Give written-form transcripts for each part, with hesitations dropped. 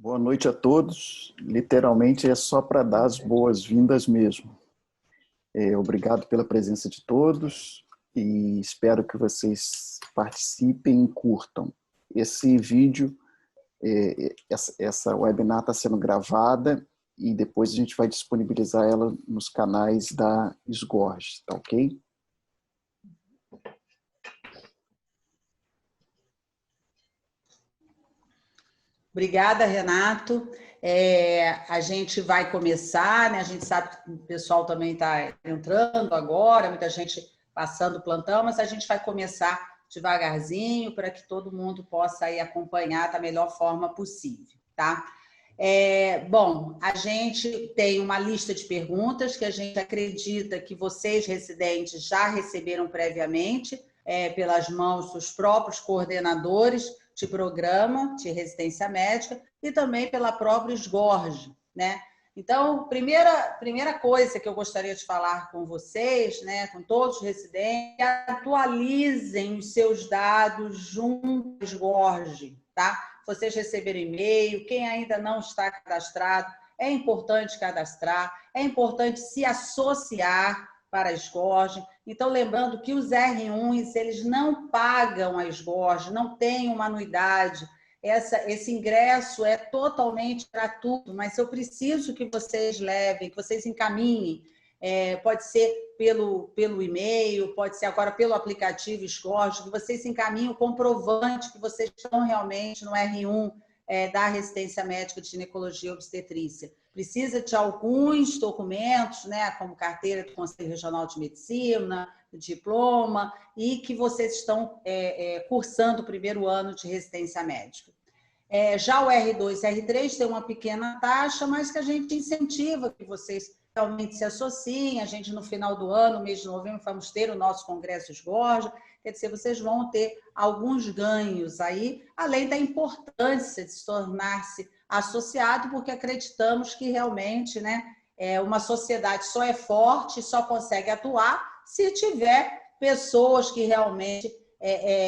Boa noite a todos. Literalmente é só para dar as boas-vindas mesmo. Obrigado pela presença de todos e espero que vocês participem e curtam. Esse vídeo, essa webinar está sendo gravada e depois a gente vai disponibilizar ela nos canais da Sgorge, tá ok? Obrigada, Renato. A gente vai começar, né? A gente sabe que o pessoal também está entrando agora, muita gente passando o plantão, mas a gente vai começar devagarzinho para que todo mundo possa aí acompanhar da melhor forma possível, tá? Bom, a gente tem uma lista de perguntas que a gente acredita que vocês, residentes, já receberam previamente, pelas mãos dos próprios coordenadores de programa de residência médica e também pela própria Sgorge, né? Então, primeira coisa que eu gostaria de falar com vocês, né, com todos os residentes, atualizem os seus dados junto à Sgorge, tá? Vocês receberam e-mail, quem ainda não está cadastrado, é importante cadastrar, é importante se associar para a Sgorge. Então, lembrando que os R1s, eles não pagam a Sgorge, não tem uma anuidade. Esse ingresso é totalmente gratuito, mas eu preciso que vocês levem, que vocês encaminhem. Pode ser pelo e-mail, pode ser agora pelo aplicativo Sgorge, que vocês encaminhem o comprovante que vocês estão realmente no R1 da residência médica de ginecologia e obstetrícia. Precisa de alguns documentos, né, como carteira do Conselho Regional de Medicina, diploma, e que vocês estão cursando o primeiro ano de residência médica. Já o R2 e R3 tem uma pequena taxa, mas que a gente incentiva que vocês realmente se associem. A gente, no final do ano, mês de novembro, vamos ter o nosso Congresso Sgorge. Quer dizer, vocês vão ter alguns ganhos aí, além da importância de se tornar-se associado, porque acreditamos que realmente, né, uma sociedade só é forte, só consegue atuar se tiver pessoas que realmente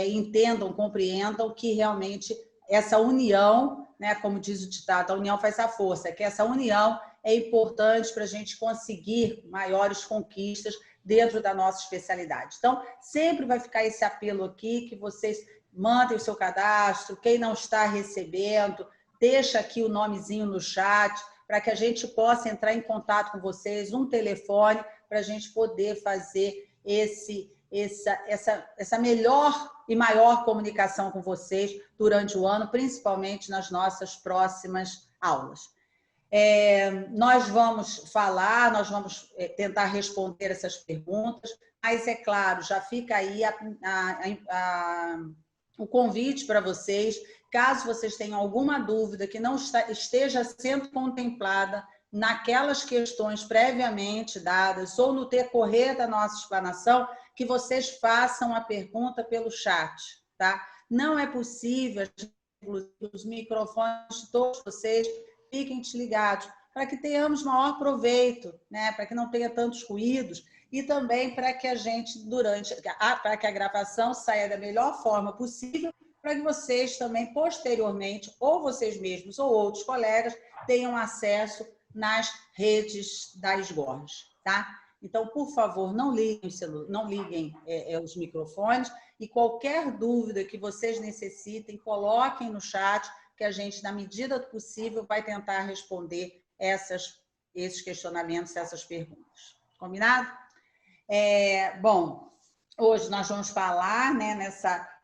entendam, compreendam que realmente essa união, né, como diz o ditado, a união faz a força, que essa união é importante para a gente conseguir maiores conquistas dentro da nossa especialidade. Então, sempre vai ficar esse apelo aqui, que vocês mandem o seu cadastro, quem não está recebendo, deixa aqui o nomezinho no chat, para que a gente possa entrar em contato com vocês, um telefone, para a gente poder fazer essa melhor e maior comunicação com vocês durante o ano, principalmente nas nossas próximas aulas. Nós vamos falar, nós vamos tentar responder essas perguntas, mas, é claro, já fica aí o convite para vocês, caso vocês tenham alguma dúvida que não esteja sendo contemplada naquelas questões previamente dadas ou no decorrer da nossa explanação, que vocês façam a pergunta pelo chat, tá? Não é possível, os microfones de todos vocês fiquem desligados, para que tenhamos maior proveito, né? Para que não tenha tantos ruídos e também para que a gente, para que a gravação saia da melhor forma possível, para que vocês também, posteriormente, ou vocês mesmos ou outros colegas, tenham acesso nas redes da Sgorge, tá? Então, por favor, não liguem os microfones e qualquer dúvida que vocês necessitem, coloquem no chat, que a gente, na medida do possível, vai tentar responder esses questionamentos, essas perguntas. Combinado? Bom, hoje nós vamos falar, né,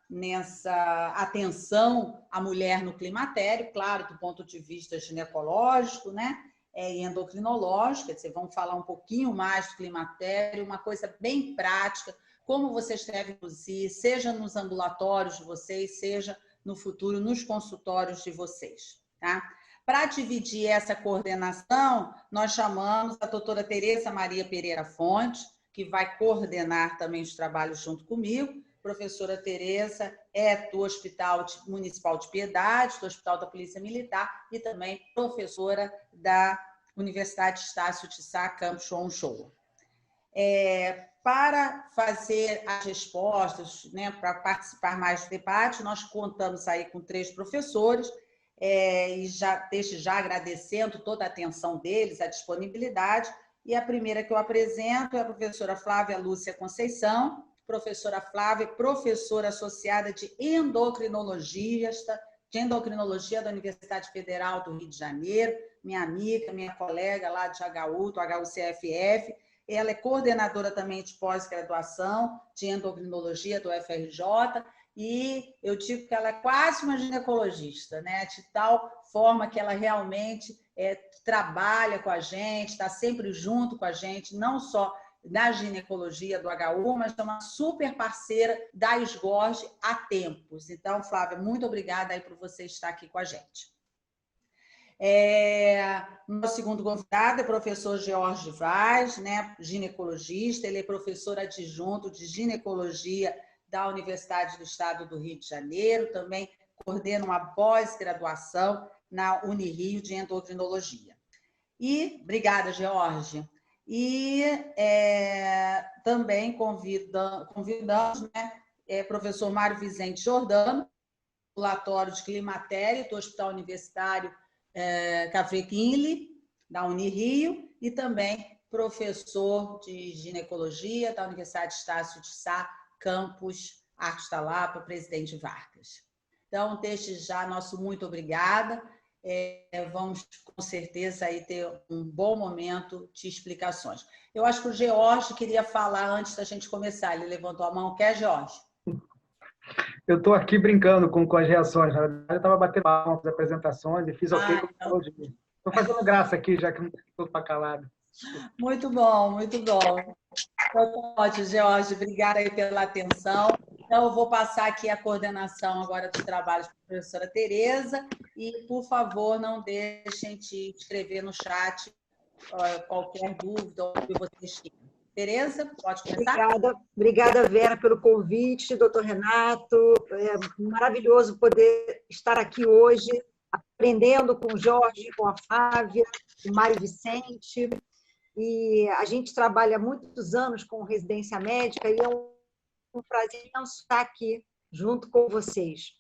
nessa atenção à mulher no climatério, claro, do ponto de vista ginecológico, né? E endocrinológico, quer dizer, vamos falar um pouquinho mais do climatério, uma coisa bem prática, como vocês devem conduzir, seja nos ambulatórios de vocês, seja no futuro nos consultórios de vocês, tá? Para dividir essa coordenação, nós chamamos a doutora Tereza Maria Pereira Fontes, que vai coordenar também os trabalhos junto comigo. Professora Tereza é do Hospital Municipal de Piedade, do Hospital da Polícia Militar e também professora da Universidade Estácio de Sá, Campus João Shoa. Para fazer as respostas, né, para participar mais do debate, nós contamos aí com 3 professores. e desde já agradecendo toda a atenção deles, a disponibilidade. E a primeira que eu apresento é a professora Flávia Lúcia Conceição. Professora Flávia, professora associada de endocrinologia da Universidade Federal do Rio de Janeiro, minha amiga, minha colega lá de HU, do HUCFF. Ela é coordenadora também de pós-graduação de endocrinologia do FRJ, e eu digo que ela é quase uma ginecologista, né? De tal forma que ela realmente trabalha com a gente, está sempre junto com a gente, não só na ginecologia do HU, mas é uma super parceira da SGORG há tempos. Então, Flávia, muito obrigada aí por você estar aqui com a gente. Nosso segundo convidado é o professor George Vaz, né, ginecologista. Ele é professor adjunto de ginecologia da Universidade do Estado do Rio de Janeiro, também coordena uma pós-graduação na Unirio de endocrinologia. E, obrigada, George. E também convidamos, né, professor Mário Vicente Jordano, ambulatório de climatério do Hospital Universitário Café Quinle, da Unirio, e também professor de ginecologia da Universidade Estácio de Sá, campus Arcos da Lapa, Presidente Vargas. Então, desde já, nosso muito obrigada. Vamos, com certeza, aí ter um bom momento de explicações. Eu acho que o George queria falar antes da gente começar. Ele levantou a mão. Quer, George? Eu estou aqui brincando com as reações. Na verdade, eu estava batendo palmas nas apresentações e fiz ok. Estou fazendo graça aqui, já que não estou para calado. Muito bom, muito bom. Então, ótimo, George. Obrigada aí pela atenção. Então, eu vou passar aqui a coordenação agora dos trabalhos para a professora Tereza e, por favor, não deixem de escrever no chat qualquer dúvida ou que vocês tenham. Tereza, pode começar? Obrigada, Vera, pelo convite, doutor Renato. É maravilhoso poder estar aqui hoje, aprendendo com o Jorge, com a Flávia, com o Mário Vicente. E a gente trabalha há muitos anos com residência médica e é um prazer imenso estar aqui junto com vocês.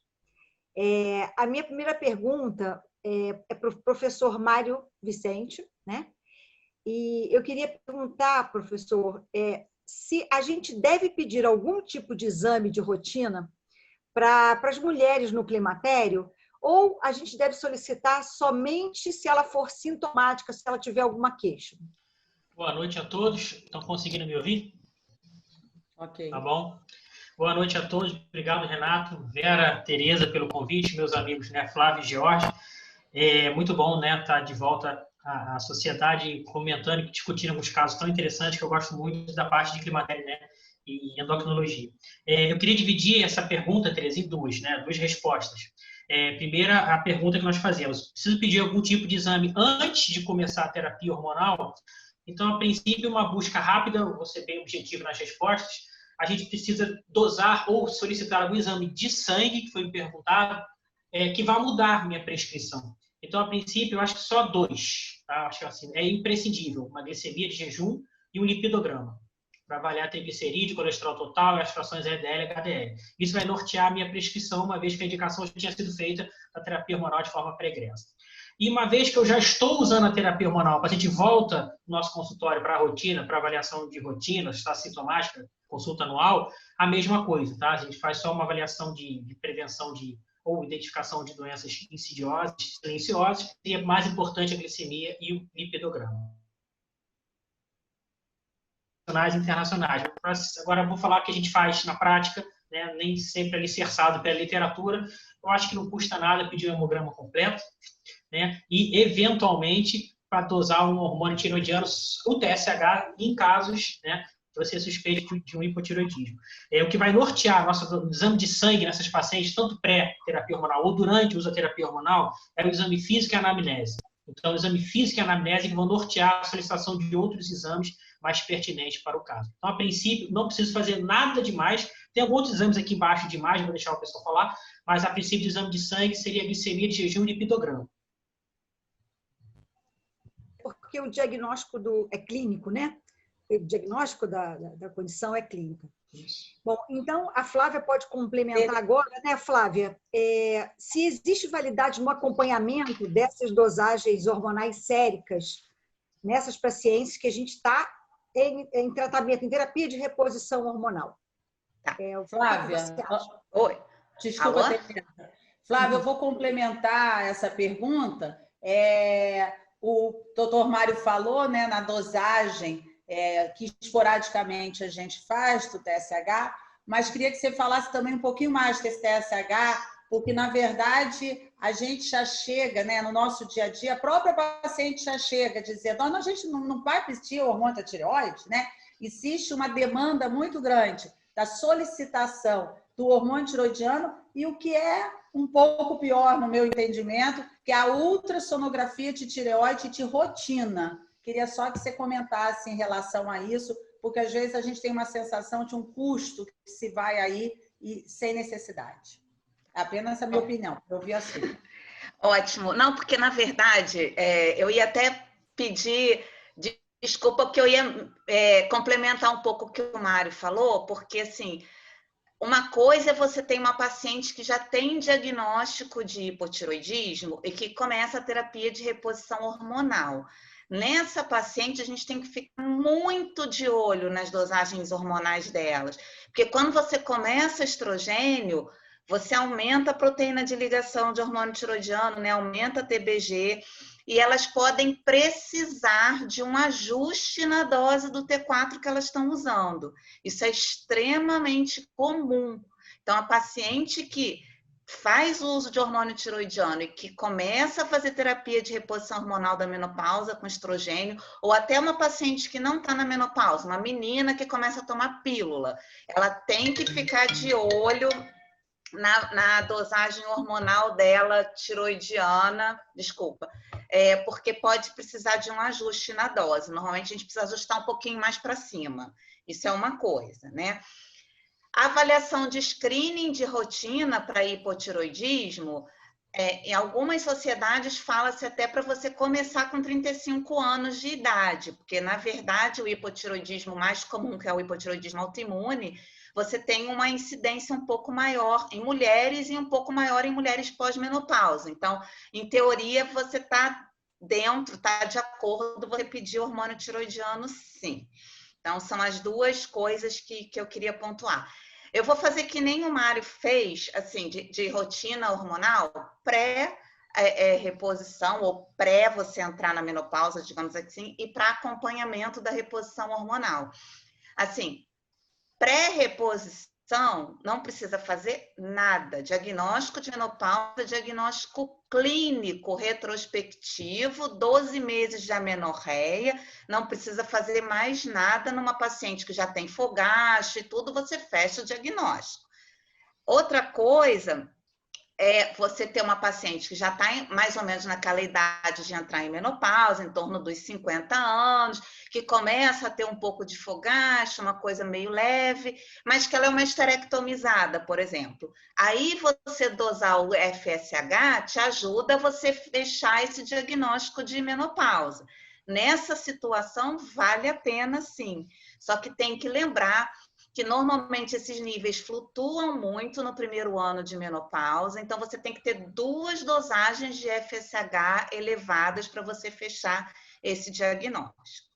A minha primeira pergunta é para o professor Mário Vicente, né? E eu queria perguntar, professor, se a gente deve pedir algum tipo de exame de rotina para as mulheres no climatério, ou a gente deve solicitar somente se ela for sintomática, se ela tiver alguma queixa? Boa noite a todos. Estão conseguindo me ouvir? Ok. Tá bom. Boa noite a todos. Obrigado, Renato, Vera, Tereza, pelo convite, meus amigos, né, Flávio e George. É muito bom, né, estar de volta à sociedade comentando e discutindo alguns casos tão interessantes que eu gosto muito da parte de climatério, né, e endocrinologia. Eu queria dividir essa pergunta, Tereza, em duas respostas. Primeira, a pergunta que nós fazemos. Preciso pedir algum tipo de exame antes de começar a terapia hormonal? Então, a princípio, uma busca rápida, vou ser bem objetivo nas respostas, a gente precisa dosar ou solicitar algum exame de sangue, que foi me perguntado, que vai mudar minha prescrição. Então, a princípio, eu acho que só 2, tá? Acho que assim, é imprescindível, uma glicemia de jejum e um lipidograma, para avaliar a triglicerídeo, colesterol total, as frações LDL e HDL. Isso vai nortear a minha prescrição, uma vez que a indicação já tinha sido feita da terapia hormonal de forma pregressa. E uma vez que eu já estou usando a terapia hormonal, o paciente volta no nosso consultório para a rotina, para avaliação de rotina, se está sintomática, consulta anual, a mesma coisa, tá? A gente faz só uma avaliação de prevenção ou identificação de doenças insidiosas, silenciosas, e é mais importante a glicemia e o lipidograma. Internacionais. Agora, eu vou falar o que a gente faz na prática, né? Nem sempre alicerçado pela literatura. Eu acho que não custa nada pedir um hemograma completo, né? E, eventualmente, para dosar um hormônio tiroidiano, o TSH, em casos, né, você suspeita de um hipotiroidismo. O que vai nortear nosso exame de sangue nessas pacientes, tanto pré-terapia hormonal ou durante o uso da terapia hormonal, é o exame físico e a anamnese. Então, o exame físico e a anamnese que vão nortear a solicitação de outros exames mais pertinentes para o caso. Então, a princípio, não preciso fazer nada demais. Tem alguns outros exames aqui embaixo de imagem, vou deixar o pessoal falar, mas a princípio, o exame de sangue seria a glicemia de jejum e lipidograma. Porque o diagnóstico é clínico, né? O diagnóstico da condição é clínica. Bom, então a Flávia pode complementar agora, né, Flávia? Se existe validade no acompanhamento dessas dosagens hormonais séricas nessas pacientes que a gente está em tratamento, em terapia de reposição hormonal. Tá. Flávia, oi. Desculpa, Flávia, eu vou complementar essa pergunta. O doutor Mário falou, né, na dosagem que esporadicamente a gente faz do TSH, mas queria que você falasse também um pouquinho mais desse TSH, porque, na verdade, a gente já chega, né, no nosso dia a dia, a própria paciente já chega dizendo, a gente não vai pedir o hormônio da tireoide, né? Existe uma demanda muito grande da solicitação do hormônio tiroidiano e o que é um pouco pior, no meu entendimento, que é a ultrassonografia de tireoide de rotina. Queria só que você comentasse em relação a isso, porque às vezes a gente tem uma sensação de um custo que se vai aí e sem necessidade. Apenas a minha opinião, eu ouvi assim. Ótimo. Não, porque, na verdade, eu ia até pedir desculpa, porque eu ia complementar um pouco o que o Mário falou, porque, assim, uma coisa é você ter uma paciente que já tem diagnóstico de hipotiroidismo e que começa a terapia de reposição hormonal. Nessa paciente, a gente tem que ficar muito de olho nas dosagens hormonais delas, porque quando você começa estrogênio, você aumenta a proteína de ligação de hormônio tiroidiano, né? Aumenta a TBG, e elas podem precisar de um ajuste na dose do T4 que elas estão usando. Isso é extremamente comum. Então, a paciente que faz uso de hormônio tiroidiano e que começa a fazer terapia de reposição hormonal da menopausa com estrogênio, ou até uma paciente que não está na menopausa, uma menina que começa a tomar pílula, ela tem que ficar de olho na dosagem hormonal dela tiroidiana, porque pode precisar de um ajuste na dose. Normalmente a gente precisa ajustar um pouquinho mais para cima. Isso é uma coisa, né? A avaliação de screening de rotina para hipotiroidismo, em algumas sociedades fala-se até para você começar com 35 anos de idade, porque, na verdade, o hipotiroidismo mais comum, que é o hipotiroidismo autoimune, você tem uma incidência um pouco maior em mulheres e um pouco maior em mulheres pós-menopausa. Então, em teoria, você está de acordo, você pedir hormônio tiroidiano, sim. Então, são as duas coisas que eu queria pontuar. Eu vou fazer que nem o Mário fez, assim, de rotina hormonal, pré-reposição ou pré você entrar na menopausa, digamos assim, e para acompanhamento da reposição hormonal. Assim, pré-reposição, não precisa fazer nada. Diagnóstico de menopausa, diagnóstico clínico, retrospectivo, 12 meses de amenorreia, não precisa fazer mais nada numa paciente que já tem fogacho e tudo, você fecha o diagnóstico. Outra coisa é você ter uma paciente que já está mais ou menos naquela idade de entrar em menopausa, em torno dos 50 anos, que começa a ter um pouco de fogacho, uma coisa meio leve, mas que ela é uma esterectomizada, por exemplo. Aí você dosar o FSH te ajuda a você fechar esse diagnóstico de menopausa. Nessa situação, vale a pena sim. Só que tem que lembrar que normalmente esses níveis flutuam muito no primeiro ano de menopausa, então você tem que ter 2 dosagens de FSH elevadas para você fechar esse diagnóstico.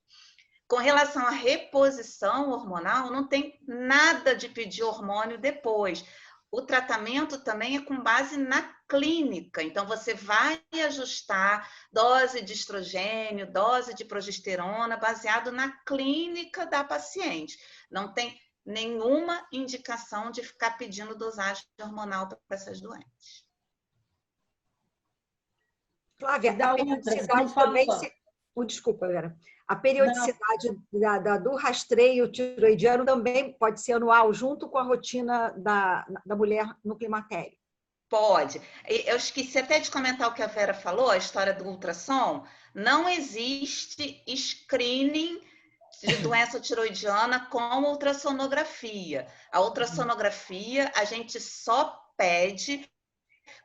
Com relação à reposição hormonal, não tem nada de pedir hormônio depois. O tratamento também é com base na clínica, então você vai ajustar dose de estrogênio, dose de progesterona, baseado na clínica da paciente. Não tem nenhuma indicação de ficar pedindo dosagem hormonal para essas doentes. Flávia, a periodicidade também... Desculpa, Vera. A periodicidade do rastreio tiroidiano também pode ser anual, junto com a rotina da mulher no climatério. Pode. Eu esqueci até de comentar o que a Vera falou, a história do ultrassom. Não existe screening de doença tiroidiana com ultrassonografia. A ultrassonografia a gente só pede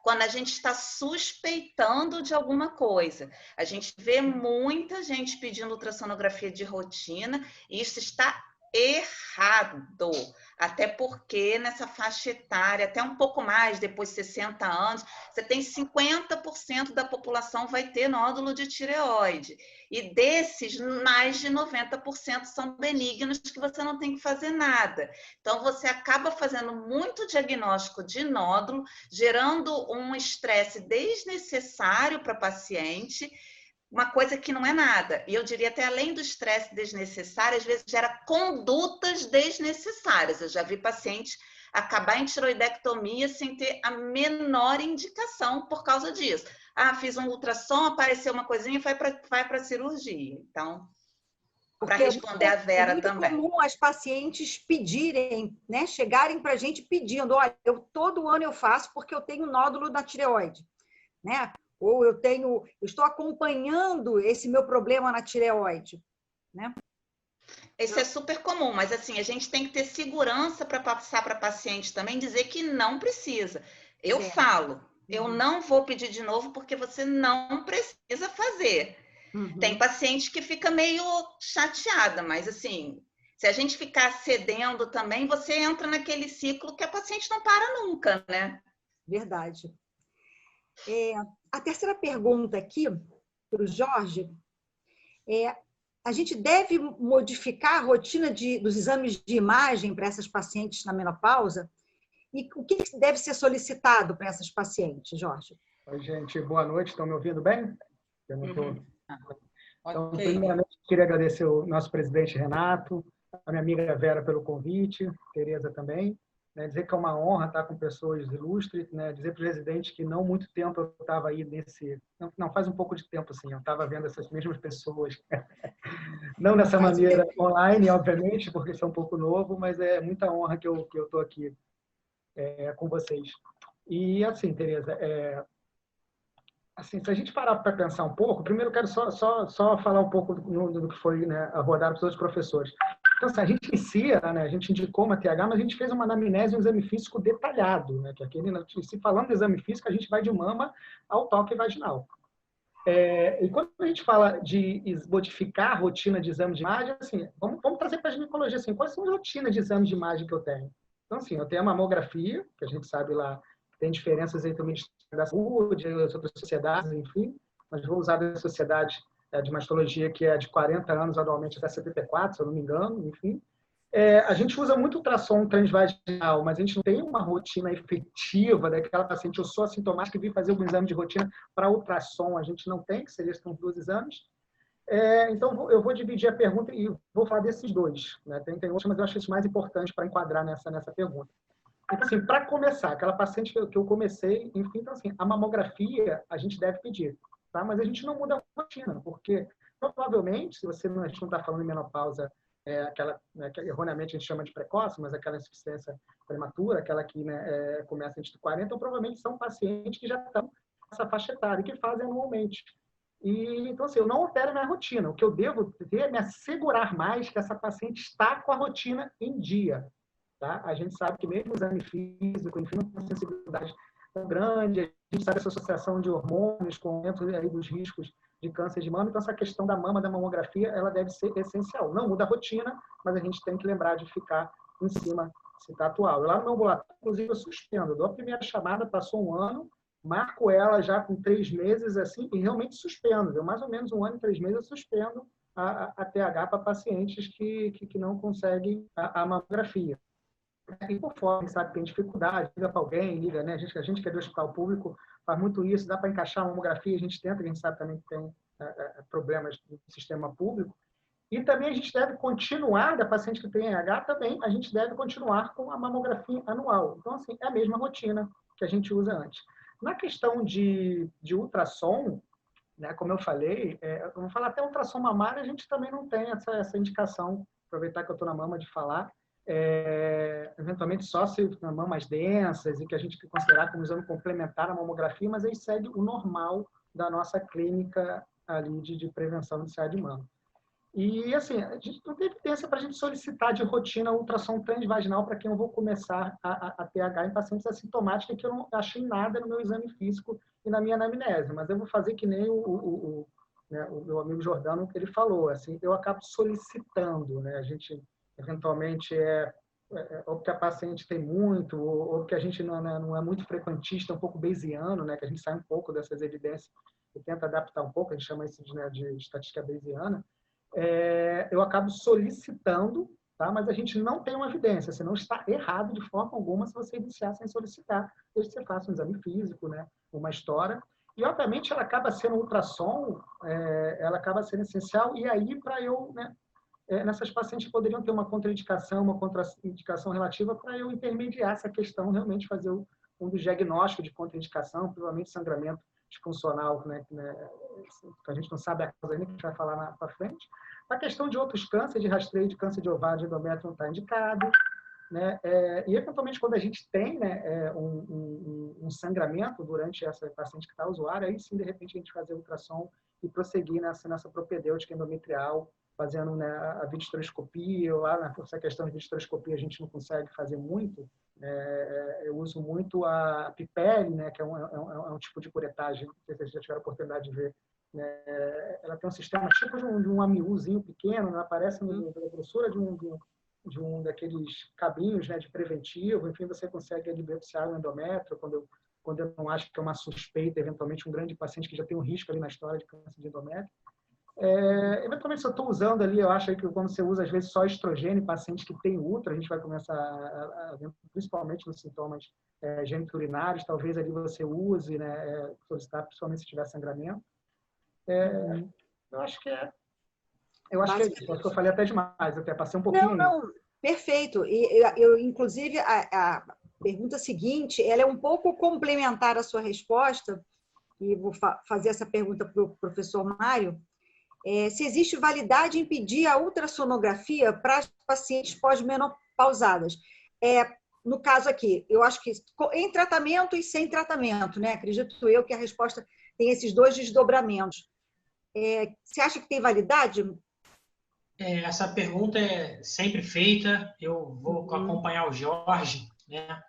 quando a gente está suspeitando de alguma coisa. A gente vê muita gente pedindo ultrassonografia de rotina e isso está errado. Até porque nessa faixa etária, até um pouco mais, depois de 60 anos, você tem 50% da população vai ter nódulo de tireoide. E desses, mais de 90% são benignos, que você não tem que fazer nada. Então, você acaba fazendo muito diagnóstico de nódulo, gerando um estresse desnecessário para a paciente, uma coisa que não é nada. E eu diria até além do estresse desnecessário, às vezes gera condutas desnecessárias. Eu já vi pacientes acabar em tiroidectomia sem ter a menor indicação por causa disso. Ah, fiz um ultrassom, apareceu uma coisinha e vai para a cirurgia. Então, para responder a Vera também. É muito comum as pacientes pedirem, né, chegarem para a gente pedindo, olha, todo ano eu faço porque eu tenho nódulo na tireoide, né? Ou eu estou acompanhando esse meu problema na tireoide, né? Isso é super comum, mas assim, a gente tem que ter segurança para passar para paciente também, dizer que não precisa. Eu falo, eu não vou pedir de novo porque você não precisa fazer. Tem paciente que fica meio chateada, mas assim, se a gente ficar cedendo também, você entra naquele ciclo que a paciente não para nunca, né? Verdade. A terceira pergunta aqui, para o Jorge, a gente deve modificar a rotina dos exames de imagem para essas pacientes na menopausa? E o que deve ser solicitado para essas pacientes, Jorge? Oi, gente, boa noite. Estão me ouvindo bem? Eu não estou... Então, Okay. primeiramente, queria agradecer o nosso presidente Renato, a minha amiga Vera pelo convite, Tereza também. Né, dizer que é uma honra estar com pessoas ilustres, né, dizer para o residente que não muito tempo eu estava aí nesse... Não, faz um pouco de tempo, assim, eu estava vendo essas mesmas pessoas. Não dessa maneira online, obviamente, porque isso é um pouco novo, mas é muita honra que eu estou aqui com vocês. E, assim, Tereza, assim, se a gente parar para pensar um pouco, primeiro eu quero só falar um pouco do que foi, né, abordado pelos professores. Então, assim, a gente inicia, né, a gente indicou uma TH, mas a gente fez uma anamnese e um exame físico detalhado, né, que aquele, se falando de exame físico, a gente vai de mama ao toque vaginal. E quando a gente fala de modificar a rotina de exame de imagem, assim, vamos trazer para a ginecologia, assim, quais são as rotinas de exame de imagem que eu tenho? Então, assim, eu tenho a mamografia, que a gente sabe lá, tem diferenças entre o Ministério da Saúde e as outras sociedades, enfim, mas vou usar a sociedade de mastologia, que é de 40 anos, atualmente até 74, se eu não me engano, enfim. A gente usa muito ultrassom transvaginal, mas a gente não tem uma rotina efetiva daquela paciente. Eu sou assintomática e vim fazer algum exame de rotina para ultrassom. A gente não tem, que seriam esses 2 exames. Então, eu vou dividir a pergunta e vou falar desses 2. Né? Tem outros, mas eu acho isso mais importante para enquadrar nessa pergunta. Então, assim, para começar, aquela paciente que eu comecei, enfim, então, assim, a mamografia a gente deve pedir, tá? Mas a gente não muda a rotina, porque provavelmente, se a gente não está falando em menopausa, aquela, né, que erroneamente a gente chama de precoce, mas aquela insuficiência prematura, aquela que, né, começa antes de 40, então provavelmente são pacientes que já estão nessa faixa etária, que fazem anualmente. E, então, assim, eu não altero minha rotina. O que eu devo ter é me assegurar mais que essa paciente está com a rotina em dia. Tá? A gente sabe que mesmo o exame físico, enfim, não tem uma sensibilidade tão grande, a gente sabe essa associação de hormônios com o aumento aí dos riscos de câncer de mama, então essa questão da mama, da mamografia, ela deve ser essencial. Não muda a rotina, mas a gente tem que lembrar de ficar em cima se está atual. Lá no meu ambulatório, inclusive, eu suspendo. Eu dou a primeira chamada, passou 1 ano, marco ela já com 3 meses, assim, e realmente suspendo. Deu mais ou menos 1 ano e 3 meses, eu suspendo a TH para pacientes que não conseguem a mamografia. E por fora, sabe, tem dificuldade, liga para alguém, liga, né? A gente que é do hospital público faz muito isso, dá para encaixar a mamografia, a gente tenta, a gente sabe também que tem problemas no sistema público. E também a gente deve continuar, da paciente que tem RH também, a gente deve continuar com a mamografia anual. Então, assim, é a mesma rotina que a gente usa antes. Na questão de ultrassom, né, como eu falei, eu vou falar até ultrassom mamário, a gente também não tem essa indicação, aproveitar que eu estou na mama de falar, eventualmente só se na mão mais densas e que a gente considerar como exame complementar a mamografia, mas aí segue o normal da nossa clínica ali de prevenção de saída de mama. E, assim, a gente não tem evidência para a gente solicitar de rotina ultrassom transvaginal para quem eu vou começar a TH em pacientes assintomáticos, que eu não achei nada no meu exame físico e na minha anamnese, mas eu vou fazer que nem o meu amigo Jordano, que ele falou, assim, eu acabo solicitando, né? A gente eventualmente ou porque a paciente tem muito, ou que a gente não é muito frequentista, um pouco bayesiano, né, que a gente sai um pouco dessas evidências e tenta adaptar um pouco, a gente chama isso de estatística bayesiana, eu acabo solicitando, tá? Mas a gente não tem uma evidência, você não está errado de forma alguma se você iniciar sem solicitar, desde que você faça um exame físico, né, uma história. E, obviamente, ela acaba sendo ultrassom, ela acaba sendo essencial, e aí, para eu, né, nessas pacientes poderiam ter uma contraindicação, uma contraindicação relativa para eu intermediar essa questão, realmente fazer um dos diagnósticos de contraindicação, provavelmente sangramento disfuncional, né, que a gente não sabe a causa ainda, que a gente vai falar para frente. A questão de outros cânceres de rastreio, de câncer de ovário, de endométrio não está indicado, né? E, eventualmente, quando a gente tem, né, um sangramento durante essa paciente que está usuária, aí sim, de repente, a gente fazer ultrassom e prosseguir nessa propedêutica endometrial, fazendo, né, a videostereoscopia. Lá nessa questão de videostereoscopia a gente não consegue fazer muito. Eu uso muito a Pipelle, né, que é um tipo de curetagem, não sei se vocês já tiveram a oportunidade de ver. Ela tem um sistema tipo de um amiúzinho pequeno, né, aparece na grossura de um daqueles cabinhos, né, de preventivo. Enfim, você consegue biopsiar o endométrio quando eu não acho que é uma suspeita, eventualmente um grande paciente que já tem um risco ali na história de câncer de endométrio. Eventualmente, se eu estou usando ali, eu acho que quando você usa, às vezes, só estrogênio em pacientes que têm útero, a gente vai começar a ver, principalmente nos sintomas geniturinários, talvez ali você use, né, solicitar, principalmente se tiver sangramento. Eu acho que é isso. Acho que eu falei até demais, até passei um pouquinho. Não, perfeito. E eu inclusive, a pergunta seguinte, ela é um pouco complementar à sua resposta, e vou fazer essa pergunta para o professor Mário. Se existe validade em pedir a ultrassonografia para as pacientes pós-menopausadas. No caso aqui, eu acho que em tratamento e sem tratamento, né? Acredito eu que a resposta tem esses dois desdobramentos. Você acha que tem validade? Essa pergunta é sempre feita. Eu vou acompanhar o Jorge, né?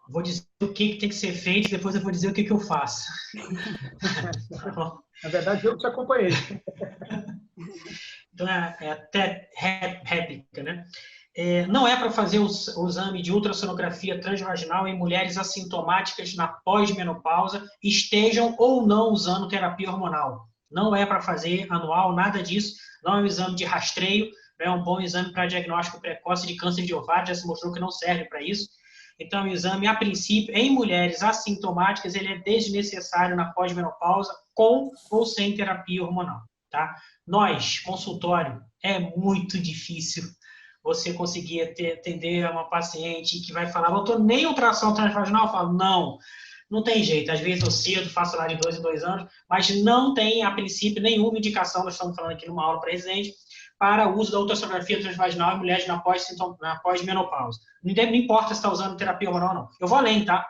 Vou dizer o que tem que ser feito, depois eu vou dizer o que eu faço. Na verdade, eu te acompanhei. Então, é até réplica, né? Não é para fazer o exame de ultrassonografia transvaginal em mulheres assintomáticas na pós-menopausa, estejam ou não usando terapia hormonal. Não é para fazer anual, nada disso. Não é um exame de rastreio, não é um bom exame para diagnóstico precoce de câncer de ovário, já se mostrou que não serve para isso. Então, o exame, a princípio, em mulheres assintomáticas, ele é desnecessário na pós-menopausa, com ou sem terapia hormonal, tá? Nós, consultório, é muito difícil você conseguir atender a uma paciente que vai falar, doutor, nem ultrassom transvaginal? Eu falo, não tem jeito. Às vezes eu cedo, faço lá de 2 em 2 anos, mas não tem, a princípio, nenhuma indicação, nós estamos falando aqui numa aula para residente, para o uso da ultrassonografia transvaginal em mulheres na pós-menopausa. Não importa se está usando terapia hormonal ou não. Eu vou além, tá?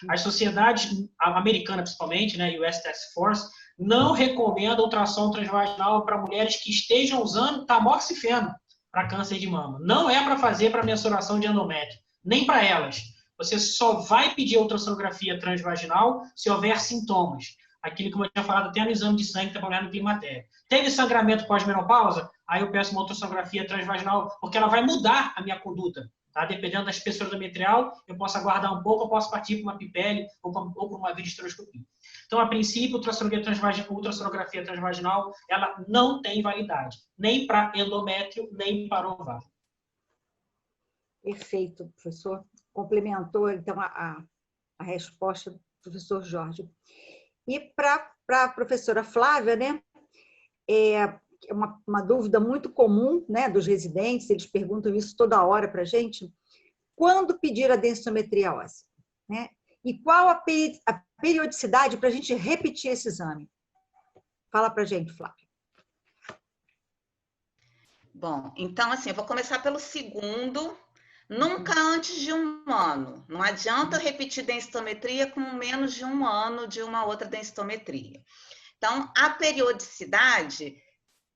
As sociedades americanas, principalmente, né, US Task Force, não recomendam ultrassom transvaginal para mulheres que estejam usando tamoxifeno para câncer de mama. Não é para fazer para mensuração de endométrio, nem para elas. Você só vai pedir ultrassonografia transvaginal se houver sintomas. Aquilo que eu tinha falado até no exame de sangue que está olhando no climatério. Teve sangramento pós-menopausa? Aí eu peço uma ultrassonografia transvaginal, porque ela vai mudar a minha conduta. Tá? Dependendo da espessura endometrial, eu posso aguardar um pouco, eu posso partir para uma Pipelle ou para uma videostereoscopia. Então, a princípio, a ultrassonografia transvaginal, ela não tem validade, nem para endométrio, nem para ovário. Perfeito, professor. Complementou, então, a resposta do professor Jorge. E para a professora Flávia, né, é uma dúvida muito comum, né, dos residentes, eles perguntam isso toda hora para a gente, quando pedir a densitometria óssea? Né? E qual a periodicidade para a gente repetir esse exame? Fala para a gente, Flávia. Bom, então, assim, eu vou começar pelo segundo. Nunca antes de 1 ano. Não adianta eu repetir densitometria com menos de 1 ano de uma outra densitometria. Então, a periodicidade,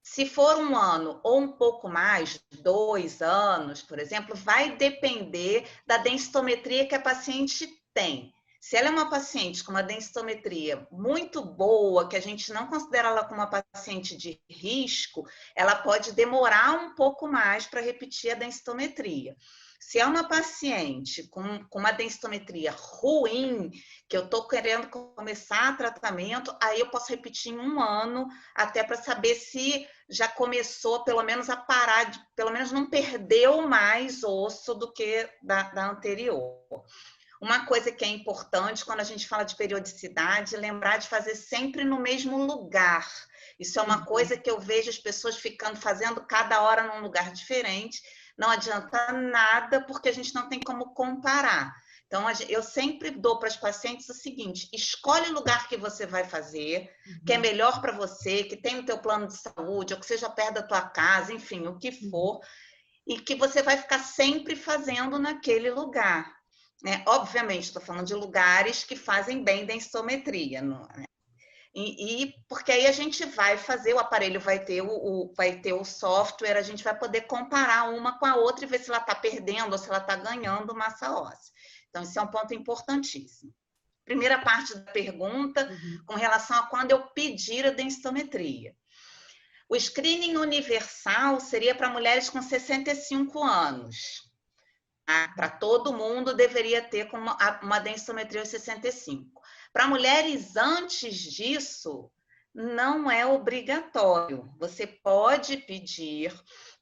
se for 1 ano ou um pouco mais, 2 anos, por exemplo, vai depender da densitometria que a paciente tem. Se ela é uma paciente com uma densitometria muito boa, que a gente não considera ela como uma paciente de risco, ela pode demorar um pouco mais para repetir a densitometria. Se é uma paciente com uma densitometria ruim, que eu estou querendo começar tratamento, aí eu posso repetir em 1 ano, até para saber se já começou, pelo menos, a parar, pelo menos não perdeu mais osso do que da anterior. Uma coisa que é importante quando a gente fala de periodicidade, é lembrar de fazer sempre no mesmo lugar. Isso é uma coisa que eu vejo as pessoas fazendo cada hora num lugar diferente. Não adianta nada, porque a gente não tem como comparar. Então, eu sempre dou para as pacientes o seguinte: escolhe o lugar que você vai fazer, que é melhor para você, que tem no teu plano de saúde, ou que seja perto da tua casa, enfim, o que for, e que você vai ficar sempre fazendo naquele lugar. Obviamente, estou falando de lugares que fazem bem densitometria, né? Porque aí a gente vai fazer, o aparelho vai ter o software, a gente vai poder comparar uma com a outra e ver se ela está perdendo ou se ela está ganhando massa óssea. Então, isso é um ponto importantíssimo. Primeira parte da pergunta, com relação a quando eu pedir a densitometria. O screening universal seria para mulheres com 65 anos. Para todo mundo deveria ter uma densitometria aos 65. Para mulheres antes disso, não é obrigatório. Você pode pedir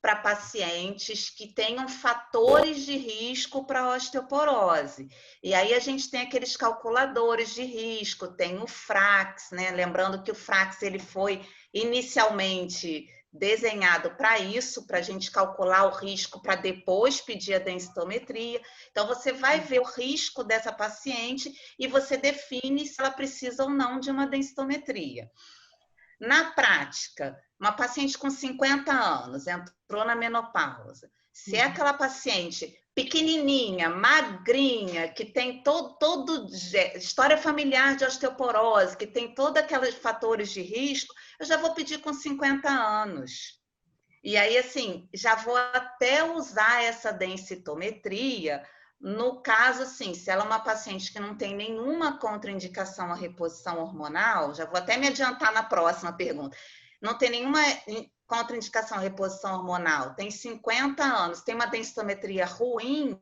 para pacientes que tenham fatores de risco para osteoporose. E aí a gente tem aqueles calculadores de risco, tem o FRAX, né? Lembrando que o FRAX ele foi inicialmente desenhado para isso, para a gente calcular o risco para depois pedir a densitometria. Então, você vai ver o risco dessa paciente e você define se ela precisa ou não de uma densitometria. Na prática, uma paciente com 50 anos entrou na menopausa. Se é aquela paciente pequenininha, magrinha, que tem todo história familiar de osteoporose, que tem todos aqueles fatores de risco, eu já vou pedir com 50 anos. E aí, assim, já vou até usar essa densitometria no caso, assim, se ela é uma paciente que não tem nenhuma contraindicação à reposição hormonal, já vou até me adiantar na próxima pergunta, não tem nenhuma contraindicação à reposição hormonal, tem 50 anos, tem uma densitometria ruim,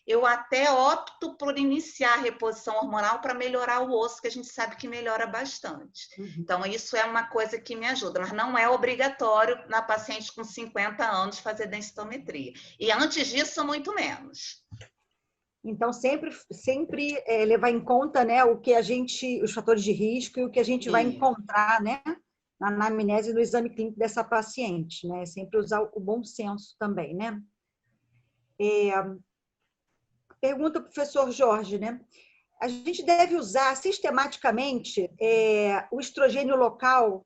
eu até opto por iniciar a reposição hormonal para melhorar o osso, que a gente sabe que melhora bastante. Então, isso é uma coisa que me ajuda, mas não é obrigatório na paciente com 50 anos fazer densitometria. E antes disso, muito menos. Então, sempre levar em conta, né, os fatores de risco e o que a gente vai encontrar, né, na anamnese do exame clínico dessa paciente, né? Sempre usar o bom senso também, né? Pergunta ao professor Jorge, né? A gente deve usar sistematicamente o estrogênio local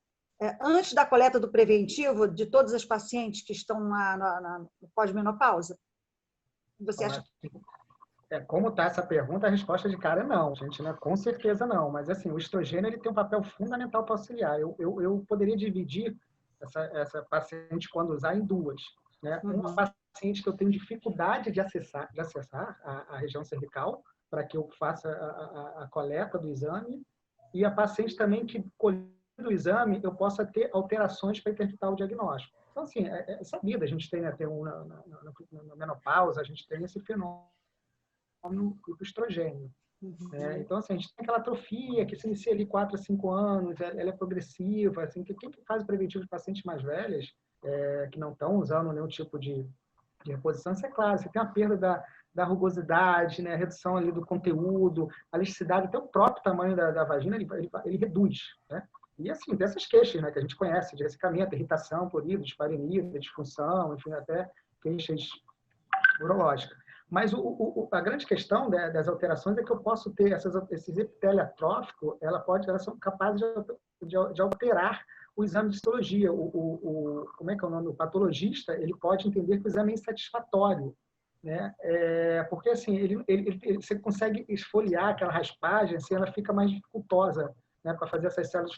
antes da coleta do preventivo de todas as pacientes que estão na pós-menopausa? Você acha que... Como está essa pergunta, a resposta de cara é não, gente, né? Com certeza não. Mas, assim, o estrogênio ele tem um papel fundamental para auxiliar. Eu poderia dividir essa paciente, quando usar, em duas. Né? Uma paciente que eu tenho dificuldade de acessar a região cervical, para que eu faça a coleta do exame, e a paciente também que, colhendo o exame, eu possa ter alterações para interpretar o diagnóstico. Então, assim, é sabido, a gente tem, né, na menopausa, a gente tem esse fenômeno do estrogênio. Então, assim, a gente tem aquela atrofia que se inicia ali 4 a 5 anos, ela é progressiva. Assim, quem faz o preventivo de pacientes mais velhas, que não estão usando nenhum tipo de reposição, isso é claro, você tem a perda da rugosidade, né, a redução ali do conteúdo, a elasticidade, até o próprio tamanho da vagina, ele reduz, né? E, assim, dessas queixas, né, que a gente conhece, de ressecamento, irritação, prurido, dispareunia, disfunção, enfim, até queixas urológicas. Mas a grande questão das alterações é que eu posso ter esses epitélio atrófico, elas são capazes de alterar o exame de histologia. Como é que é o nome? O patologista, ele pode entender que o exame é insatisfatório, né? Porque, assim, você consegue esfoliar aquela raspagem, assim, ela fica mais dificultosa, né, para fazer essas células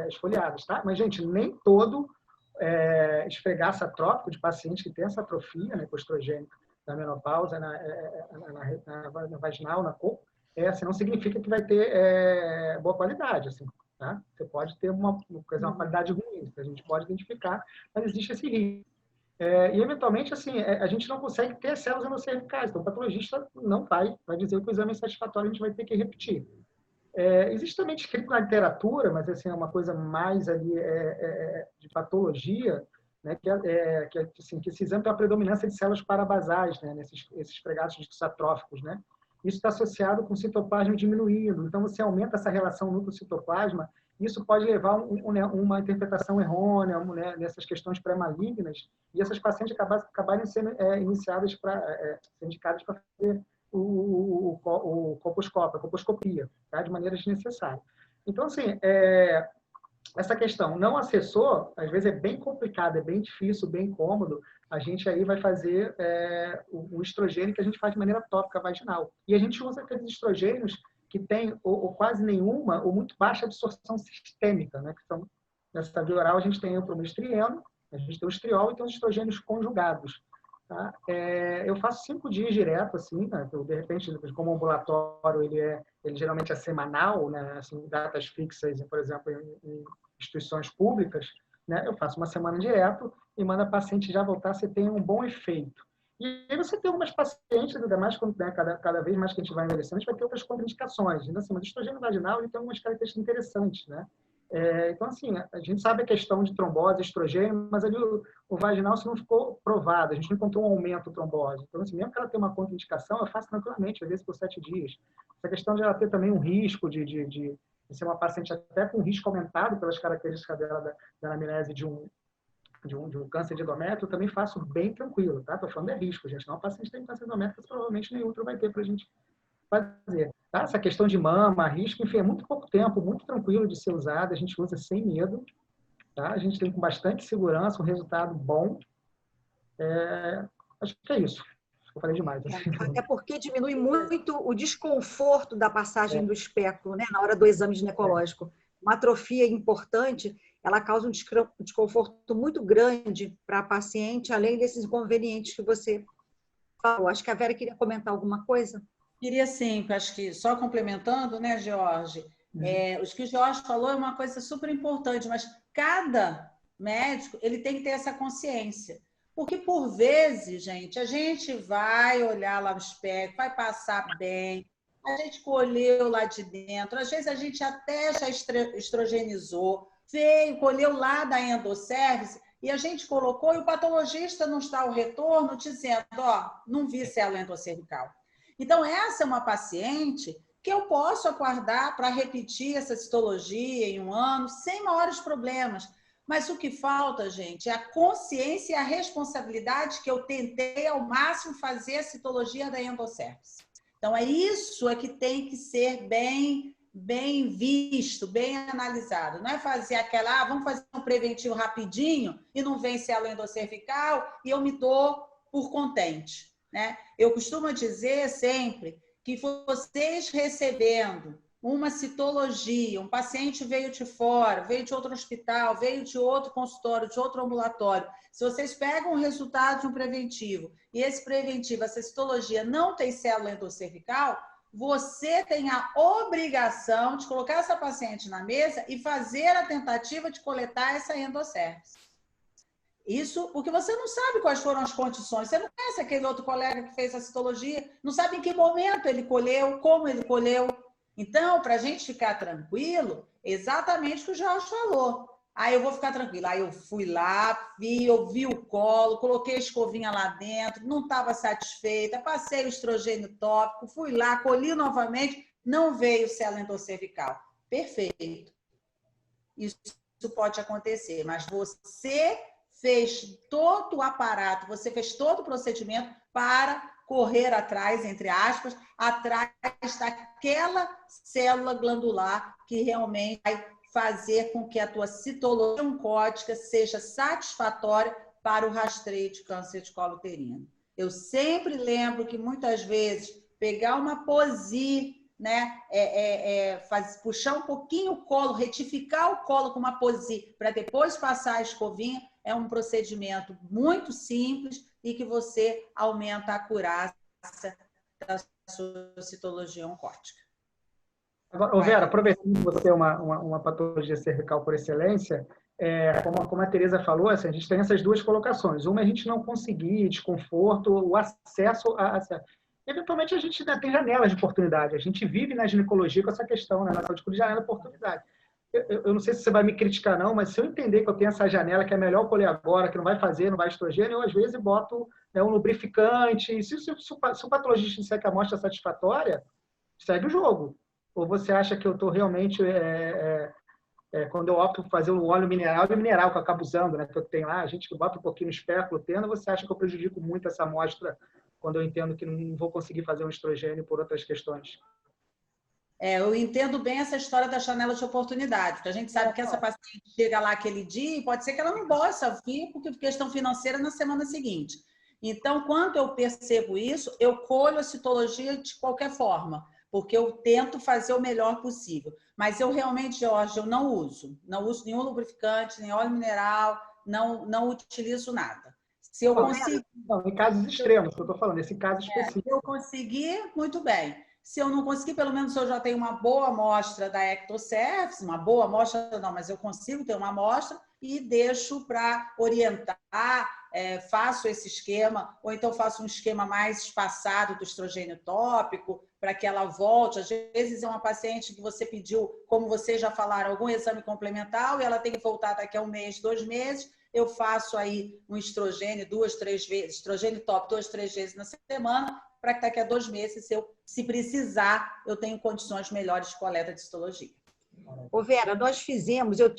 esfoliadas, tá? Mas, gente, nem todo esfregaço atrófico de paciente que tem essa atrofia, né, com estrogênio, na menopausa, na vaginal, na cor, Assim, não significa que vai ter boa qualidade, assim, tá? Você pode ter uma qualidade ruim, a gente pode identificar, mas existe esse risco. E, eventualmente, assim, a gente não consegue ter células endocervicais, então o patologista não vai dizer que o exame é satisfatório, a gente vai ter que repetir. Existe também escrito na literatura, mas assim, é uma coisa mais ali de patologia, né, que esse exame tem uma predominância de células parabasais, né, esses pregados discotróficos, né? Isso está associado com o citoplasma diminuindo. Então, você aumenta essa relação núcleo-citoplasma, isso pode levar a uma interpretação errônea, né, nessas questões pré-malignas, e essas pacientes acabarem sendo indicadas para fazer a colposcopia, tá? De maneira desnecessária. Então, assim, essa questão não acessou, às vezes é bem complicado, é bem difícil, bem incômodo, a gente aí vai fazer o estrogênio que a gente faz de maneira tópica vaginal. E a gente usa aqueles estrogênios que tem ou quase nenhuma ou muito baixa absorção sistêmica, né? Que são, nessa via oral a gente tem o promestrieno, a gente tem o estriol e tem os estrogênios conjugados. Tá? Eu faço 5 dias direto, assim, né? De repente, como ambulatório, ele geralmente é semanal, né? Assim, datas fixas, por exemplo, em instituições públicas, né? Eu faço uma semana direto e mando a paciente já voltar, você tem um bom efeito. E aí você tem algumas pacientes, ainda mais quando, né, cada vez mais que a gente vai envelhecendo, a gente vai ter outras contraindicações. Então, assim, mas o estrogênio vaginal ele tem algumas características interessantes, né? Então, assim, a gente sabe a questão de trombose, estrogênio, mas ali o vaginal se não ficou provado, a gente não encontrou um aumento de trombose. Então, assim, mesmo que ela tenha uma contraindicação, eu faço tranquilamente, às vezes por 7 dias. Essa questão de ela ter também um risco de ser uma paciente até com risco aumentado pelas características dela da anamnese de um câncer de endométrio, eu também faço bem tranquilo, tá? Estou falando de risco, gente. Não, o paciente tem câncer de endométrio, provavelmente nenhum outro vai ter para a gente fazer. Tá? Essa questão de mama, risco, enfim, é muito pouco tempo, muito tranquilo de ser usado, a gente usa sem medo, tá? A gente tem com bastante segurança, um resultado bom. Acho que é isso. Eu falei demais. Até porque diminui muito o desconforto da passagem do espéculo, né, na hora do exame ginecológico. Uma atrofia importante, ela causa um desconforto muito grande para a paciente, além desses inconvenientes que você falou. Acho que a Vera queria comentar alguma coisa. Queria sim, acho que só complementando, né, George? Os que o George falou é uma coisa super importante, mas cada médico ele tem que ter essa consciência. Porque, por vezes, gente, a gente vai olhar lá no espelho, vai passar bem, a gente colheu lá de dentro, às vezes a gente até já estrogenizou, veio, colheu lá da endocervice, e a gente colocou, e o patologista não está ao retorno dizendo, não vi célula endocervical. Então, essa é uma paciente que eu posso aguardar para repetir essa citologia em um ano, sem maiores problemas. Mas o que falta, gente, é a consciência e a responsabilidade que eu tentei ao máximo fazer a citologia da endocervice. Então, é isso que tem que ser bem visto, bem analisado. Não é fazer aquela, vamos fazer um preventivo rapidinho e não vem célula endocervical e eu me dou por contente, né? Eu costumo dizer sempre que vocês recebendo uma citologia, um paciente veio de fora, veio de outro hospital, veio de outro consultório, de outro ambulatório. Se vocês pegam o resultado de um preventivo e esse preventivo, essa citologia não tem célula endocervical, você tem a obrigação de colocar essa paciente na mesa e fazer a tentativa de coletar essa endocervice. Isso porque você não sabe quais foram as condições, você não conhece aquele outro colega que fez a citologia, não sabe em que momento ele colheu, como ele colheu. Então, para a gente ficar tranquilo, exatamente o que o Jorge falou. Aí eu vou ficar tranquila. Aí eu fui lá, eu vi o colo, coloquei a escovinha lá dentro, não estava satisfeita, passei o estrogênio tópico, fui lá, colhi novamente, não veio célula endocervical. Perfeito. Isso pode acontecer, mas você fez todo o aparato, você fez todo o procedimento para correr atrás, entre aspas, atrás daquela célula glandular que realmente vai fazer com que a tua citologia oncótica seja satisfatória para o rastreio de câncer de colo uterino. Eu sempre lembro que muitas vezes pegar uma POSI, né, puxar um pouquinho o colo, retificar o colo com uma POSI para depois passar a escovinha, é um procedimento muito simples e que você aumenta a acurácia da sua citologia oncótica. Agora, Vera, aproveitando que você é uma patologia cervical por excelência, como a Tereza falou, assim, a gente tem essas duas colocações. Uma, a gente não conseguir desconforto, o acesso a... Eventualmente, a gente ainda tem janelas de oportunidade. A gente vive na ginecologia com essa questão, né? Na saúde de janela de oportunidade. Eu não sei se você vai me criticar, não, mas se eu entender que eu tenho essa janela, que é melhor colher agora, que não vai fazer, não vai estrogênio, eu, às vezes, boto, né, um lubrificante. Se o patologista disser que a amostra é satisfatória, segue o jogo. Ou você acha que eu estou realmente... quando eu opto por fazer o óleo mineral, que eu acabo usando, né, que eu tenho lá, a gente que bota um pouquinho no espéculo, tendo, você acha que eu prejudico muito essa amostra quando eu entendo que não vou conseguir fazer um estrogênio por outras questões? Eu entendo bem essa história da janela de oportunidade, porque a gente sabe que essa paciente chega lá aquele dia e pode ser que ela não possa vir porque questão financeira na semana seguinte. Então, quando eu percebo isso, eu colho a citologia de qualquer forma, porque eu tento fazer o melhor possível. Mas eu realmente, Jorge, eu não uso nenhum lubrificante, nem óleo mineral, não utilizo nada. Se eu conseguir... Não, em casos extremos, que eu estou falando, esse caso específico. Se eu conseguir, muito bem. Se eu não conseguir, pelo menos eu já tenho uma boa amostra da ectocervix, uma boa amostra não, mas eu consigo ter uma amostra e deixo para orientar, faço esse esquema, ou então faço um esquema mais espaçado do estrogênio tópico, para que ela volte. Às vezes é uma paciente que você pediu, como vocês já falaram, algum exame complementar, e ela tem que voltar daqui a 1 mês, 2 meses, eu faço aí um estrogênio 2, 3 vezes, estrogênio top 2, 3 vezes na semana, para que daqui a 2 meses, se precisar, eu tenho condições melhores de coleta de histologia. Ô Vera, nós fizemos, eu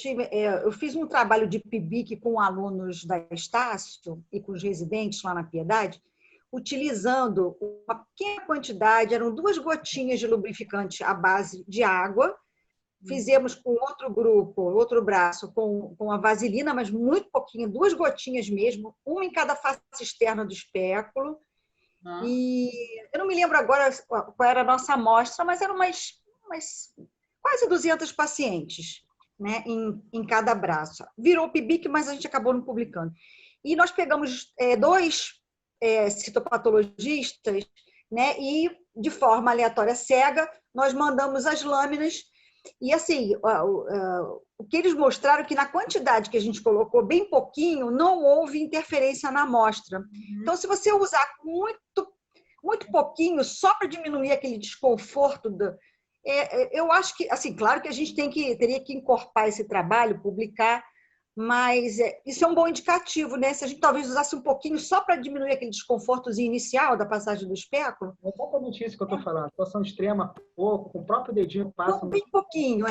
fiz um trabalho de PIBIC com alunos da Estácio e com os residentes lá na Piedade, utilizando uma pequena quantidade, eram 2 gotinhas de lubrificante à base de água. Fizemos com outro grupo, outro braço, com a vaselina, mas muito pouquinho, 2 gotinhas mesmo, uma em cada face externa do espéculo. E eu não me lembro agora qual era a nossa amostra, mas eram quase 200 pacientes, né, em cada braço. Virou PIBIC, mas a gente acabou não publicando. E nós pegamos 2 citopatologistas, né, e de forma aleatória cega, nós mandamos as lâminas. E assim, o que eles mostraram é que na quantidade que a gente colocou, bem pouquinho, não houve interferência na amostra. Então, se você usar muito pouquinho, só para diminuir aquele desconforto, eu acho que, assim, claro que a gente teria que encorpar esse trabalho, publicar, mas isso é um bom indicativo, né? Se a gente talvez usasse um pouquinho só para diminuir aquele desconfortozinho inicial da passagem do espéculo. É exatamente isso que eu estou falando. Situação extrema, pouco, com o próprio dedinho passa. Bem pouquinho,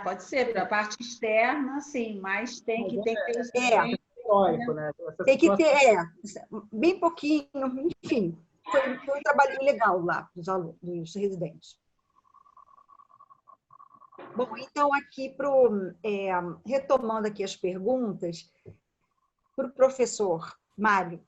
pode ser, para a parte externa, sim, mas tem que ter... Teórico, né? Tem que ter, bem pouquinho, enfim. Foi um trabalho legal lá dos residentes. Bom, então aqui, retomando aqui as perguntas, para o professor Mário,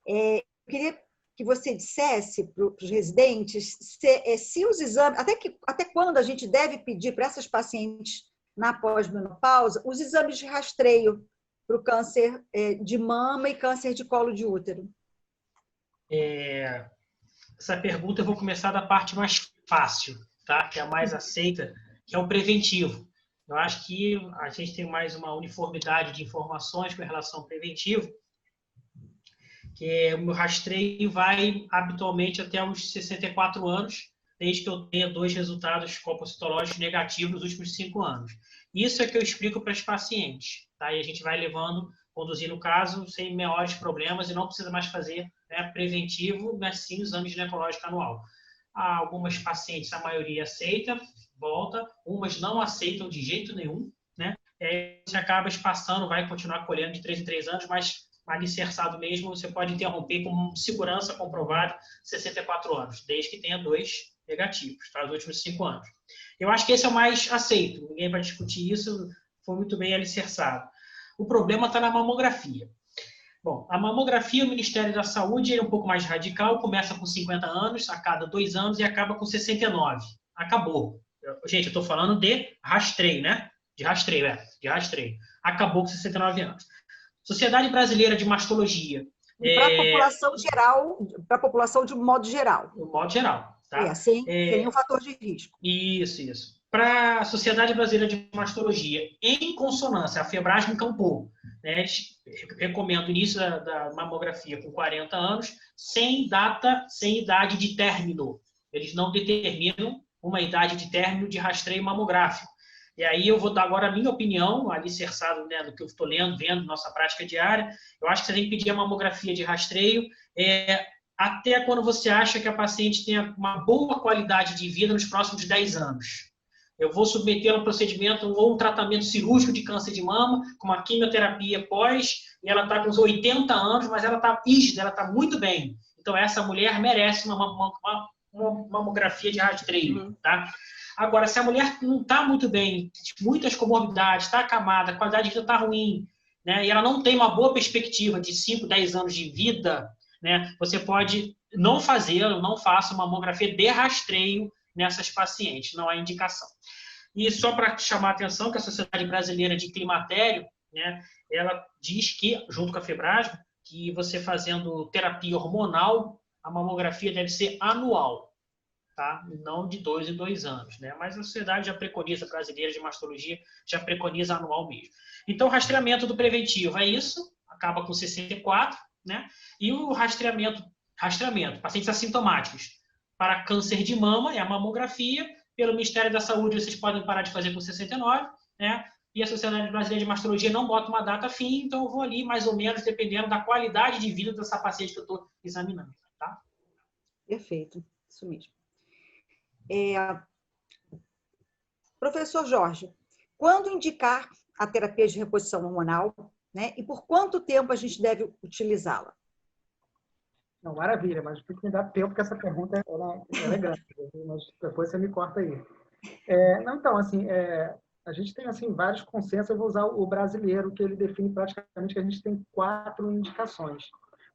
eu queria que você dissesse para os residentes se os exames, até quando a gente deve pedir para essas pacientes na pós-menopausa os exames de rastreio para o câncer de mama e câncer de colo de útero. Essa pergunta eu vou começar da parte mais fácil, tá? Que é a mais aceita, que é o preventivo. Eu acho que a gente tem mais uma uniformidade de informações com relação ao preventivo, que o meu rastreio vai habitualmente até os 64 anos, desde que eu tenha 2 resultados colpocitológicos negativos nos últimos 5 anos. Isso é que eu explico para as pacientes, tá? E a gente vai conduzindo o caso sem maiores problemas e não precisa mais fazer, né, preventivo, mas sim o exame ginecológico anual. Algumas pacientes, a maioria aceita, volta, umas não aceitam de jeito nenhum, né? Você acaba espaçando, vai continuar colhendo de 3 em 3 anos, mas alicerçado mesmo, você pode interromper com segurança comprovada 64 anos, desde que tenha 2 negativos, tá? Os últimos 5 anos. Eu acho que esse é o mais aceito, ninguém vai discutir isso, foi muito bem alicerçado. O problema está na mamografia. Bom, a mamografia, o Ministério da Saúde é um pouco mais radical, começa com 50 anos, a cada 2 anos, e acaba com 69. Acabou. Gente, eu estou falando de rastreio, né? De rastreio. Acabou com 69 anos. Sociedade Brasileira de Mastologia. Para a população geral, para a população de modo geral. De modo geral. Tá? Sem nenhum fator de risco. Isso. Para a Sociedade Brasileira de Mastologia, em consonância, a Febrasgo encampou, né? Recomendo o início da mamografia com 40 anos, sem idade de término. Eles não determinam uma idade de término de rastreio mamográfico. E aí eu vou dar agora a minha opinião, alicerçado, né, do que eu estou lendo, vendo, nossa prática diária. Eu acho que você tem que pedir a mamografia de rastreio até quando você acha que a paciente tenha uma boa qualidade de vida nos próximos 10 anos. Eu vou submetê-la a um procedimento ou um tratamento cirúrgico de câncer de mama, com uma quimioterapia pós, e ela está com uns 80 anos, mas ela está rígida, ela está muito bem. Então, essa mulher merece uma mamografia de rastreio, tá? Agora, se a mulher não está muito bem, muitas comorbidades, está acamada, a qualidade de vida está ruim, né, e ela não tem uma boa perspectiva de 5, 10 anos de vida, né, você pode não faça uma mamografia de rastreio nessas pacientes, não há indicação. E só para chamar a atenção que a Sociedade Brasileira de Climatério, né, ela diz que, junto com a Febrasgo, que você fazendo terapia hormonal, a mamografia deve ser anual, tá? Não de 2 em 2 anos, né? Mas a Sociedade já preconiza, a Brasileira de Mastologia já preconiza anual mesmo. Então, o rastreamento do preventivo é isso, acaba com 64, né? E o rastreamento, pacientes assintomáticos para câncer de mama é a mamografia. Pelo Ministério da Saúde, vocês podem parar de fazer com 69, né? E a Sociedade Brasileira de Mastologia não bota uma data fim, então eu vou ali mais ou menos dependendo da qualidade de vida dessa paciente que eu estou examinando, tá? Perfeito, isso mesmo. Professor Jorge, quando indicar a terapia de reposição hormonal, né, e por quanto tempo a gente deve utilizá-la? Não, maravilha, mas tem que me dar tempo, porque essa pergunta ela é grande, mas depois você me corta aí. Então, assim, a gente tem assim, vários consensos, eu vou usar o brasileiro, que ele define praticamente que a gente tem 4 indicações.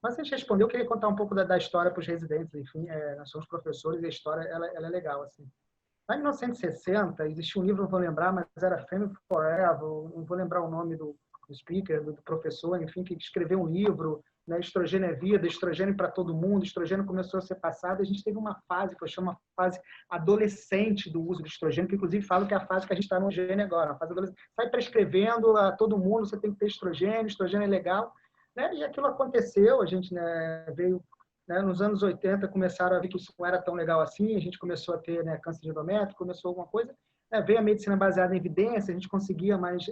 Mas, antes de responder, eu queria contar um pouco da história para os residentes, enfim, nós somos professores e a história ela é legal, assim. Lá em 1960, existia um livro, não vou lembrar, mas era Femme Forever, não vou lembrar o nome do speaker, do professor, enfim, que escreveu um livro, né, Estrogênio é vida, estrogênio para todo mundo, estrogênio começou a ser passado, a gente teve uma fase, que eu chamo uma fase adolescente do uso de estrogênio, que inclusive falo que é a fase que a gente está no gênio agora, a fase adolescente. Sai prescrevendo a todo mundo, você tem que ter estrogênio é legal, né? E aquilo aconteceu, a gente, né, veio, né, nos anos 80, começaram a ver que isso não era tão legal assim, a gente começou a ter, né, câncer de endométrio, começou alguma coisa, veio a medicina baseada em evidência, a gente conseguia mais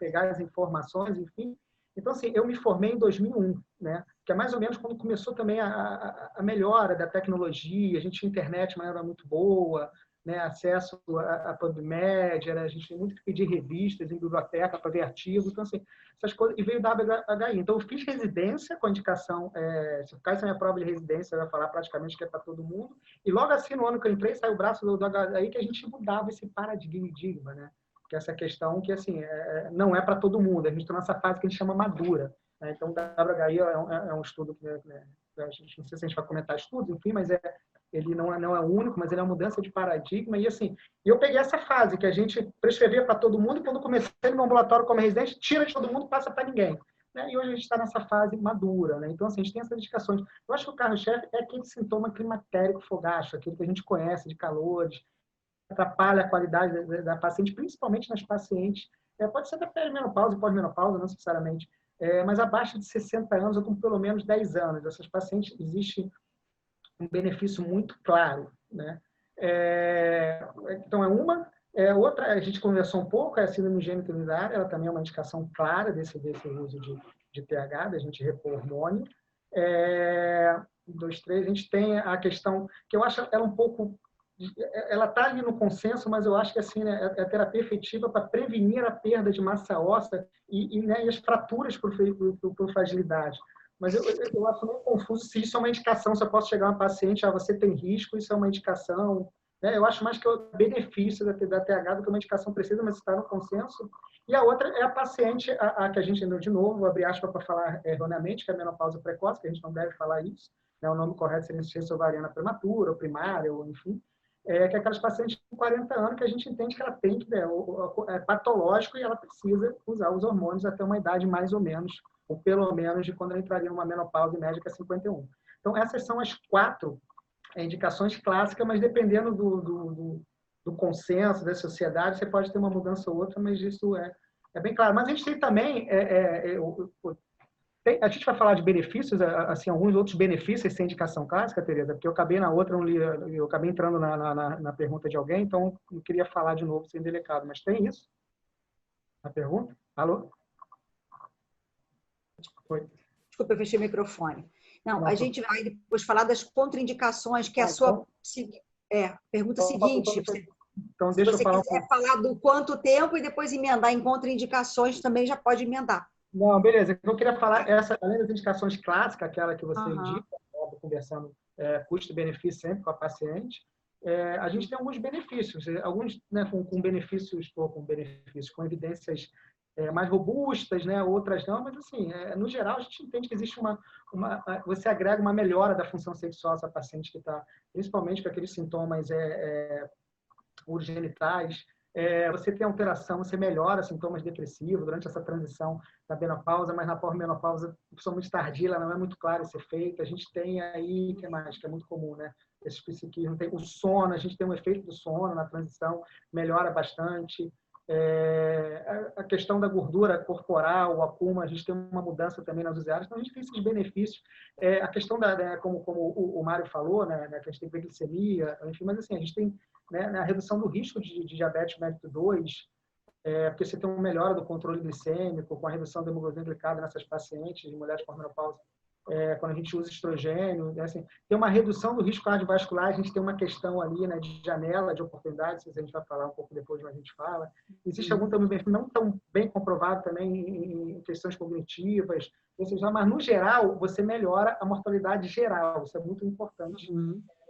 pegar as informações, enfim. Então, assim, eu me formei em 2001, né? Que é mais ou menos quando começou também a melhora da tecnologia, a gente tinha internet, mas era muito boa, né? Acesso a PubMed, a gente tinha muito que pedir revistas em biblioteca para ver artigos, então, assim, essas coisas, e veio o WHI. Então, eu fiz residência com a indicação, se ficar essa minha prova de residência, eu ia falar praticamente que é para todo mundo, e logo assim, no ano que eu entrei, saiu o braço do WHI que a gente mudava esse paradigma, né? Que essa questão que, assim, não é para todo mundo. A gente está nessa fase que a gente chama madura, né? Então, o WHI é um estudo que, né, a gente, não sei se a gente vai comentar estudos, enfim, mas ele não é o único, mas ele é uma mudança de paradigma. E, assim, eu peguei essa fase que a gente prescrevia para todo mundo, e quando comecei no ambulatório como residente, tira de todo mundo, passa para ninguém. Né? E hoje a gente está nessa fase madura. Né? Então, assim, a gente tem essas indicações. Eu acho que o carro-chefe é aquele sintoma climatérico fogástico, aquele que a gente conhece de calores, atrapalha a qualidade da paciente, principalmente nas pacientes. Pode ser da perimenopausa e pós-menopausa, não necessariamente, mas abaixo de 60 anos ou com pelo menos 10 anos. Essas pacientes, existe um benefício muito claro. Né? Então, uma. Outra, a gente conversou um pouco, é a síndrome gêmea urinária, ela também é uma indicação clara desse uso de TH, da gente repor hormônio. 2, 3, a gente tem a questão, que eu acho ela um pouco... Ela está ali no consenso, mas eu acho que assim, né, é a terapia efetiva para prevenir a perda de massa óssea né, e as fraturas por fragilidade. Mas eu acho meio confuso se isso é uma indicação, se eu posso chegar a uma paciente, você tem risco, isso é uma indicação. Né? Eu acho mais que é o benefício da TH do que uma indicação precisa, mas está no consenso. E a outra é a paciente, a que a gente, de novo, abre aspas para falar erroneamente, que é a menopausa precoce, que a gente não deve falar isso. Né? O nome correto seria insuficiência ovariana prematura, ou primária, ou enfim. Que é aquelas pacientes com 40 anos que a gente entende que ela tem que, é patológico e ela precisa usar os hormônios até uma idade mais ou menos, ou pelo menos de quando ela entraria numa menopausa média que é 51. Então, essas são as 4 indicações clássicas, mas dependendo do consenso da sociedade, você pode ter uma mudança ou outra, mas isso é bem claro. Mas a gente tem também, a gente vai falar de benefícios, assim, alguns outros benefícios sem indicação clássica, Tereza, porque eu acabei na outra, eu acabei entrando na pergunta de alguém, então eu queria falar de novo sem delicado, mas tem isso? A pergunta? Alô? Foi. Desculpa, eu fechei o microfone. Não, a gente vai depois falar das contraindicações, que é a sua pergunta seguinte. Então, deixa eu falar. Se você quiser falar do quanto tempo e depois emendar em contraindicações, também já pode emendar. Não, beleza. Eu queria falar, além das indicações clássicas, aquela que você indica, conversando custo-benefício sempre com a paciente, a gente tem alguns benefícios, alguns, né, com benefícios, com evidências mais robustas, né, outras não, mas assim, no geral a gente entende que existe você agrega uma melhora da função sexual dessa paciente que está, principalmente com aqueles sintomas urogenitais, você tem alteração, você melhora sintomas depressivos durante essa transição da menopausa, mas na pós-menopausa, principalmente tardia, ela não é muito clara esse efeito. A gente tem aí, o que mais? Que é muito comum, né? Esses psiquismos, tem o sono, a gente tem um efeito do sono na transição, melhora bastante. A questão da gordura corporal, o acúmulo, a gente tem uma mudança também nas usuárias, então a gente tem esses benefícios. A questão como o Mário falou, né, que a gente tem glicemia, enfim, mas assim, a gente tem, né, a redução do risco de diabetes mellitus 2, porque você tem uma melhora do controle glicêmico, com a redução da hemoglobina glicada nessas pacientes, de mulheres com menopausa, quando a gente usa estrogênio, né, assim, tem uma redução do risco cardiovascular, a gente tem uma questão ali, né, de janela de oportunidades, a gente vai falar um pouco depois, mas a gente fala. Existe algum também benefício não tão bem comprovado também em questões cognitivas, ou seja, mas no geral, você melhora a mortalidade geral, isso é muito importante.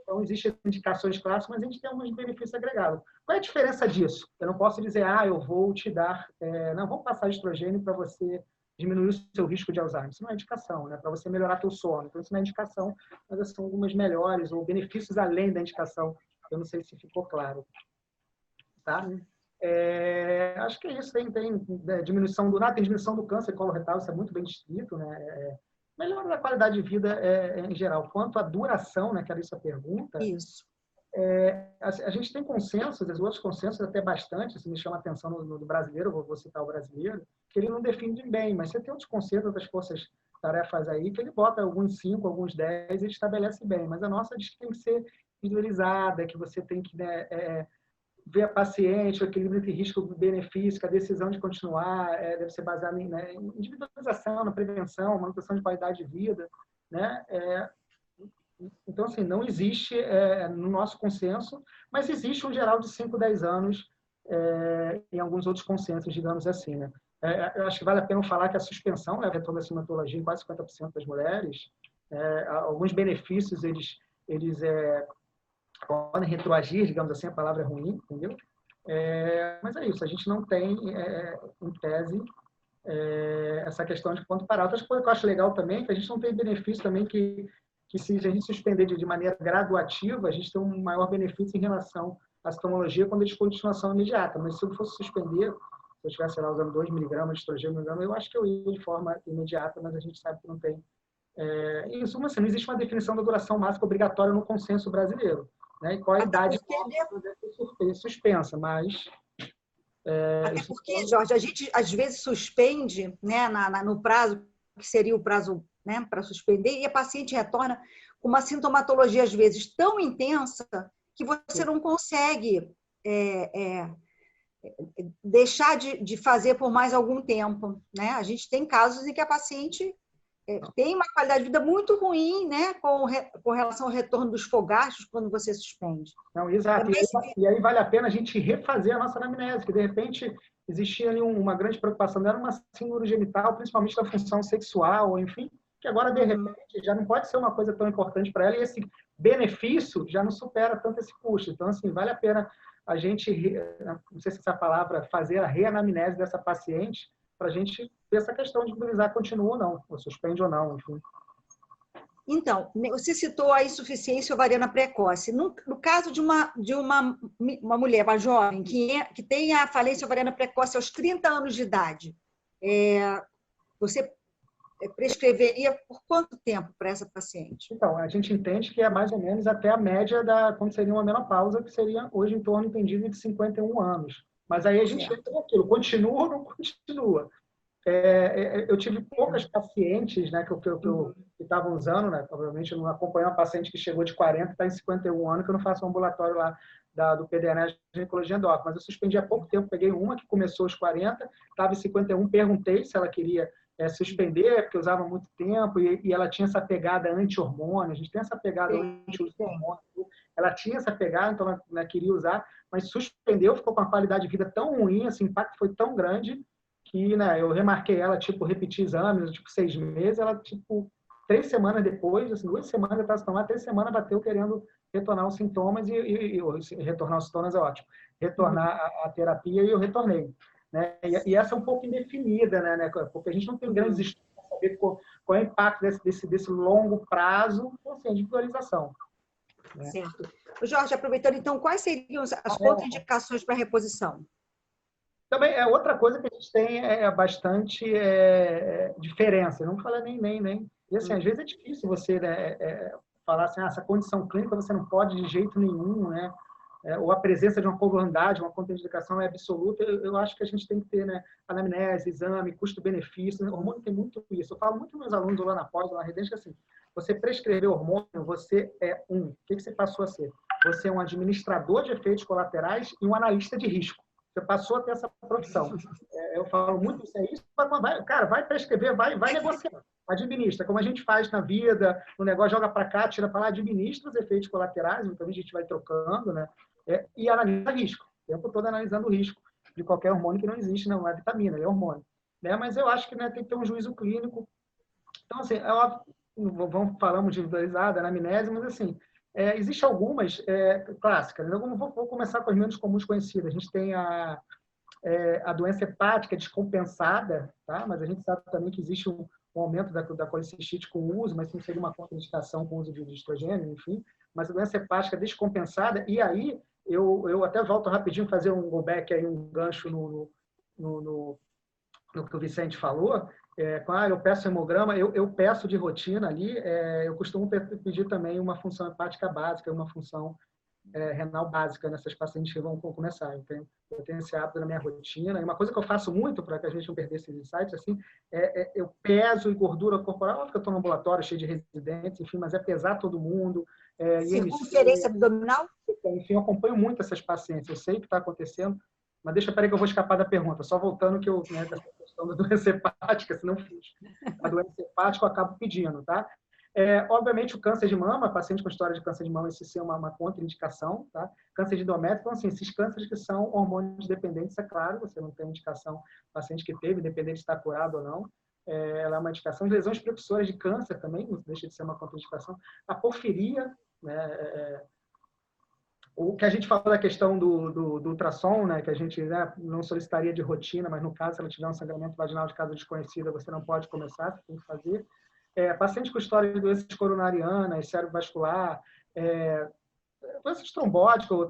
Então, existem indicações clássicas, mas a gente tem alguns benefícios agregados. Qual é a diferença disso? Eu não posso dizer, eu vou te dar, não, vou passar estrogênio para você diminuir o seu risco de Alzheimer. Isso não é indicação, né? Para você melhorar teu sono. Então, isso não é indicação, mas são algumas melhores ou benefícios além da indicação. Eu não sei se ficou claro. Tá? Acho que é isso. Tem diminuição tem diminuição do câncer coloretal, isso é muito bem descrito, né? Melhora da qualidade de vida em geral. Quanto à duração, né, que era isso a pergunta. Isso. A gente tem consensos, os outros consensos até bastante, isso me chama a atenção no brasileiro, vou citar o brasileiro, que ele não define bem, mas você tem outros consensos das forças-tarefas aí, que ele bota alguns 5, alguns 10 e estabelece bem, mas a nossa diz que tem que ser individualizada, que você tem que, né, ver a paciente, o equilíbrio entre risco e benefício, que a decisão de continuar deve ser baseada em, né, individualização, na prevenção, manutenção de qualidade de vida, né? Então, assim, não existe no nosso consenso, mas existe um geral de 5, 10 anos em alguns outros consensos, digamos assim, né? Eu acho que vale a pena falar que a suspensão, né, a da cinematologia em quase 50% das mulheres, alguns benefícios, eles podem retroagir, digamos assim, a palavra é ruim, entendeu? Mas é isso, a gente não tem, em tese, essa questão de ponto parar. Outra coisa que eu acho legal também é que a gente não tem benefício também que se a gente suspender de maneira graduativa, a gente tem um maior benefício em relação à sintomologia quando a gente for continuação imediata. Mas se eu fosse suspender, se eu estivesse lá usando 2 miligramas de estrogênio, eu acho que eu ia de forma imediata, mas a gente sabe que não tem. Em suma, assim, não existe uma definição da duração máxima obrigatória no consenso brasileiro. Né? E qual a idade deve ser suspensa, mas... Até porque, Jorge, a gente às vezes suspende, né, no prazo, que seria o prazo, né, para suspender, e a paciente retorna com uma sintomatologia, às vezes, tão intensa que você não consegue deixar de fazer por mais algum tempo. Né? A gente tem casos em que a paciente tem uma qualidade de vida muito ruim, né, com relação ao retorno dos fogachos quando você suspende. Não, exato. E aí vale a pena a gente refazer a nossa anamnese, que de repente existia ali uma grande preocupação dela, uma síndrome genital, principalmente da função sexual, enfim, que agora, de repente, já não pode ser uma coisa tão importante para ela, e esse benefício já não supera tanto esse custo. Então, assim, vale a pena a gente, não sei se essa palavra, fazer a reanamnese dessa paciente, para a gente ver essa questão de individualizar continua ou não, ou suspende ou não, enfim. Então, você citou a insuficiência ovariana precoce. No caso de uma mulher, uma jovem, que tem a falência ovariana precoce aos 30 anos de idade, você prescreveria por quanto tempo para essa paciente? Então, a gente entende que é mais ou menos até a média quando seria uma menopausa, que seria hoje em torno, entendido, de 51 anos. Mas aí a gente entra naquilo, continua ou não continua? Eu tive poucas pacientes, né, que estavam usando, né, obviamente eu não acompanhei uma paciente que chegou de 40 e está em 51 anos, que eu não faço um ambulatório lá do PDNS de ginecologia endócrina, mas eu suspendi há pouco tempo, peguei uma que começou aos 40, estava em 51, perguntei se ela queria suspender, porque usava muito tempo, e ela tinha essa pegada anti-hormônio, a gente tem essa pegada anti-hormônio, ela tinha essa pegada, então ela queria usar, mas suspendeu, ficou com uma qualidade de vida tão ruim, assim, o impacto foi tão grande, que, né, eu remarquei ela, tipo, repeti exames, tipo, 6 meses, ela, tipo, 3 semanas depois, assim, 2 semanas eu estava tomando, 3 semanas bateu querendo retornar os sintomas retornar os sintomas é ótimo, retornar a terapia e eu retornei, né? E essa é um pouco indefinida, né? Porque a gente não tem grandes estudos para saber qual é o impacto desse longo prazo, assim, de individualização. Né? Certo. Jorge, aproveitando, então, quais seriam as contraindicações para reposição? Também é outra coisa que a gente tem bastante diferença. Não fala nem. E assim, às vezes é difícil você falar assim, essa condição clínica você não pode de jeito nenhum, né? Ou a presença de uma comorbidade, uma contraindicação é absoluta. Eu acho que a gente tem que ter, né, anamnese, exame, custo-benefício. O hormônio tem muito isso. Eu falo muito com meus alunos lá na pós, lá na residência, assim, você prescrever hormônio, você é o que você passou a ser? Você é um administrador de efeitos colaterais e um analista de risco. Você passou a ter essa profissão. Eu falo muito isso, cara, vai prescrever, vai negociar. Administra, como a gente faz na vida, no negócio, joga para cá, tira para lá, administra os efeitos colaterais, então a gente vai trocando, né? E analisa risco. O tempo todo analisando o risco de qualquer hormônio que não existe, não é vitamina, é hormônio. Né? Mas eu acho que, né, tem que ter um juízo clínico. Então, assim, é óbvio, falamos de individualizada, anamnese, mas assim, existem algumas clássicas. Eu vou começar com as menos comuns conhecidas. A gente tem a doença hepática descompensada, tá? Mas a gente sabe também que existe um aumento da colicistite com o uso, mas isso seria uma contraindicação com o uso de estrogênio, enfim. Mas a doença hepática descompensada, e aí eu até volto rapidinho fazer um go back aí, um gancho no que o Vicente falou. Eu peço hemograma, eu peço de rotina ali, eu costumo pedir também uma função hepática básica, uma função renal básica nessas pacientes que vão começar. Então, eu tenho esse hábito na minha rotina. E uma coisa que eu faço muito para que a gente não perder esses insights, assim, eu peso e gordura corporal, óbvio que eu estou no ambulatório cheio de residentes, enfim, mas pesar todo mundo. Circunferência abdominal? Enfim, eu acompanho muito essas pacientes, eu sei o que está acontecendo, mas peraí que eu vou escapar da pergunta, só voltando que essa questão da doença hepática, se não fiz. A doença hepática eu acabo pedindo, tá? Obviamente, o câncer de mama, paciente com história de câncer de mama, isso é uma contraindicação, tá? Câncer de endométrio, então, assim, esses cânceres que são hormônios dependentes, é claro, você não tem indicação, paciente que teve, independente de estar curado ou não, ela é uma indicação. Lesões precursores de câncer também, não deixa de ser uma contraindicação. A porfiria, né, o que a gente falou da questão do ultrassom, né, que a gente, né, não solicitaria de rotina, mas no caso, se ela tiver um sangramento vaginal de causa desconhecida, você não pode começar, você tem que fazer. Paciente com história de doenças coronarianas, cerebrovascular, doenças trombóticas ou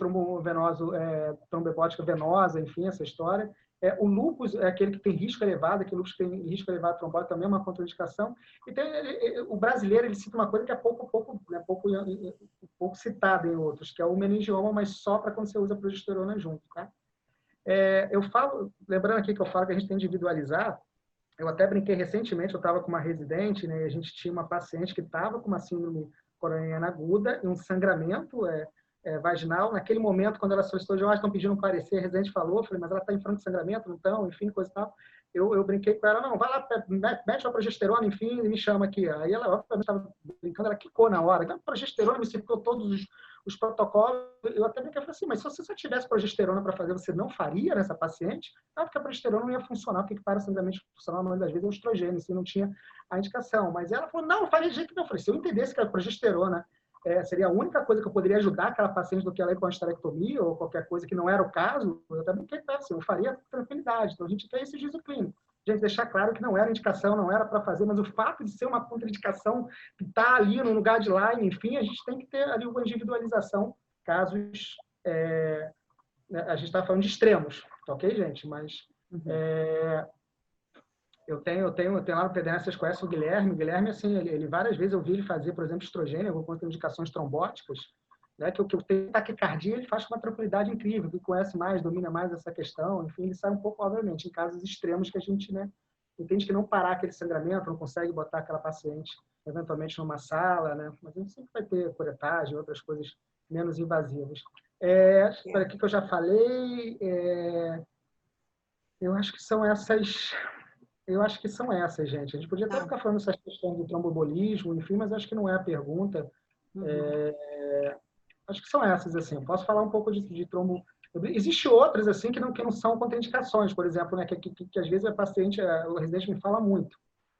trombebótica venosa, enfim, essa história. O lúpus é aquele que tem risco elevado, aquele lúpus que tem risco elevado trombótico também é uma contraindicação. E o brasileiro, ele cita uma coisa que é pouco citada em outros, que é o meningioma, mas só para quando você usa progesterona junto, tá? Eu falo, lembrando aqui que eu falo que a gente tem que individualizar. Eu até brinquei recentemente, eu estava com uma residente, né, e a gente tinha uma paciente que estava com uma síndrome coronariana aguda e um sangramento vaginal. Naquele momento, quando ela solicitou, já estão pedindo um parecer, a residente falou, eu falei, mas ela está em franco de sangramento, não estão, enfim, coisa e tal. Eu brinquei com ela, não, vai lá, mete a progesterona, enfim, e me chama aqui. Aí ela, obviamente, estava brincando, ela quicou na hora. A progesterona me citou todos os protocolos. Eu até brinquei, falei assim, mas se você só tivesse progesterona para fazer, você não faria nessa paciente? Não, porque a progesterona não ia funcionar, porque para sangramento funcionar, na maioria das vezes, é o estrogênio, assim, não tinha a indicação. Mas ela falou, não faria de jeito nenhum. Eu falei, se eu entendesse que a progesterona seria a única coisa que eu poderia ajudar aquela paciente do que ela ir com a esterectomia ou qualquer coisa que não era o caso, eu também assim, eu faria com tranquilidade. Então, a gente tem esse juízo clínico. A gente deixar claro que não era indicação, não era para fazer, mas o fato de ser uma contraindicação que está ali no guideline, enfim, a gente tem que ter ali uma individualização, casos... a gente está falando de extremos, tá ok, gente? Mas Eu tenho lá no PDN, vocês conhecem o Guilherme. O Guilherme, assim, ele várias vezes eu vi ele fazer, por exemplo, estrogênio, com contraindicações trombóticas, né, que o que eu tenho taquicardia, ele faz com uma tranquilidade incrível, que conhece mais, domina mais essa questão. Enfim, ele sai um pouco, obviamente, em casos extremos que a gente, né, entende que não parar aquele sangramento, não consegue botar aquela paciente, eventualmente, numa sala, né? Mas a gente sempre vai ter curetagem, outras coisas menos invasivas. Para aqui que eu já falei, eu acho que são essas... gente. A gente podia até ficar falando essas questões do tromboembolismo, enfim, mas acho que não é a pergunta. Acho que são essas, assim. Eu posso falar um pouco de trombo... Existem outras, assim, que não são contraindicações, por exemplo, né, que às vezes a paciente, o residente me fala muito.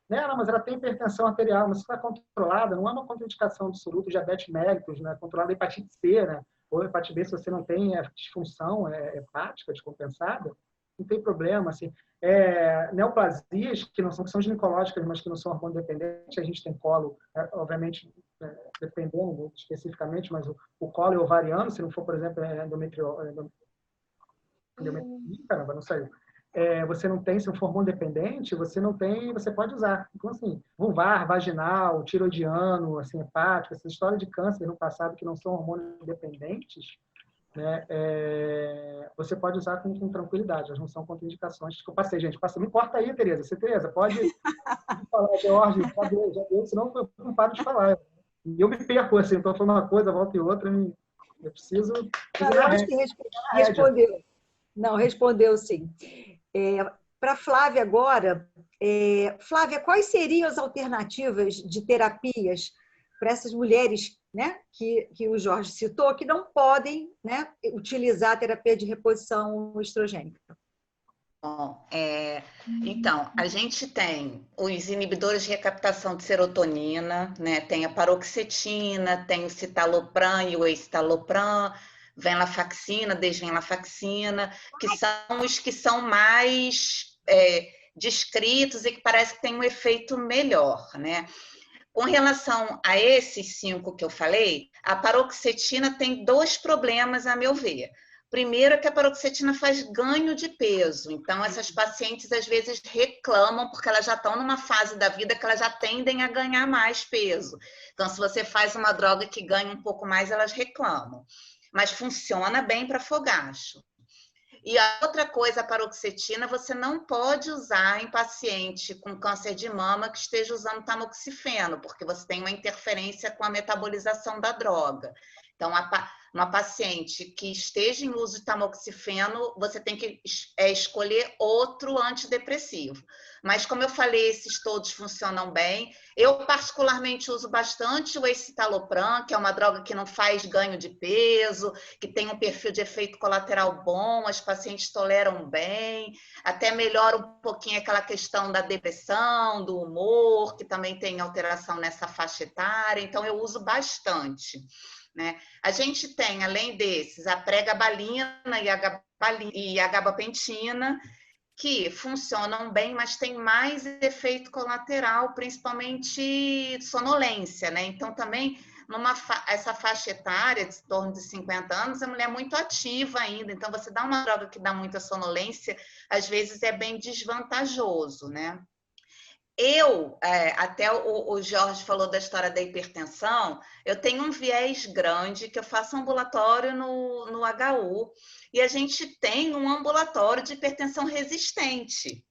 Né? Não, mas ela tem hipertensão arterial, mas se está controlada, não é uma contraindicação absoluta, diabetes mellitus, né? Controlada hepatite C, né? Ou hepatite B, se você não tem disfunção hepática descompensada, não tem problema, assim. Neoplasias, que são ginecológicas, mas que não são hormônio dependentes, a gente tem colo, obviamente, dependendo especificamente, mas o colo é ovariano, se não for, por exemplo, caramba, não saiu. Você não tem, se não for hormônio dependente, você não tem, você pode usar. Então, assim, vulvar, vaginal, tiroidiano, assim, hepático, essa história de câncer no passado que não são hormônios dependentes, né, você pode usar com tranquilidade, elas não são contraindicações. Eu passei, gente, me corta aí, Tereza. Tereza, pode falar, Jorge, já deu, senão eu não paro de falar. E eu me perco, assim, estou falando uma coisa, volta e outra, eu preciso... Eu acho que respondeu. Não, respondeu sim. Para a Flávia agora, Flávia, quais seriam as alternativas de terapias para essas mulheres, né, que o Jorge citou, que não podem, né, utilizar a terapia de reposição estrogênica? Bom, então, a gente tem os inibidores de recaptação de serotonina, né? Tem a paroxetina, tem o citalopram e o escitalopram, venlafaxina, desvenlafaxina, que são os que são mais descritos e que parece que tem um efeito melhor, né? Com relação a esses 5 que eu falei, a paroxetina tem 2 problemas, a meu ver. Primeiro é que a paroxetina faz ganho de peso. Então, essas pacientes, às vezes, reclamam porque elas já estão numa fase da vida que elas já tendem a ganhar mais peso. Então, se você faz uma droga que ganha um pouco mais, elas reclamam. Mas funciona bem para fogacho. E a outra coisa, a paroxetina, você não pode usar em paciente com câncer de mama que esteja usando tamoxifeno, porque você tem uma interferência com a metabolização da droga. Então, uma paciente que esteja em uso de tamoxifeno, você tem que escolher outro antidepressivo. Mas, como eu falei, esses todos funcionam bem. Eu, particularmente, uso bastante o escitalopram, que é uma droga que não faz ganho de peso, que tem um perfil de efeito colateral bom, as pacientes toleram bem, até melhora um pouquinho aquela questão da depressão, do humor, que também tem alteração nessa faixa etária. Então, eu uso bastante. Né? A gente tem, além desses, a pregabalina e a gabapentina, que funcionam bem, mas tem mais efeito colateral, principalmente sonolência, né? Então, também, essa faixa etária, de torno de 50 anos, a mulher é muito ativa ainda. Então, você dá uma droga que dá muita sonolência, às vezes é bem desvantajoso, né? Até o Jorge falou da história da hipertensão, eu tenho um viés grande que eu faço ambulatório no HU e a gente tem um ambulatório de hipertensão resistente.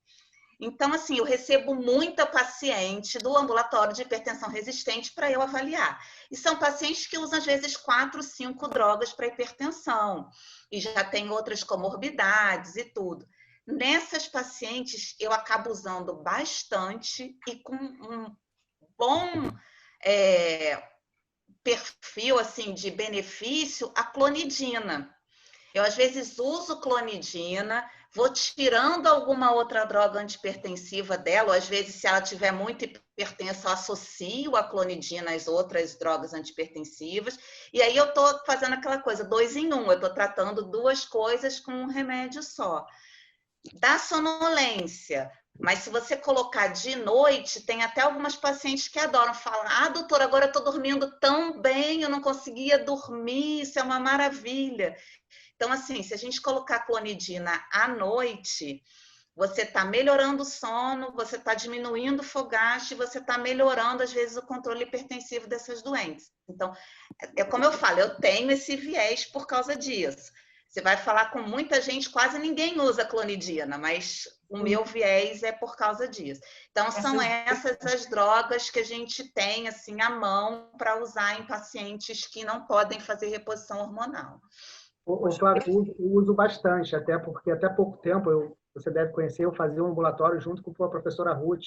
Então, assim, eu recebo muita paciente do ambulatório de hipertensão resistente para eu avaliar. E são pacientes que usam, às vezes, 4, 5 drogas para hipertensão e já tem outras comorbidades e tudo. Nessas pacientes, eu acabo usando bastante e com um bom perfil assim, de benefício, a clonidina. Eu, às vezes, uso clonidina, vou tirando alguma outra droga antihipertensiva dela, ou, às vezes, se ela tiver muito hipertensa, eu associo a clonidina às outras drogas antihipertensivas, e aí eu estou fazendo aquela coisa, 2 em 1, eu estou tratando 2 coisas com um remédio só. Da sonolência, mas se você colocar de noite, tem até algumas pacientes que adoram falar, doutora, agora eu estou dormindo tão bem, eu não conseguia dormir, isso é uma maravilha. Então, assim, se a gente colocar clonidina à noite, você está melhorando o sono, você está diminuindo o fogacho, você está melhorando, às vezes, o controle hipertensivo dessas doentes. Então, como eu falo, eu tenho esse viés por causa disso. Você vai falar com muita gente, quase ninguém usa clonidina, mas o meu viés é por causa disso. Então, são essas as drogas que a gente tem assim à mão para usar em pacientes que não podem fazer reposição hormonal. Flávio, eu uso bastante, até porque até pouco tempo, você deve conhecer, eu fazia um ambulatório junto com a professora Ruth,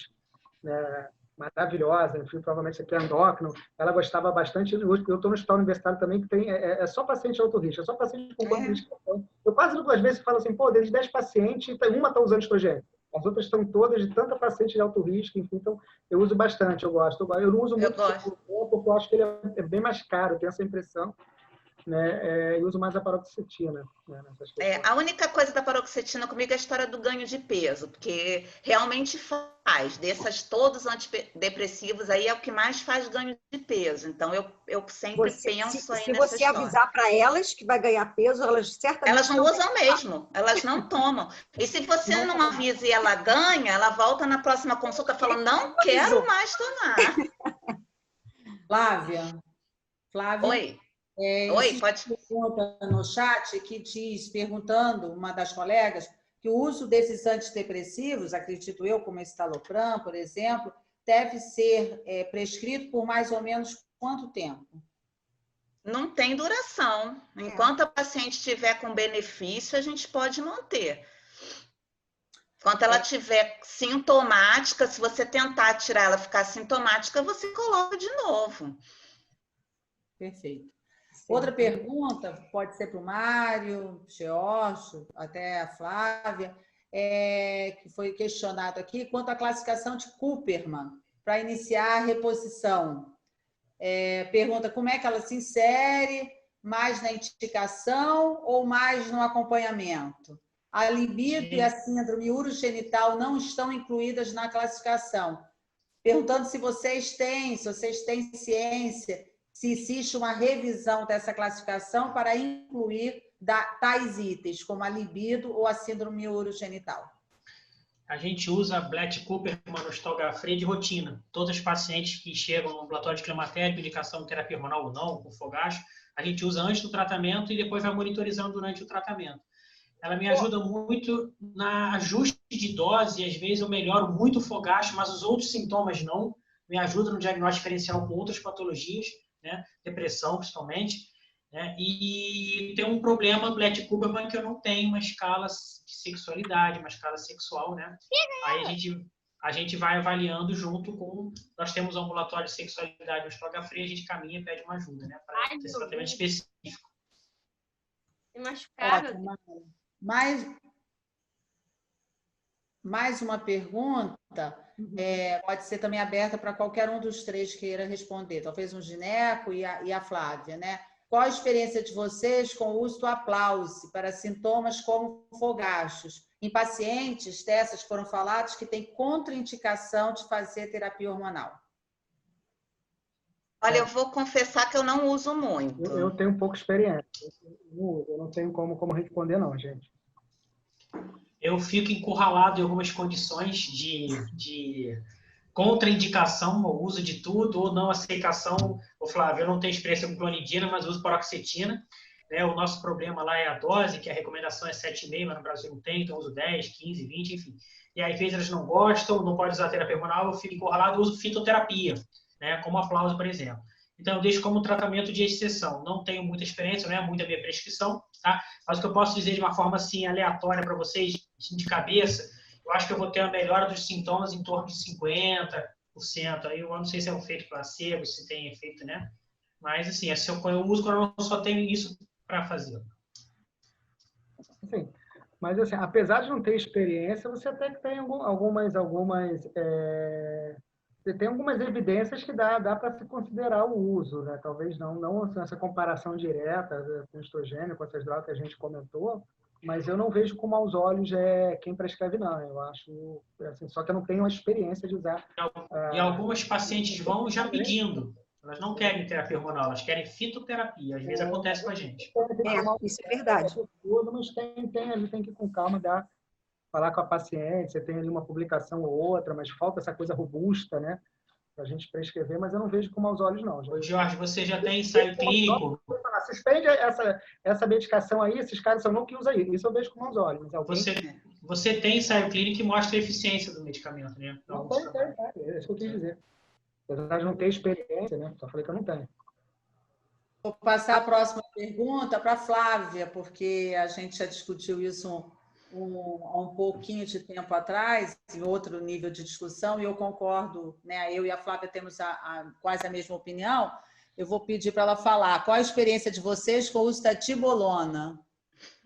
né, maravilhosa, enfim, provavelmente aqui é endócrino, ela gostava bastante de porque eu estou no hospital universitário também, que tem, só paciente de alto risco, é só paciente com quanto risco. Eu quase às vezes falo assim, pô, desde 10 pacientes, uma está usando estrogênio, as outras estão todas de tanta paciente de alto risco, enfim, então eu uso bastante, eu gosto. Eu não uso muito porque eu acho que ele é bem mais caro, eu tenho essa impressão. Né, eu uso mais a paroxetina. Né, a única coisa da paroxetina comigo é a história do ganho de peso, porque realmente faz. Dessas todos antidepressivos, aí é o que mais faz ganho de peso. Então, eu sempre penso aí nessa história. Se você avisar para elas que vai ganhar peso, elas certamente... Elas não usam mesmo, elas não tomam. E se você não avisa e ela ganha, ela volta na próxima consulta falando, não quero mais tomar. Flávia? Oi. Oi, pode. Pergunta no chat que diz, perguntando, uma das colegas, que o uso desses antidepressivos, acredito eu, como escitalopram, por exemplo, deve ser prescrito por mais ou menos quanto tempo? Não tem duração. Enquanto a paciente estiver com benefício, a gente pode manter. Enquanto ela estiver sintomática, se você tentar tirar ela ficar sintomática, você coloca de novo. Perfeito. Outra pergunta, pode ser para o Mário, George, até a Flávia, que foi questionado aqui, quanto à classificação de Cooperman para iniciar a reposição. Pergunta como é que ela se insere, mais na indicação ou mais no acompanhamento? A libido e a síndrome urogenital não estão incluídas na classificação. Perguntando se vocês têm ciência, se existe uma revisão dessa classificação para incluir tais itens, como a libido ou a síndrome urogenital. A gente usa Blatt Cooperman no Stalgafre de rotina. Todos os pacientes que chegam no ambulatório de climatério, indicação de terapia hormonal ou não, com fogacho, a gente usa antes do tratamento e depois vai monitorizando durante o tratamento. Ela me ajuda muito na ajuste de dose, e às vezes eu melhoro muito o fogacho, mas os outros sintomas não. Me ajuda no diagnóstico diferencial com outras patologias, né? Depressão, principalmente. Né? E tem um problema, Blatt Cooperman, que eu não tenho uma escala de sexualidade, uma escala sexual, né? Aí a gente vai avaliando junto com... Nós temos um ambulatório de sexualidade no Stalgafre, a gente caminha e pede uma ajuda, né? Para esse tratamento específico. Mais uma pergunta, pode ser também aberta para qualquer um dos três queira responder, talvez um gineco e a Flávia, né? Qual a experiência de vocês com o uso do aplause para sintomas como fogachos? Em pacientes dessas foram falados que têm contraindicação de fazer terapia hormonal. Olha, eu vou confessar que eu não uso muito. Eu tenho pouca experiência. Eu não tenho como responder, não, gente. Eu fico encurralado em algumas condições de contraindicação ao uso de tudo ou não aceitação. Ô, Flávio, eu não tenho experiência com clonidina, mas uso paroxetina. Né? O nosso problema lá é a dose, que a recomendação é 7,5, mas no Brasil não tem, então eu uso 10, 15, 20, enfim. E aí, às vezes, elas não gostam, não podem usar terapia hormonal, eu fico encurralado, eu uso fitoterapia, né? Como aplauso, por exemplo. Então, eu deixo como tratamento de exceção. Não tenho muita experiência, não é muito a minha prescrição, tá? Mas o que eu posso dizer de uma forma assim, aleatória para vocês, de cabeça, eu acho que eu vou ter uma melhora dos sintomas em torno de 50%. Aí eu não sei se é um efeito placebo, se tem efeito, né? Mas, assim, eu uso quando eu só tenho isso para fazer. Sim. Mas, assim, apesar de não ter experiência, você até que tem algumas você tem algumas evidências que dá para se considerar o uso, né? Talvez não essa comparação direta com o estrogênio, com essas drogas que a gente comentou, mas eu não vejo com maus olhos quem prescreve, não. Eu acho, assim, só que eu não tenho a experiência de usar. E algumas pacientes vão já pedindo. Elas não querem terapia hormonal, elas querem fitoterapia. Às vezes acontece com a gente. Isso é verdade. Mas tem que ir com calma, dar falar com a paciente, você tem ali uma publicação ou outra, mas falta essa coisa robusta, né? Para a gente prescrever, mas eu não vejo com maus olhos, não. Ô, Jorge, você já tem ensaio clínico? Suspende essa medicação aí, esses caras são não que usam isso. Isso eu vejo com maus olhos. Mas alguém... Você tem ensaio clínico que mostra a eficiência do medicamento, né? Não tem. É isso que eu quis dizer. Apesar de não ter experiência, né? Só falei que eu não tenho. Vou passar a próxima pergunta para a Flávia, porque a gente já discutiu isso há um pouquinho de tempo atrás, em outro nível de discussão, e eu concordo, né? Eu e a Flávia temos quase a mesma opinião. Eu vou pedir para ela falar. Qual a experiência de vocês com o uso da tibolona?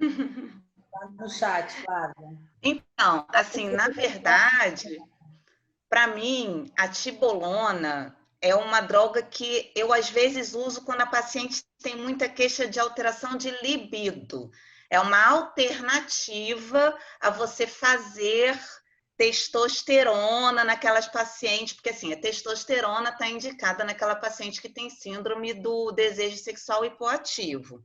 Está no chat, Flávia. Então, assim, na verdade, para mim, a tibolona é uma droga que eu, às vezes, uso quando a paciente tem muita queixa de alteração de libido. É uma alternativa a você fazer testosterona naquelas pacientes, porque assim, a testosterona está indicada naquela paciente que tem síndrome do desejo sexual hipoativo,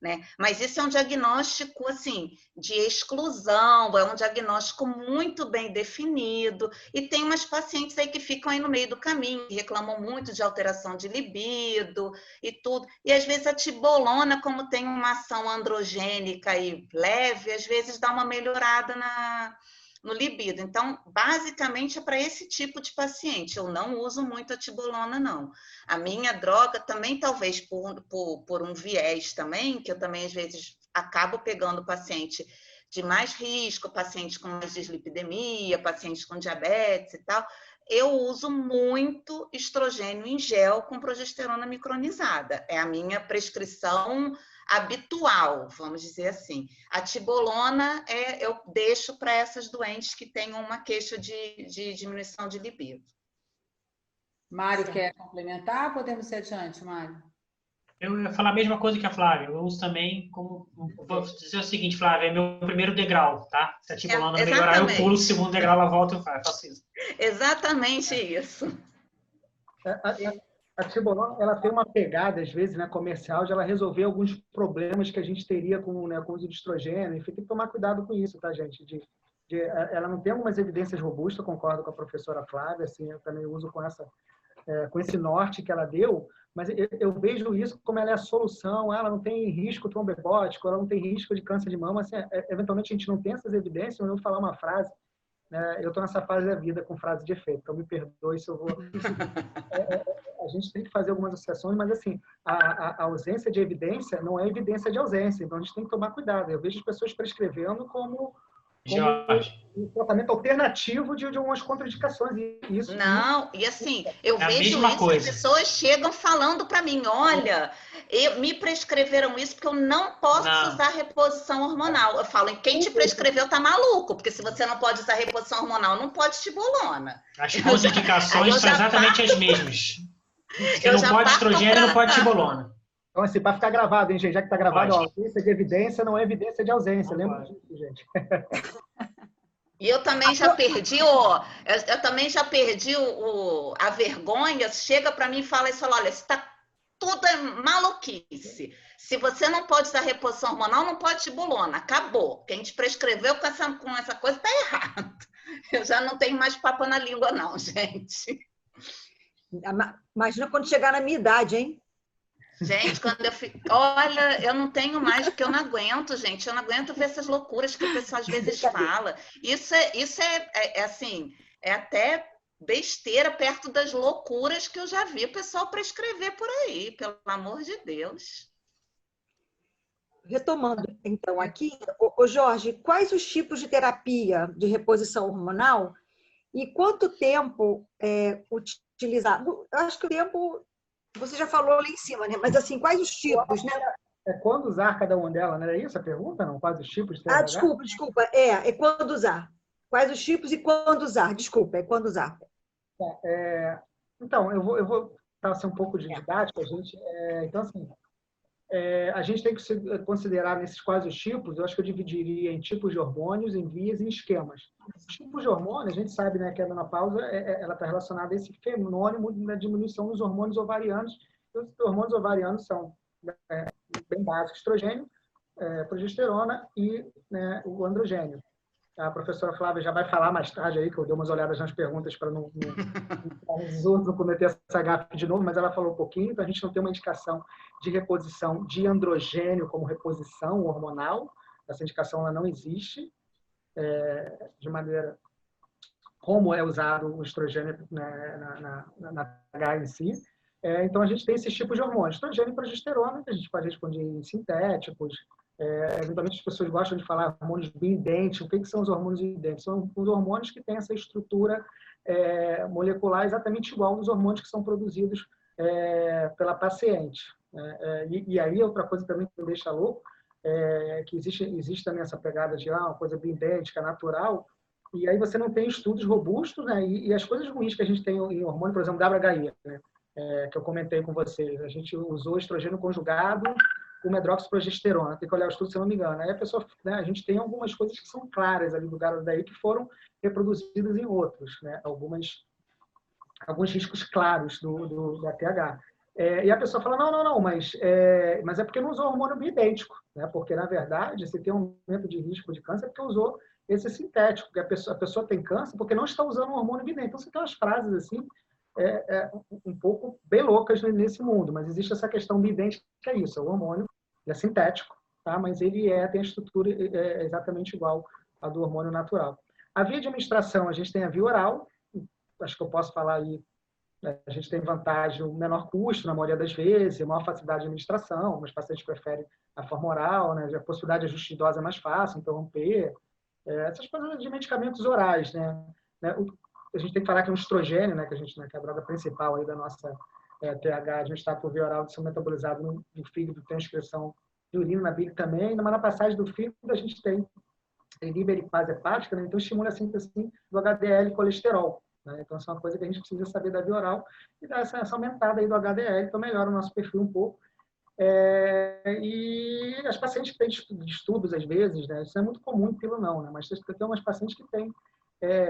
né? Mas isso é um diagnóstico assim de exclusão, é um diagnóstico muito bem definido, e tem umas pacientes aí que ficam aí no meio do caminho, que reclamam muito de alteração de libido e tudo, e às vezes a tibolona, como tem uma ação androgênica e leve, às vezes dá uma melhorada no libido. Então, basicamente, é para esse tipo de paciente. Eu não uso muito a tibolona, não. A minha droga também, talvez por um viés também, que eu também, às vezes, acabo pegando paciente de mais risco, paciente com mais dislipidemia, paciente com diabetes e tal, eu uso muito estrogênio em gel com progesterona micronizada. É a minha prescrição habitual, vamos dizer assim. A tibolona eu deixo para essas doentes que tenham uma queixa de diminuição de libido. Mário, quer complementar? Podemos ir adiante, Mário? Eu ia falar a mesma coisa que a Flávia. Eu uso também como... Vou dizer o seguinte, Flávia, é meu primeiro degrau, tá? Se a tibolona melhorar, eu pulo o segundo degrau, ela volta, eu faço isso. Exatamente isso. A tibolona, ela tem uma pegada, às vezes, né, comercial, de ela resolver alguns problemas que a gente teria com o uso de estrogênio. Enfim, tem que tomar cuidado com isso, tá, gente? Ela não tem algumas evidências robustas, concordo com a professora Flávia, assim, eu também uso com esse norte que ela deu, mas eu vejo isso como ela é a solução, ela não tem risco trombebótico, ela não tem risco de câncer de mama, assim, eventualmente a gente não tem essas evidências, mas eu vou falar uma frase, eu estou nessa fase da vida com frase de efeito, então me perdoe se eu vou... A gente tem que fazer algumas associações, mas assim, a ausência de evidência não é evidência de ausência, então a gente tem que tomar cuidado. Eu vejo as pessoas prescrevendo como um tratamento alternativo de umas contraindicações. E assim, eu vejo isso, que as pessoas chegam falando para mim, olha, me prescreveram isso porque eu não posso usar reposição hormonal. Eu falo, quem te prescreveu tá maluco, porque se você não pode usar reposição hormonal, não pode tibolona. As contraindicações são exatamente as mesmas. Se não pode estrogênio, não pode tibolona. Então, assim, para ficar gravado, hein, gente? Já que está gravado, a ausência de evidência não é evidência de ausência. Lembra disso, gente? E eu também já perdi a vergonha. Chega para mim e fala isso, olha, isso tá tudo é maluquice. Se você não pode usar reposição hormonal, não pode tibolona. Acabou. Quem te prescreveu com essa coisa tá errado. Eu já não tenho mais papo na língua, não, gente. Imagina quando chegar na minha idade, hein? Gente, quando eu fico... Olha, eu não tenho mais, porque eu não aguento, gente. Eu não aguento ver essas loucuras que o pessoal às vezes fala. Isso é assim, é até besteira perto das loucuras que eu já vi o pessoal prescrever por aí, pelo amor de Deus. Retomando, então, aqui, ô Jorge, quais os tipos de terapia de reposição hormonal e quanto tempo utilizar? Eu acho que o tempo, você já falou lá em cima, né? Mas, assim, quais os tipos, né? Quando usar cada uma delas, não era isso a pergunta? Não? Quais os tipos de TRH? Desculpa. É quando usar. Quais os tipos e quando usar? Desculpa, é quando usar. Então, eu vou ser um pouco de didática, gente. Então, assim, a gente tem que considerar nesses quais os tipos, eu acho que eu dividiria em tipos de hormônios, em vias e em esquemas. Os tipos de hormônio, a gente sabe, né, que a menopausa ela está relacionada a esse fenômeno da diminuição dos hormônios ovarianos. Os hormônios ovarianos são bem básicos: estrogênio, progesterona e, né, o androgênio. A professora Flávia já vai falar mais tarde aí, que eu dei umas olhadas nas perguntas para não os outros não cometer essa gafe de novo, mas ela falou um pouquinho, então a gente não tem uma indicação de reposição de androgênio como reposição hormonal, essa indicação ela não existe, de maneira como é usado o estrogênio na H em si. Então, a gente tem esses tipos de hormônios, estrogênio e progesterona, que a gente pode responder em sintéticos. Eventualmente, as pessoas gostam de falar hormônios bioidênticos. O que são os hormônios bioidênticos? São os hormônios que têm essa estrutura molecular exatamente igual aos hormônios que são produzidos pela paciente. E aí, outra coisa também que me deixa louco, que existe também essa pegada de uma coisa bioidêntica, natural, e aí você não tem estudos robustos, né? E as coisas ruins que a gente tem em hormônio, por exemplo, WHI, né? Que eu comentei com vocês. A gente usou estrogênio conjugado com medroxiprogesterona. Tem que olhar o estudo, se eu não me engano. Aí a pessoa, né, a gente tem algumas coisas que são claras ali do WHI que foram reproduzidas em outros, né? Alguns riscos claros da TH. E a pessoa fala, não, mas é porque não usou hormônio bioidêntico, né? Porque, na verdade, se tem um aumento de risco de câncer, é porque usou esse sintético, que a pessoa tem câncer porque não está usando um hormônio bioidêntico. Então, você tem umas frases assim, um pouco bem loucas nesse mundo, mas existe essa questão bioidêntica, que é isso, o hormônio é sintético, tá? Mas ele tem a estrutura exatamente igual à do hormônio natural. A via de administração, a gente tem a via oral, acho que eu posso falar aí, a gente tem vantagem, o menor custo, na maioria das vezes, a maior facilidade de administração, os pacientes preferem a forma oral, né? A possibilidade de ajuste de dose é mais fácil, interromper, essas coisas de medicamentos orais, né? A gente tem que falar que é um estrogênio, né? Que é a droga principal aí da nossa TH, administrado por via oral, de ser metabolizado no fígado, tem excreção de urina na bile também, mas na passagem do fígado a gente tem liberipase hepática, né? Então estimula a síntese do HDL e colesterol. Né? Então, isso é uma coisa que a gente precisa saber da via oral e dar essa aumentada aí do HDL, então melhora o nosso perfil um pouco. E as pacientes têm distúrbios, às vezes, né? Isso é muito comum em pílula não, né? Mas tem umas pacientes que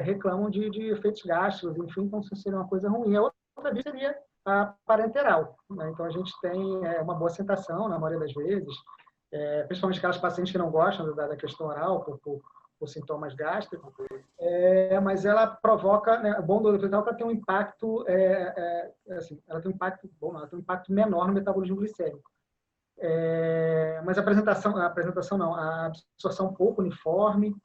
reclamam de efeitos gástricos, enfim, então isso seria uma coisa ruim. A outra via seria a parenteral, né? Então, a gente tem uma boa sentação, na maioria das vezes, principalmente aquelas pacientes que não gostam da questão oral, por sintomas gástricos, mas ela provoca, né, o bom do epidural é que ela tem um impacto, assim, ela tem um impacto menor no metabolismo glicêmico. Mas a absorção pouco uniforme.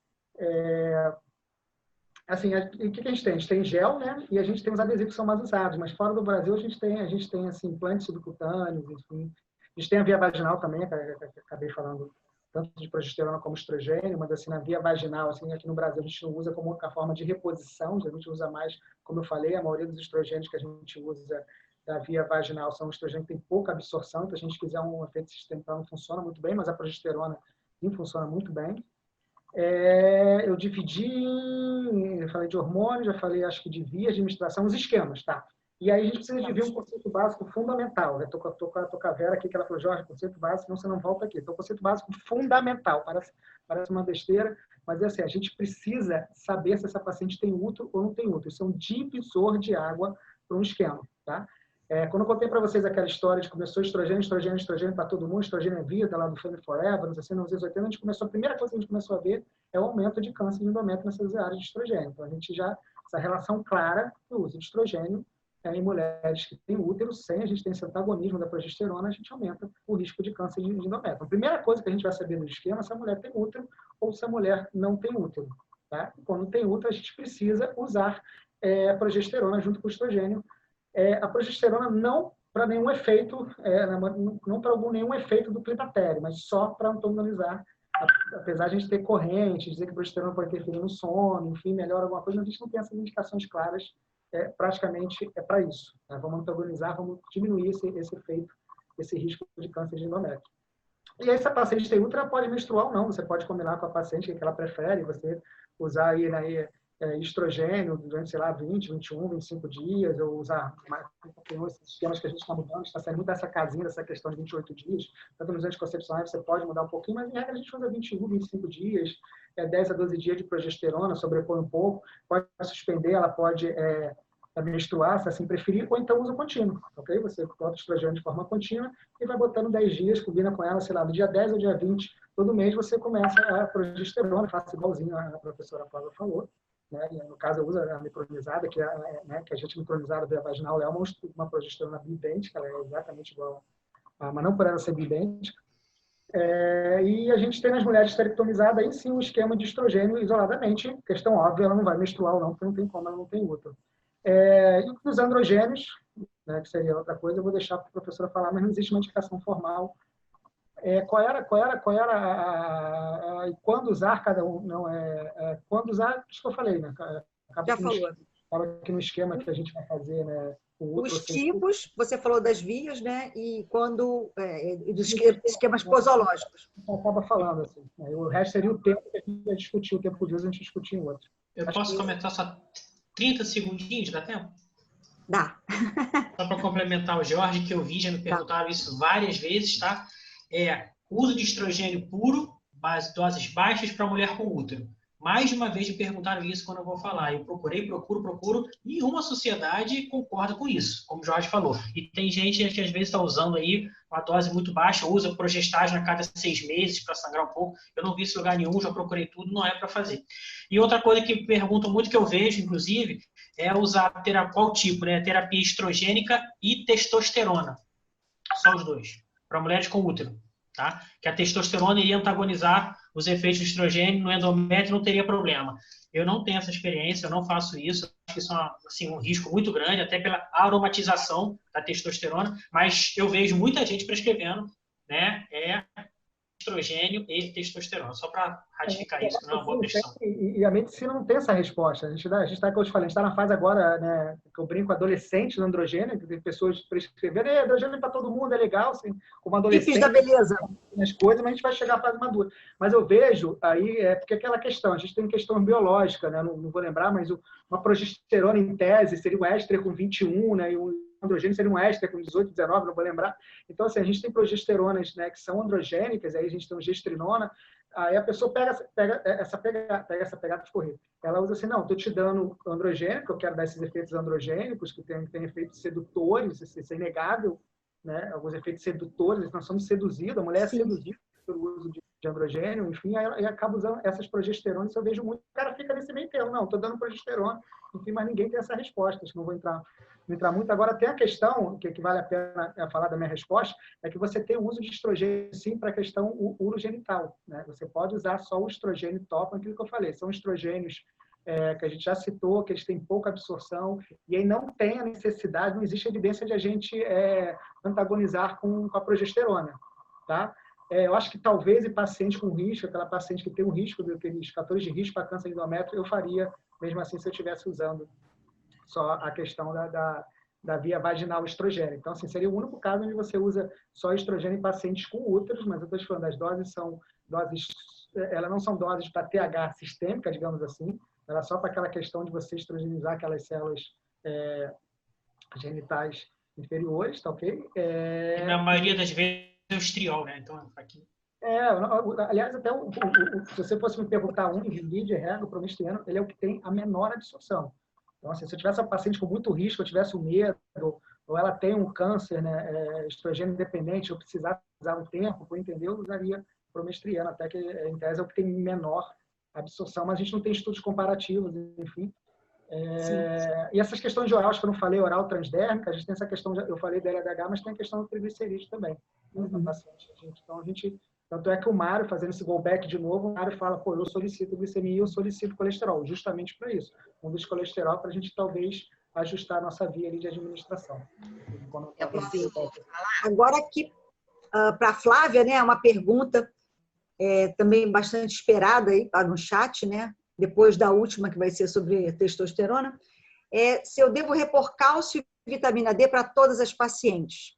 Assim, o que a gente tem? A gente tem gel, né? E a gente tem os adesivos que são mais usados, mas fora do Brasil a gente tem assim, implantes subcutâneos, enfim. A gente tem a via vaginal também, que acabei falando tanto de progesterona como estrogênio, mas assim, na via vaginal, assim, aqui no Brasil a gente não usa como a forma de reposição, a gente usa mais, como eu falei, a maioria dos estrogênios que a gente usa da via vaginal são estrogênios que tem pouca absorção, então se a gente quiser um efeito sistêmico não funciona muito bem, mas a progesterona sim funciona muito bem. Eu eu falei de hormônios, já falei acho que de via de administração, os esquemas, tá? E aí a gente precisa de ver um conceito básico fundamental. Estou com a Vera aqui, que ela falou, Jorge, conceito básico, senão você não volta aqui. Então, conceito básico fundamental. Parece uma besteira, mas é assim, a gente precisa saber se essa paciente tem útero ou não tem útero. Isso é um divisor de água para um esquema, tá? Quando eu contei para vocês aquela história de começou estrogênio para todo mundo, estrogênio é vida, lá do Family Forever, nos anos 80, a primeira coisa que a gente começou a ver é o aumento de câncer de endométrio nessas áreas de estrogênio. Então, a gente essa relação clara do uso de estrogênio em mulheres que têm útero, sem a gente ter esse antagonismo da progesterona, a gente aumenta o risco de câncer de endométrio. A primeira coisa que a gente vai saber no esquema é se a mulher tem útero ou se a mulher não tem útero. Tá? E quando tem útero, a gente precisa usar a progesterona junto com o estrogênio. A progesterona não para nenhum efeito, não para nenhum efeito do climatério, mas só para antagonizar. Apesar de a gente ter corrente, dizer que a progesterona pode interferir no sono, enfim, melhora alguma coisa, mas a gente não tem essas indicações claras. Praticamente é para isso. Né? Vamos antagonizar, vamos diminuir esse efeito, esse risco de câncer de endométrio. E aí, se a paciente tem útero, ela pode menstruar ou não. Você pode combinar com a paciente que ela prefere, você usar aí, né, estrogênio durante, sei lá, 20, 21, 25 dias, ou usar esses esquemas que a gente está mudando, está saindo muito dessa casinha, dessa questão de 28 dias. Tanto nos anticoncepcionais você pode mudar um pouquinho, mas em regra a gente usa 21, 25 dias, 10 a 12 dias de progesterona, sobrepõe um pouco, pode suspender, ela pode menstruar, se assim preferir, ou então usa contínuo, ok? Você bota o estrogênio de forma contínua e vai botando 10 dias, combina com ela, sei lá, no dia 10 ou dia 20, todo mês você começa a progesterona, faço igualzinho a professora Paula falou, né? No caso, eu uso a micronizada, que a gente micronizada via vaginal é uma progesterona bioidêntica, ela é exatamente igual, mas não por ela ser bioidêntica. E a gente tem nas mulheres esterectomizadas aí sim um esquema de estrogênio isoladamente, questão óbvia, ela não vai menstruar ou não, porque não tem como, ela não tem útero. E os androgênios, né, que seria outra coisa, eu vou deixar para a professora falar, mas não existe uma indicação formal. Qual era e quando usar cada um, não quando usar, isso que eu falei, né? Já falou. Acaba aqui no esquema que a gente vai fazer, né? Os tipos, você falou das vias, né? E quando dos esquemas posológicos. Acaba falando assim. Né? O resto seria o tempo que a gente vai discutir, o tempo por Deus a gente discutir em outro. Eu posso comentar só 30 segundinhos, dá tempo? Dá. Só para complementar o Jorge, que eu vi, já me perguntaram isso várias vezes, tá? Uso de estrogênio puro, doses baixas para mulher com útero. Mais de uma vez me perguntaram isso quando eu vou falar. Eu procuro. Nenhuma sociedade concorda com isso, como o Jorge falou. E tem gente que às vezes está usando aí uma dose muito baixa, usa progestágeno a cada 6 meses para sangrar um pouco. Eu não vi isso em lugar nenhum, já procurei tudo, não é para fazer. E outra coisa que perguntam muito, que eu vejo, inclusive, é usar qual tipo, né? Terapia estrogênica e testosterona. Só os dois. Para mulheres com útero. Tá? Que a testosterona iria antagonizar os efeitos do estrogênio no endométrio, não teria problema. Eu não tenho essa experiência, eu não faço isso. Acho que isso é assim, um risco muito grande, até pela aromatização da testosterona, mas eu vejo muita gente prescrevendo, né, estrogênio e testosterona, só para ratificar isso, não é uma boa questão. E a medicina não tem essa resposta. A gente está, como eu te falei, a gente está na fase agora, né, que eu brinco, adolescente no androgênio, que tem pessoas prescrevendo, androgênio para todo mundo, é legal, assim, como adolescente. Tipos da beleza. As coisas, mas a gente vai chegar à fase madura. Mas eu vejo aí, porque aquela questão, a gente tem questão biológica, né, não vou lembrar, mas uma progesterona em tese seria um éster com 21, né, e um androgênio seria um éster com 18, 19, não vou lembrar. Então, assim, a gente tem progesteronas, né, que são androgênicas, aí a gente tem o gestrinona, aí a pessoa pega essa pegada de correr. Ela usa assim, não, estou te dando androgênico, eu quero dar esses efeitos androgênicos, que tem efeitos sedutores, isso é inegável, né? Alguns efeitos sedutores, nós somos seduzidos, a mulher é seduzida pelo uso de androgênio, enfim, aí acaba usando essas progesteronas, eu vejo muito, o cara fica nesse meio termo, não, estou dando progesterona, enfim, mas ninguém tem essa resposta, acho que não vou entrar muito. Agora, tem a questão, que vale a pena falar da minha resposta, é que você tem o uso de estrogênio, sim, para a questão urogenital, né? Você pode usar só o estrogênio top, aquilo que eu falei, são estrogênios que a gente já citou, que eles têm pouca absorção, e aí não tem a necessidade, não existe evidência de a gente antagonizar com a progesterona, tá? Eu acho que talvez em paciente com risco, aquela paciente que tem um risco, daqueles fatores de risco para câncer endométrio, eu faria, mesmo assim, se eu estivesse usando só a questão da via vaginal estrogênio. Então, assim, seria o único caso onde você usa só estrogênio em pacientes com úteros, mas eu estou te falando, as doses são doses, elas não são doses para TH sistêmica, digamos assim, ela é só para aquela questão de você estrogenizar aquelas células genitais inferiores, tá ok? Na maioria das vezes é o estriol, né? Então, aqui... aliás, até se você fosse me perguntar um Invivid, Rego, promistiano, ele é o que tem a menor absorção. Então, assim, se eu tivesse uma paciente com muito risco, eu tivesse um medo, ou ela tem um câncer, né, estrogênio independente, eu precisasse usar um tempo, por entender, eu usaria promestriano, até que, em tese, é o que tem menor absorção, mas a gente não tem estudos comparativos, enfim. E essas questões de oral, acho que eu não falei, oral transdérmica, a gente tem essa questão, eu falei da LDH, mas tem a questão do triglicerídeo também. Na paciente. Então, tanto é que o Mário, fazendo esse go back de novo, o Mário fala, pô, eu solicito glicemia e eu solicito colesterol, justamente para isso. Um dos colesterol para a gente talvez ajustar a nossa via ali de administração. Agora aqui, para a Flávia, né, uma pergunta também bastante esperada aí no chat, né, depois da última que vai ser sobre testosterona, se eu devo repor cálcio e vitamina D para todas as pacientes.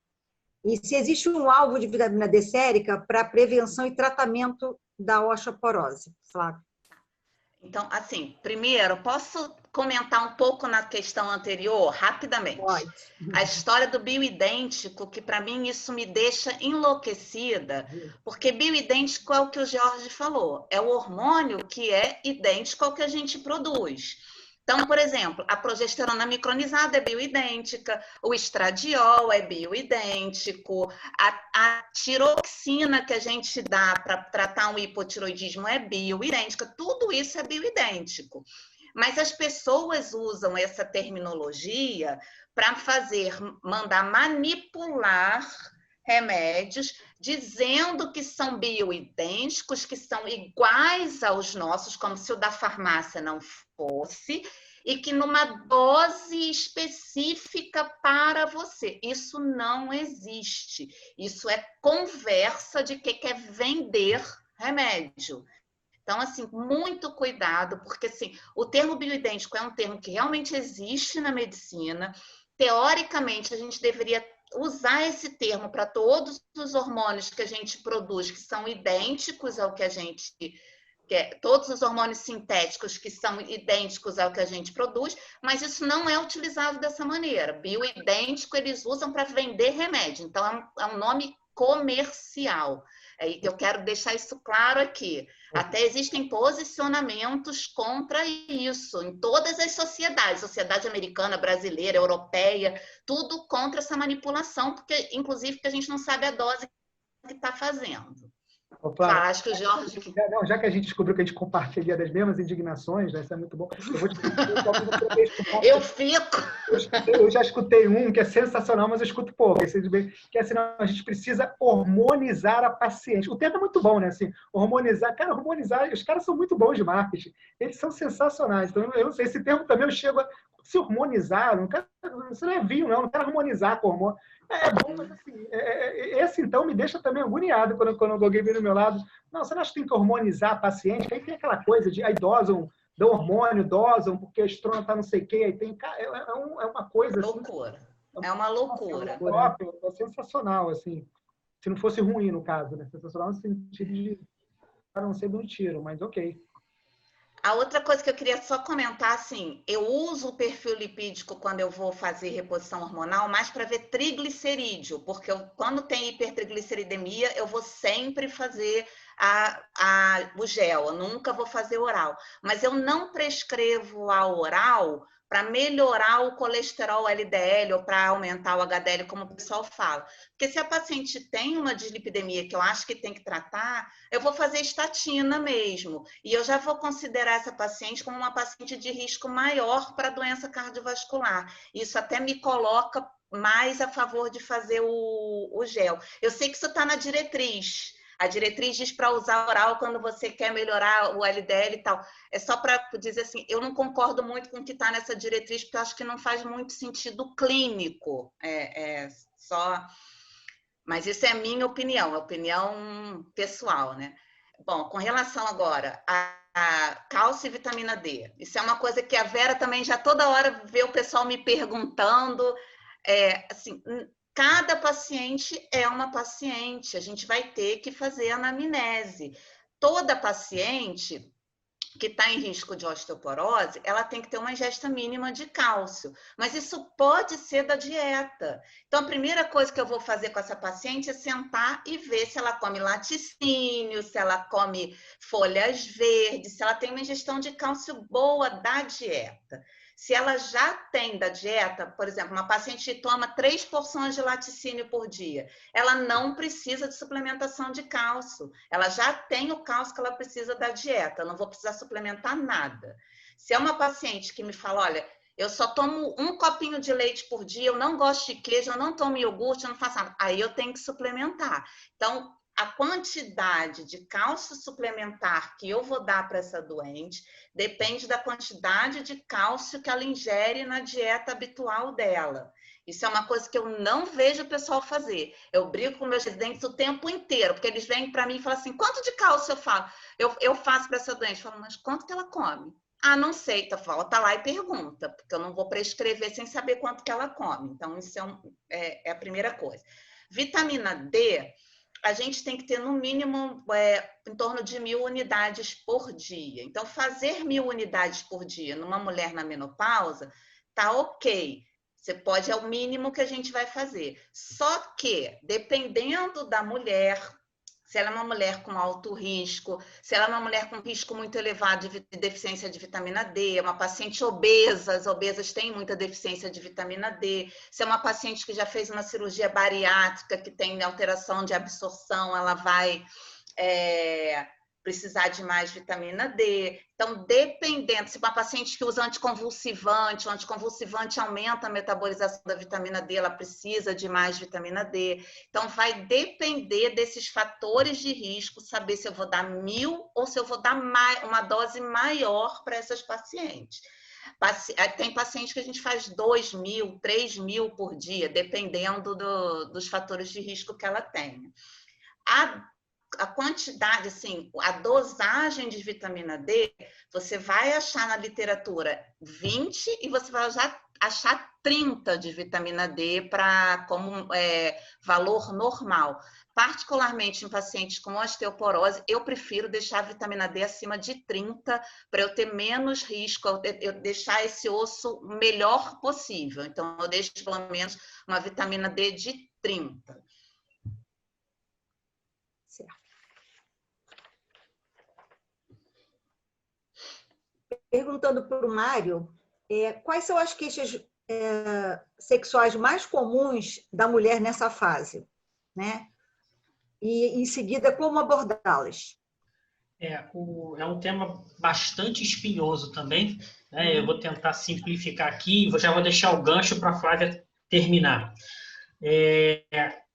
E se existe um alvo de vitamina D sérica para prevenção e tratamento da osteoporose, Flávia? Então, assim, primeiro, posso comentar um pouco na questão anterior, rapidamente? Pode. A história do bioidêntico, que para mim isso me deixa enlouquecida, porque bioidêntico é o que o Jorge falou, é o hormônio que é idêntico ao que a gente produz. Então, por exemplo, a progesterona micronizada é bioidêntica, o estradiol é bioidêntico, a tiroxina que a gente dá para tratar um hipotiroidismo é bioidêntica, tudo isso é bioidêntico. Mas as pessoas usam essa terminologia para mandar manipular remédios, dizendo que são bioidênticos, que são iguais aos nossos, como se o da farmácia não fosse, e que numa dose específica para você. Isso não existe. Isso é conversa de quem quer vender remédio. Então, assim, muito cuidado, porque assim, o termo bioidêntico é um termo que realmente existe na medicina. Teoricamente, a gente deveria usar esse termo para todos os hormônios que a gente produz, que são idênticos ao que a gente quer, todos os hormônios sintéticos que são idênticos ao que a gente produz, mas isso não é utilizado dessa maneira. Bioidêntico eles usam para vender remédio, então é um nome comercial. Eu quero deixar isso claro aqui. Até existem posicionamentos contra isso em todas as sociedades, sociedade americana, brasileira, europeia, tudo contra essa manipulação, porque inclusive que a gente não sabe a dose que está fazendo. Flávia, acho que o Jorge... Já que a gente descobriu que a gente compartilha das mesmas indignações, né? Isso é muito bom. Eu vou te Eu fico... Eu já escutei um que é sensacional, mas eu escuto pouco. Que é assim, não, a gente precisa hormonizar a paciente. O termo é muito bom, né? Assim, hormonizar. Cara, hormonizar, os caras são muito bons de marketing. Eles são sensacionais. Então, eu não sei, esse termo também eu chego a se hormonizar. Não quero, isso não é vinho, não quero harmonizar com hormônio. É bom, mas assim, esse então me deixa também agoniado quando alguém vem do meu lado. Não, você não acha que tem que hormonizar a paciente? Que aí tem aquela coisa de aí dosam, dão hormônio, dosam, porque a estrona tá não sei o quê, aí tem... É uma coisa... Loucura. Assim, é uma loucura. É sensacional, assim. Se não fosse ruim, no caso, né? Sensacional no sentido de não ser um tiro, mas ok. A outra coisa que eu queria só comentar, assim, eu uso o perfil lipídico quando eu vou fazer reposição hormonal mais para ver triglicerídeo, porque quando tem hipertrigliceridemia, eu vou sempre fazer o gel, eu nunca vou fazer oral. Mas eu não prescrevo a oral para melhorar o colesterol LDL ou para aumentar o HDL, como o pessoal fala. Porque se a paciente tem uma dislipidemia que eu acho que tem que tratar, eu vou fazer estatina mesmo. E eu já vou considerar essa paciente como uma paciente de risco maior para doença cardiovascular. Isso até me coloca mais a favor de fazer o gel. Eu sei que isso está na diretriz. A diretriz diz para usar oral quando você quer melhorar o LDL e tal. É só para dizer assim, eu não concordo muito com o que está nessa diretriz, porque eu acho que não faz muito sentido clínico. Só... Mas isso é a minha opinião, opinião pessoal, né? Bom, com relação agora a cálcio e vitamina D, isso é uma coisa que a Vera também já toda hora vê o pessoal me perguntando, assim... Cada paciente é uma paciente, a gente vai ter que fazer anamnese. Toda paciente que está em risco de osteoporose, ela tem que ter uma ingesta mínima de cálcio, mas isso pode ser da dieta. Então, a primeira coisa que eu vou fazer com essa paciente é sentar e ver se ela come laticínio, se ela come folhas verdes, se ela tem uma ingestão de cálcio boa da dieta. Se ela já tem da dieta, por exemplo, uma paciente que toma 3 porções de laticínio por dia, ela não precisa de suplementação de cálcio. Ela já tem o cálcio que ela precisa da dieta, eu não vou precisar suplementar nada. Se é uma paciente que me fala, olha, eu só tomo 1 copinho de leite por dia, eu não gosto de queijo, eu não tomo iogurte, eu não faço nada, aí eu tenho que suplementar. Então, a quantidade de cálcio suplementar que eu vou dar para essa doente depende da quantidade de cálcio que ela ingere na dieta habitual dela. Isso é uma coisa que eu não vejo o pessoal fazer. Eu brigo com meus residentes o tempo inteiro, porque eles vêm para mim e falam assim, quanto de cálcio eu faço para essa doente? Eu falo, mas quanto que ela come? Ah, não sei. Então, volta lá e pergunta, porque eu não vou prescrever sem saber quanto que ela come. Então, isso é a primeira coisa. Vitamina D... a gente tem que ter no mínimo em torno de 1.000 unidades por dia. Então, fazer 1.000 unidades por dia numa mulher na menopausa, tá ok. Você pode, é o mínimo que a gente vai fazer. Só que, dependendo da mulher, se ela é uma mulher com alto risco, se ela é uma mulher com risco muito elevado de deficiência de vitamina D, uma paciente obesa, as obesas têm muita deficiência de vitamina D, se é uma paciente que já fez uma cirurgia bariátrica, que tem alteração de absorção, ela vai precisar de mais vitamina D. Então, dependendo, se uma paciente que usa anticonvulsivante, o anticonvulsivante aumenta a metabolização da vitamina D, ela precisa de mais vitamina D. Então, vai depender desses fatores de risco, saber se eu vou dar 1.000 ou se eu vou dar uma dose maior para essas pacientes. Tem paciente que a gente faz 2.000, 3.000 por dia, dependendo dos fatores de risco que ela tenha. A quantidade, assim, a dosagem de vitamina D, você vai achar na literatura 20 e você vai achar 30 de vitamina D como valor normal. Particularmente em pacientes com osteoporose, eu prefiro deixar a vitamina D acima de 30 para eu ter menos risco, eu deixar esse osso o melhor possível. Então, eu deixo pelo menos uma vitamina D de 30. Certo. Perguntando para o Mário, quais são as queixas sexuais mais comuns da mulher nessa fase, né? E, em seguida, como abordá-las? É um tema bastante espinhoso também, né? Eu vou tentar simplificar aqui e já vou deixar o gancho para a Flávia terminar.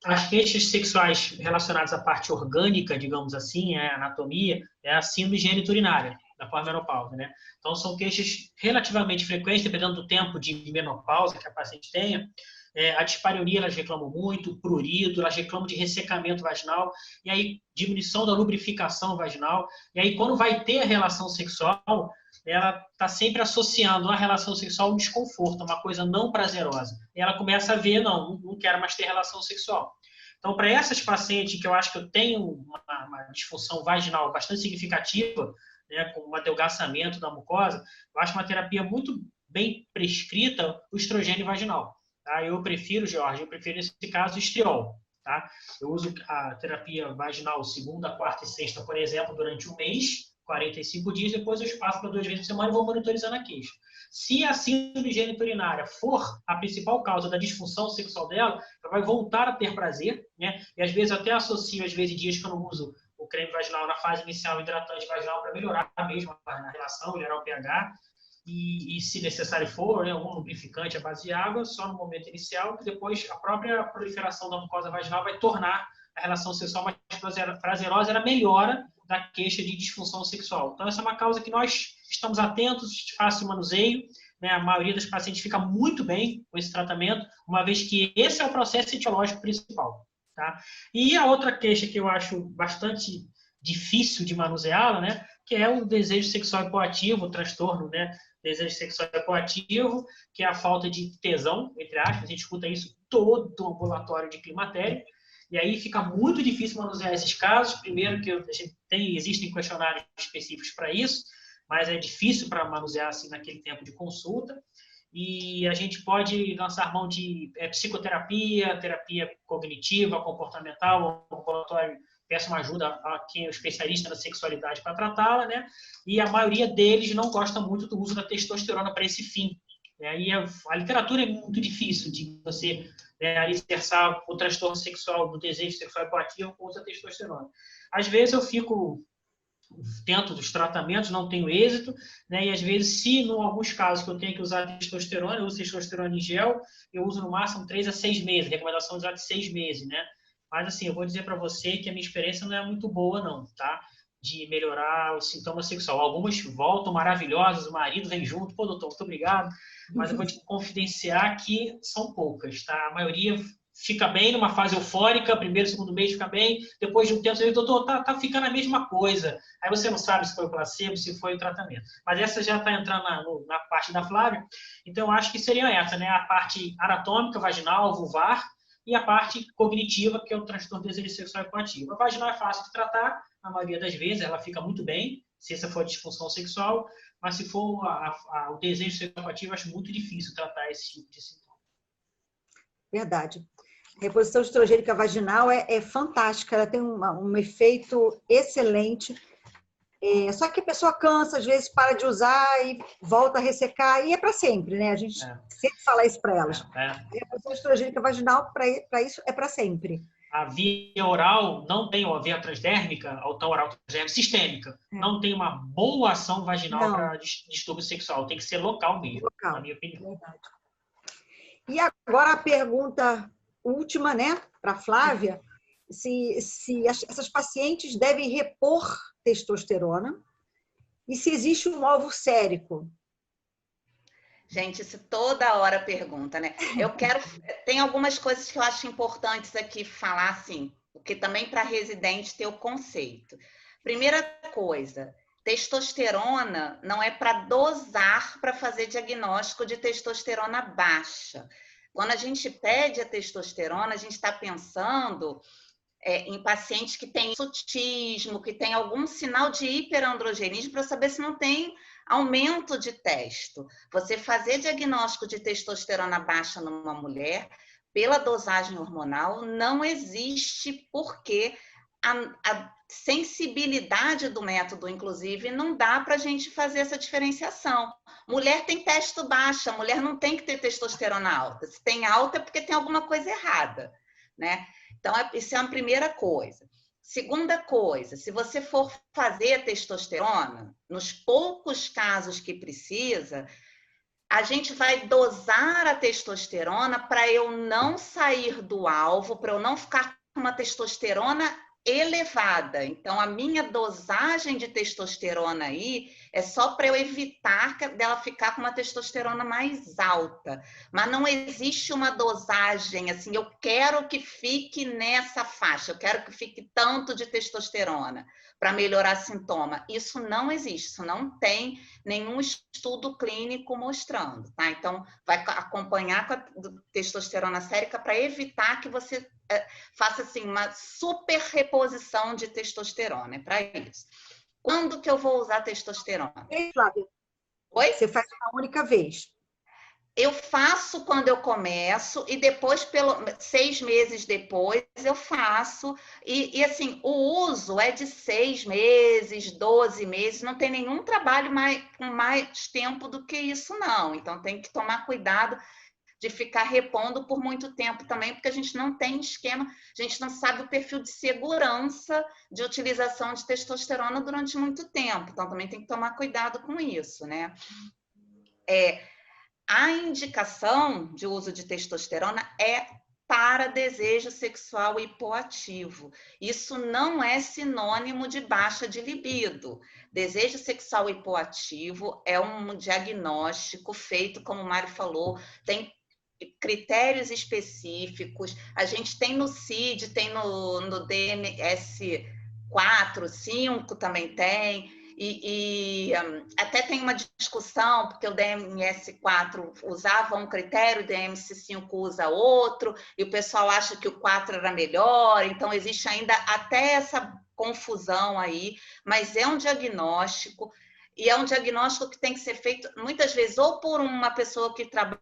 As queixas sexuais relacionadas à parte orgânica, digamos assim, a anatomia, é a síndrome geniturinária da pós-menopausa, né? Então, são queixas relativamente frequentes, dependendo do tempo de menopausa que a paciente tenha. A dispareunia, elas reclamam muito, prurido, elas reclamam de ressecamento vaginal, e aí diminuição da lubrificação vaginal, e aí quando vai ter a relação sexual, ela está sempre associando a relação sexual a um desconforto, uma coisa não prazerosa. E ela começa a ver, não quero mais ter relação sexual. Então, para essas pacientes que eu acho que eu tenho uma disfunção vaginal bastante significativa, né, com um adelgaçamento da mucosa, eu acho uma terapia muito bem prescrita o estrogênio vaginal. Tá? Eu prefiro, Jorge, nesse caso o estriol. Tá? Eu uso a terapia vaginal segunda, quarta e sexta, por exemplo, durante um mês, 45 dias, depois eu espaço para 2 vezes por semana e vou monitorizando a queixa. Se a síndrome geniturinária for a principal causa da disfunção sexual dela, ela vai voltar a ter prazer, né? E às vezes eu até associo, às vezes, dias que eu não uso o creme vaginal na fase inicial, hidratante vaginal, para melhorar mesmo na relação, melhorar o pH. E se necessário for, né, algum lubrificante à base de água, só no momento inicial, que depois a própria proliferação da mucosa vaginal vai tornar a relação sexual mais prazerosa, ela melhora da queixa de disfunção sexual. Então, essa é uma causa que nós estamos atentos, de fácil manuseio, né? A maioria dos pacientes fica muito bem com esse tratamento, uma vez que esse é o processo etiológico principal. Tá? E a outra queixa que eu acho bastante difícil de manuseá-la, né, que é o desejo sexual hipoativo, o transtorno, né, desejo sexual hipoativo, que é a falta de tesão, entre aspas, a gente escuta isso todo o ambulatório de climatério, e aí fica muito difícil manusear esses casos. Primeiro que existem questionários específicos para isso, mas é difícil para manusear assim naquele tempo de consulta. E a gente pode lançar mão de psicoterapia, terapia cognitiva, comportamental, o ambulatório peça uma ajuda a quem é o especialista na sexualidade para tratá-la, né? E a maioria deles não gosta muito do uso da testosterona para esse fim. E a literatura é muito difícil de você alicerçar o transtorno sexual do desejo sexual hipoativo com o uso da testosterona. Às vezes eu tento dos tratamentos, não tenho êxito, né? E às vezes, se em alguns casos que eu tenho que usar testosterona, eu uso testosterona em gel, eu uso no máximo 3 a 6 meses, recomendação de usar de 6 meses, né? Mas assim, eu vou dizer para você que a minha experiência não é muito boa, não, tá? De melhorar o sintoma sexual. Algumas voltam maravilhosas, o marido vem junto, pô, doutor, muito obrigado, mas eu vou te confidenciar que são poucas, tá? A maioria fica bem numa fase eufórica, primeiro, segundo mês fica bem, depois de um tempo você diz, doutor, tá ficando a mesma coisa. Aí você não sabe se foi o placebo, se foi o tratamento. Mas essa já está entrando na parte da Flávia, então eu acho que seria essa, né? A parte anatômica, vaginal, vulvar, e a parte cognitiva, que é o transtorno do desejo sexual hipoativo. A vaginal é fácil de tratar, na maioria das vezes, ela fica muito bem, se essa for a disfunção sexual, mas se for o desejo sexual hipoativo, acho muito difícil tratar esse tipo de sintoma. Verdade. A reposição estrogênica vaginal é fantástica, ela tem um efeito excelente. Só que a pessoa cansa, às vezes para de usar e volta a ressecar, e é para sempre, né? A gente sempre fala isso para elas. A reposição estrogênica vaginal, para isso, é para sempre. A via oral não tem, a via transdérmica, a oral transdérmica sistêmica, não tem uma boa ação vaginal para distúrbio sexual. Tem que ser local mesmo, na minha opinião. Verdade. E agora a pergunta última, né, para a Flávia, se essas pacientes devem repor testosterona e se existe um óvulo sérico. Gente, isso toda hora pergunta, né? Tem algumas coisas que eu acho importantes aqui falar, assim, porque também para residente ter o conceito. Primeira coisa, testosterona não é para dosar para fazer diagnóstico de testosterona baixa. Quando a gente pede a testosterona, a gente está pensando em pacientes que têm hirsutismo, que têm algum sinal de hiperandrogenismo, para saber se não tem aumento de testo. Você fazer diagnóstico de testosterona baixa numa mulher, pela dosagem hormonal, não existe, porque a sensibilidade do método, inclusive, não dá para a gente fazer essa diferenciação. Mulher tem testo baixa, mulher não tem que ter testosterona alta. Se tem alta é porque tem alguma coisa errada, né? Então, isso é uma primeira coisa. Segunda coisa, se você for fazer testosterona, nos poucos casos que precisa, a gente vai dosar a testosterona para eu não sair do alvo, para eu não ficar com uma testosterona elevada. Então, a minha dosagem de testosterona aí é só para eu evitar dela ficar com uma testosterona mais alta. Mas não existe uma dosagem assim, eu quero que fique nessa faixa, eu quero que fique tanto de testosterona para melhorar sintoma. Isso não existe, isso não tem nenhum estudo clínico mostrando, tá? Então, vai acompanhar com a testosterona sérica para evitar que você faça assim uma super reposição de testosterona, é para isso. Quando que eu vou usar testosterona? Flávia, Oi? você faz uma única vez. Eu faço quando eu começo e depois, 6 meses depois, eu faço. E assim, o uso é de 6 meses, 12 meses, não tem nenhum trabalho com mais tempo do que isso, não. Então, tem que tomar cuidado de ficar repondo por muito tempo também, porque a gente não tem esquema, a gente não sabe o perfil de segurança de utilização de testosterona durante muito tempo. Então, também tem que tomar cuidado com isso, né? A indicação de uso de testosterona é para desejo sexual hipoativo. Isso não é sinônimo de baixa de libido. Desejo sexual hipoativo é um diagnóstico feito, como o Mário falou, tem critérios específicos. A gente tem no CID, tem no DMS-4, 5 também tem. E até tem uma discussão, porque o DMS-4 usava um critério, o DMS-5 usa outro, e o pessoal acha que o 4 era melhor, então existe ainda até essa confusão aí, mas é um diagnóstico, e é um diagnóstico que tem que ser feito, muitas vezes, ou por uma pessoa que trabalha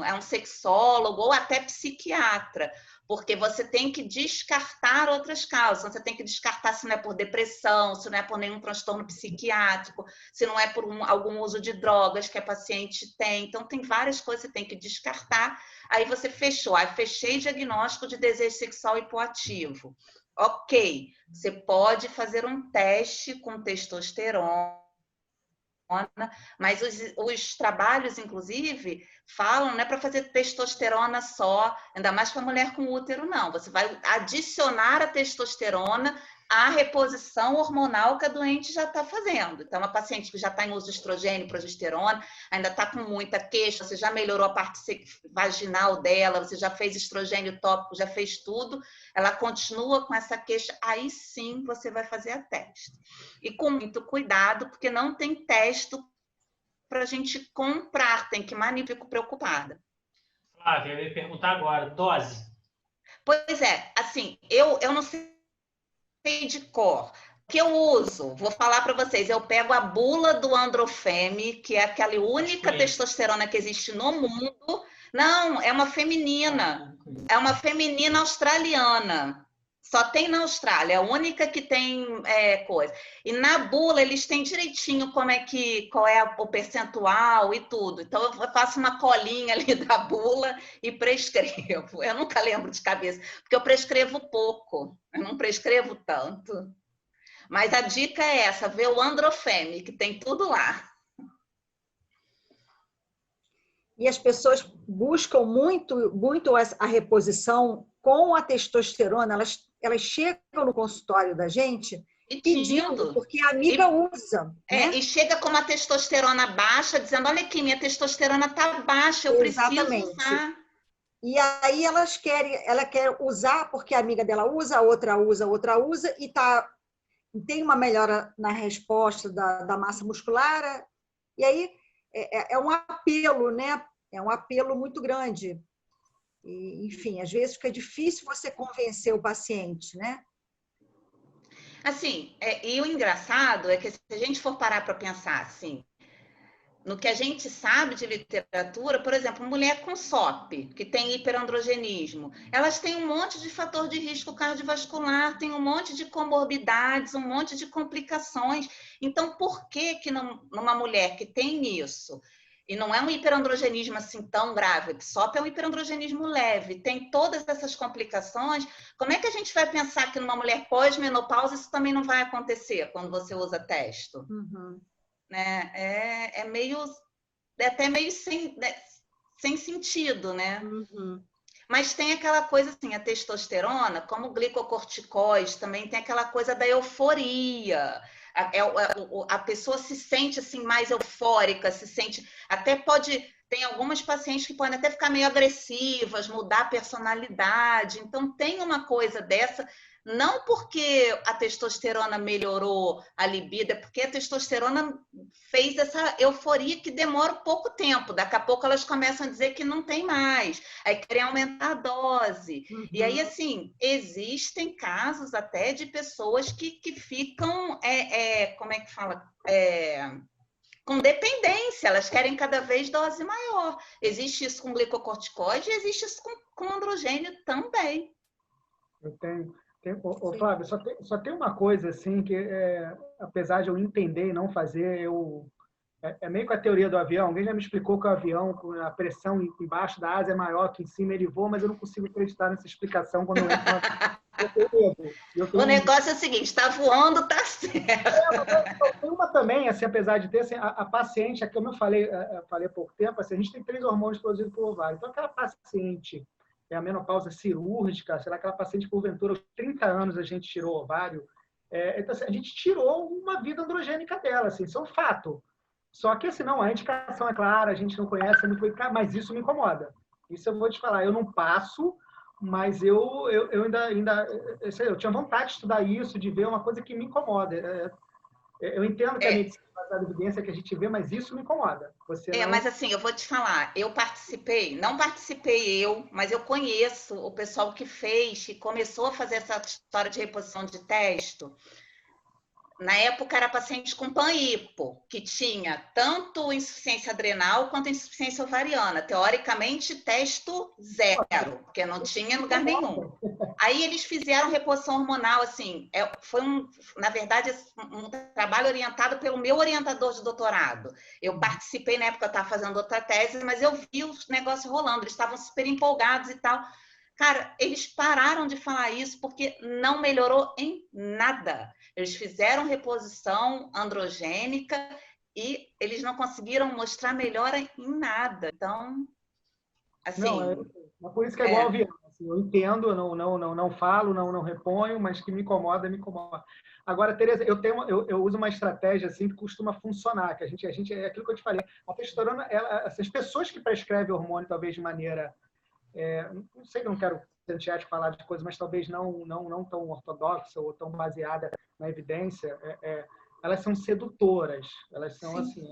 é um sexólogo ou até psiquiatra, porque você tem que descartar outras causas, você tem que descartar se não é por depressão, se não é por nenhum transtorno psiquiátrico, se não é por algum uso de drogas que a paciente tem, então tem várias coisas que você tem que descartar, aí você fechou, aí fechei diagnóstico de desejo sexual hipoativo. Ok, você pode fazer um teste com testosterona, mas os trabalhos, inclusive, falam, não é para fazer testosterona só, ainda mais para mulher com útero, não. Você vai adicionar a testosterona à reposição hormonal que a doente já está fazendo. Então, a paciente que já está em uso de estrogênio, progesterona, ainda está com muita queixa, você já melhorou a parte vaginal dela, você já fez estrogênio tópico, já fez tudo, ela continua com essa queixa, aí sim você vai fazer a teste. E com muito cuidado, porque não tem testo para a gente comprar, tem que manipular, fico preocupada. Flávia, eu ia perguntar agora, dose? Pois é, assim, eu não sei de cor. O que eu uso? Vou falar para vocês, eu pego a bula do Androfeme, que é aquela única testosterona que existe no mundo, Não, é uma feminina. É uma feminina australiana. Só tem na Austrália, é a única que tem coisa. E na bula eles têm direitinho qual é o percentual e tudo. Então eu faço uma colinha ali da bula e prescrevo. Eu nunca lembro de cabeça, porque eu prescrevo pouco, eu não prescrevo tanto. Mas a dica é essa, ver o Androfeme, que tem tudo lá. E as pessoas buscam muito a reposição com a testosterona, elas chegam no consultório da gente pedindo, porque a amiga usa. Né? E chega com uma testosterona baixa, dizendo, olha aqui, minha testosterona está baixa, eu preciso usar. E aí ela quer usar, porque a amiga dela usa, a outra usa, e tem uma melhora na resposta da massa muscular, e aí é um apelo, né? É um apelo muito grande. E, enfim, às vezes fica difícil você convencer o paciente, né? Assim, e o engraçado é que se a gente for parar para pensar assim, no que a gente sabe de literatura, por exemplo, mulher com SOP, que tem hiperandrogenismo, elas têm um monte de fator de risco cardiovascular, tem um monte de comorbidades, um monte de complicações. Então, por que numa mulher que tem isso, e não é um hiperandrogenismo assim tão grave, SOP é um hiperandrogenismo leve, tem todas essas complicações, como é que a gente vai pensar que numa mulher pós-menopausa isso também não vai acontecer quando você usa testo? Uhum. Né? É até meio sem sentido, né? Uhum. Mas tem aquela coisa assim, a testosterona, como o glicocorticoide, também tem aquela coisa da euforia. A pessoa se sente assim mais eufórica, se sente, tem algumas pacientes que podem até ficar meio agressivas, mudar a personalidade. Então tem uma coisa dessa. Não porque a testosterona melhorou a libido, é porque a testosterona fez essa euforia que demora pouco tempo. Daqui a pouco elas começam a dizer que não tem mais, aí querem aumentar a dose. Uhum. E aí, assim, existem casos até de pessoas que ficam, como é que fala? Com dependência, elas querem cada vez dose maior. Existe isso com glicocorticoide e existe isso com androgênio também. Eu tenho... Flávio, só tem uma coisa assim que, apesar de eu entender e não fazer, é meio com a teoria do avião. Alguém já me explicou que o avião, com a pressão embaixo da asa é maior que em cima, ele voa, mas eu não consigo acreditar nessa explicação quando eu entro. O negócio é o seguinte, está voando, está certo. Tem uma também, assim, apesar de ter, assim, a paciente, como eu falei há pouco tempo, assim, a gente tem 3 hormônios produzidos pelo ovário. Então, aquela paciente a menopausa cirúrgica, será aquela paciente que, porventura, aos 30 anos a gente tirou o ovário, então, assim, a gente tirou uma vida androgênica dela, assim, isso é um fato. Só que, assim, não, a indicação é clara, a gente não conhece, é muito bem, mas isso me incomoda. Isso eu vou te falar, eu não passo, mas eu ainda eu tinha vontade de estudar isso, de ver uma coisa que me incomoda. Eu entendo que a medicina baseada em evidência que a gente vê, mas isso me incomoda. Mas assim, eu vou te falar, não participei mas eu conheço o pessoal que fez e começou a fazer essa história de reposição de testo. Na época era paciente com pan-hipo, que tinha tanto insuficiência adrenal quanto insuficiência ovariana. Teoricamente, testo 0, porque não tinha em lugar nenhum. Aí eles fizeram reposição hormonal, assim, foi na verdade, um trabalho orientado pelo meu orientador de doutorado. Eu participei, na época eu estava fazendo outra tese, mas eu vi os negócios rolando, eles estavam super empolgados e tal. Cara, eles pararam de falar isso porque não melhorou em nada. Eles fizeram reposição androgênica e eles não conseguiram mostrar melhora em nada. Então, assim... Não, por isso que é igual ao avião. Assim, eu entendo, eu não falo, não reponho, mas que me incomoda, me incomoda. Agora, Tereza, eu uso uma estratégia assim que costuma funcionar, que a gente é aquilo que eu te falei. A testosterona, as pessoas que prescrevem hormônio, talvez de maneira... não sei que eu não quero ser antiético falar de coisas, mas talvez não tão ortodoxa ou tão baseada na evidência, elas são sedutoras, elas são assim,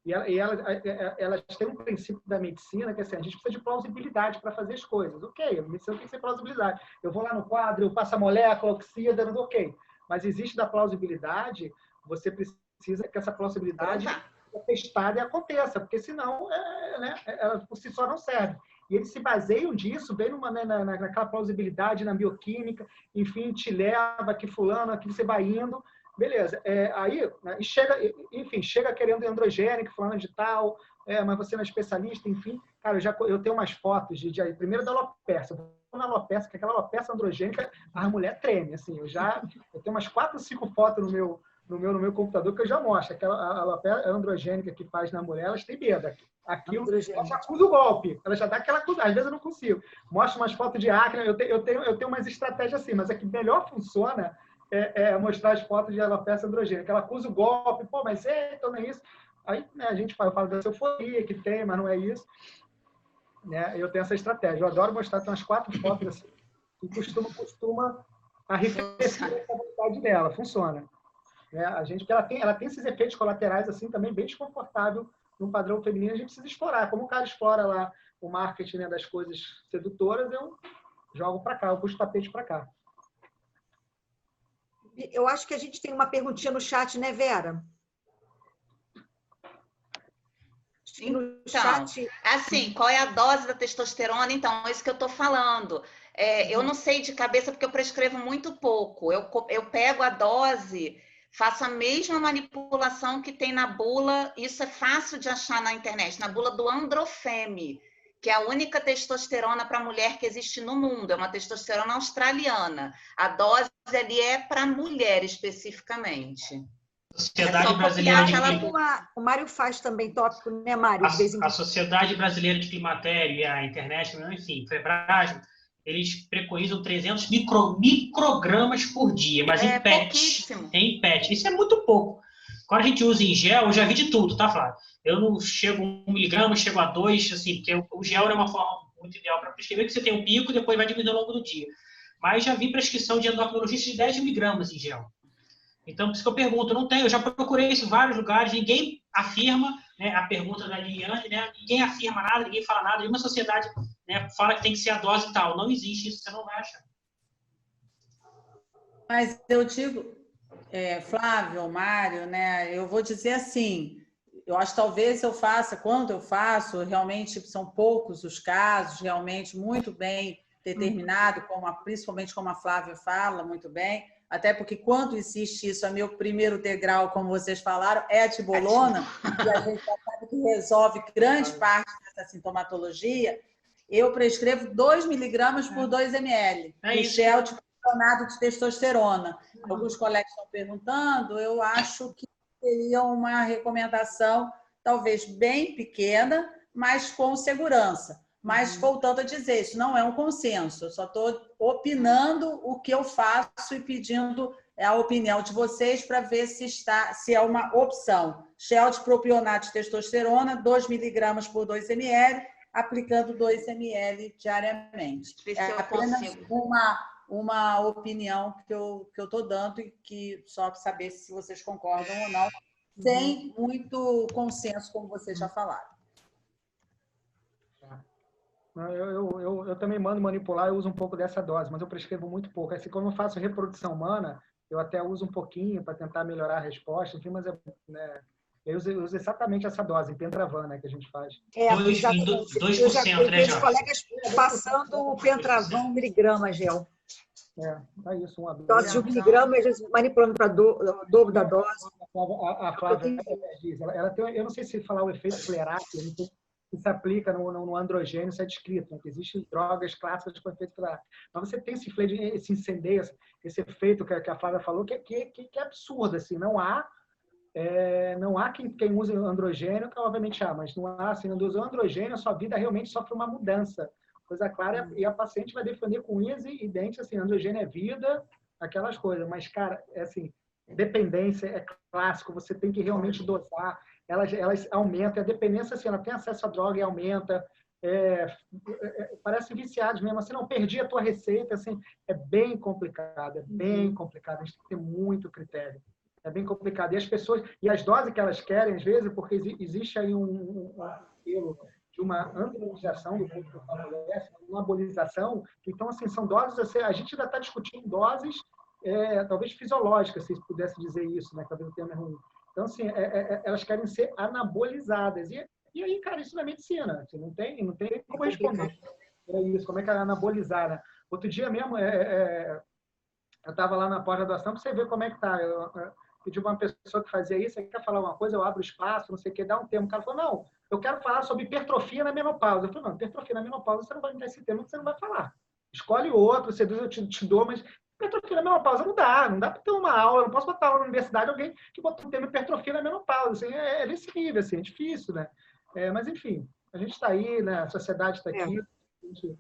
e elas têm um princípio da medicina que assim, a gente precisa de plausibilidade para fazer as coisas. Ok, a medicina tem que ser plausibilidade. Eu vou lá no quadro, eu passo a molécula, oxida, ok. Mas existe da plausibilidade, você precisa que essa plausibilidade testada e aconteça, porque senão né, ela por si só não serve. E eles se baseiam disso, vem naquela plausibilidade, na bioquímica, enfim, te leva, que fulano, aqui você vai indo, beleza. Aí, né, e chega querendo androgênico, fulano de tal, mas você não é especialista, enfim. Cara, eu tenho umas fotos, primeiro da alopecia, na alopecia, que aquela alopecia androgênica, a mulher treme, assim, eu tenho umas 4 ou 5 fotos no meu computador que eu já mostro. Aquela alopecia androgênica que faz na mulher, elas têm medo. Aquilo, ela já acusa o golpe. Ela já dá aquela acusação. Às vezes eu não consigo. Mostro umas fotos de acne. Eu tenho umas estratégias assim, mas a que melhor funciona é mostrar as fotos de alopecia androgênica. Ela acusa o golpe. Pô, mas então não é isso. Aí, né, eu falo da euforia que tem, mas não é isso. Né? Eu tenho essa estratégia. Eu adoro mostrar, tem umas 4 fotos assim, e costuma arrefecer a vontade dela. Funciona. Né? Porque ela tem esses efeitos colaterais assim também bem desconfortável no padrão feminino. A gente precisa explorar. Como o cara explora lá o marketing, né, das coisas sedutoras, eu jogo para cá, eu puxo o tapete para cá. Eu acho que a gente tem uma perguntinha no chat, né, Vera? Então, assim, qual é a dose da testosterona? Então, é isso que eu estou falando. Eu não sei de cabeça porque eu prescrevo muito pouco. Eu pego a dose, faço a mesma manipulação que tem na bula, isso é fácil de achar na internet, na bula do Androfeme, que é a única testosterona para mulher que existe no mundo, é uma testosterona australiana. A dose ali é para mulher especificamente. Sociedade Brasileira de O Mário faz também tópico, né, Mário? A Sociedade Brasileira de Climatério e a internet, enfim, Febrasgo, eles preconizam 300 microgramas por dia, mas em PET. Isso é muito pouco. Quando a gente usa em gel, eu já vi de tudo, tá, Flávio? Eu não chego a 1 miligrama, chego a 2, assim, porque o gel é uma forma muito ideal para prescrever, que você tem um pico e depois vai diminuindo ao longo do dia. Mas já vi prescrição de endocrinologista de 10 miligramas em gel. Então, por isso que eu pergunto, não tem, eu já procurei isso em vários lugares, ninguém afirma, né, a pergunta da Liliane, né, ninguém afirma nada, ninguém fala nada, nenhuma sociedade, né, fala que tem que ser a dose tal, não existe isso, você não vai achar. Mas eu digo, Flávio, Mário, né, eu vou dizer assim, eu acho que talvez eu faça, quando eu faço, realmente são poucos os casos, realmente muito bem determinado, principalmente como a Flávia fala muito bem, até porque quando existe isso, meu primeiro degrau, como vocês falaram, é a tibolona, e a gente já sabe que resolve grande parte dessa sintomatologia. Eu prescrevo 2 miligramas por 2 ml, de gel de propionato de testosterona. Alguns colegas estão perguntando, eu acho que seria uma recomendação talvez bem pequena, mas com segurança. Mas, voltando a dizer, isso não é um consenso. Eu só estou opinando o que eu faço e pedindo a opinião de vocês para ver se é uma opção. Gel de propionato de testosterona, 2 miligramas por 2 ml, aplicando 2 ml diariamente. É apenas uma opinião que eu estou dando e que só para saber se vocês concordam ou não, sem muito consenso, como vocês já falaram. Eu também mando manipular, eu uso um pouco dessa dose, mas eu prescrevo muito pouco. Assim, quando eu faço reprodução humana, eu até uso um pouquinho para tentar melhorar a resposta, enfim, mas eu uso exatamente essa dose, Pentravan, né, que a gente faz. 2%, eu já né, tenho os colegas passando o Pentravan 1 miligrama gel. É isso, uma dose de 1 miligrama, às vezes manipulando para o dobro da dose. A Flávia diz, ela tem, eu não sei se falar o efeito flerátil, que se aplica no androgênio, isso é descrito, né? Que existem drogas clássicas com efeito flerátil. Mas você tem esse incendeio, esse efeito que a Flávia falou, que é absurdo, assim, não há quem use androgênio, que obviamente há, mas não há, assim, não usa androgênio, a sua vida realmente sofre uma mudança. Coisa clara, e a paciente vai defender com unhas e dentes, assim, androgênio é vida, aquelas coisas, mas, cara, assim, dependência é clássico, você tem que realmente dosar, elas aumentam, a dependência, assim, ela tem acesso à droga e aumenta, parece viciados mesmo, assim, não, perdi a tua receita, assim, é bem complicado, a gente tem que ter muito critério, é bem complicado, e as pessoas, e as doses que elas querem, às vezes, porque existe aí um apelo de uma androgenização do corpo da mulher, uma abolização, então, assim, são doses, assim, a gente ainda está discutindo doses talvez fisiológicas, se pudesse dizer isso, né? Talvez o termo é ruim. Então, assim, elas querem ser anabolizadas. E aí, cara, isso não é medicina. Assim, não tem como responder. É isso, como é que é anabolizar, né? Outro dia mesmo, eu estava lá na pós-graduação para você ver como é que tá. Eu pedi para uma pessoa que fazia isso, você quer falar uma coisa, eu abro espaço, não sei o que, dá um termo. O cara falou, não, eu quero falar sobre hipertrofia na menopausa. Eu falei, não, hipertrofia na menopausa você não vai me dar esse termo, você não vai falar. Escolhe outro, você diz, eu te dou, mas hipertrofia na menopausa não dá para ter uma aula, eu não posso botar aula na universidade alguém que botou um termo hipertrofia na menopausa. Assim, é nesse nível, assim, é difícil, né? Mas, enfim, a gente está aí, né? A sociedade está aqui, a gente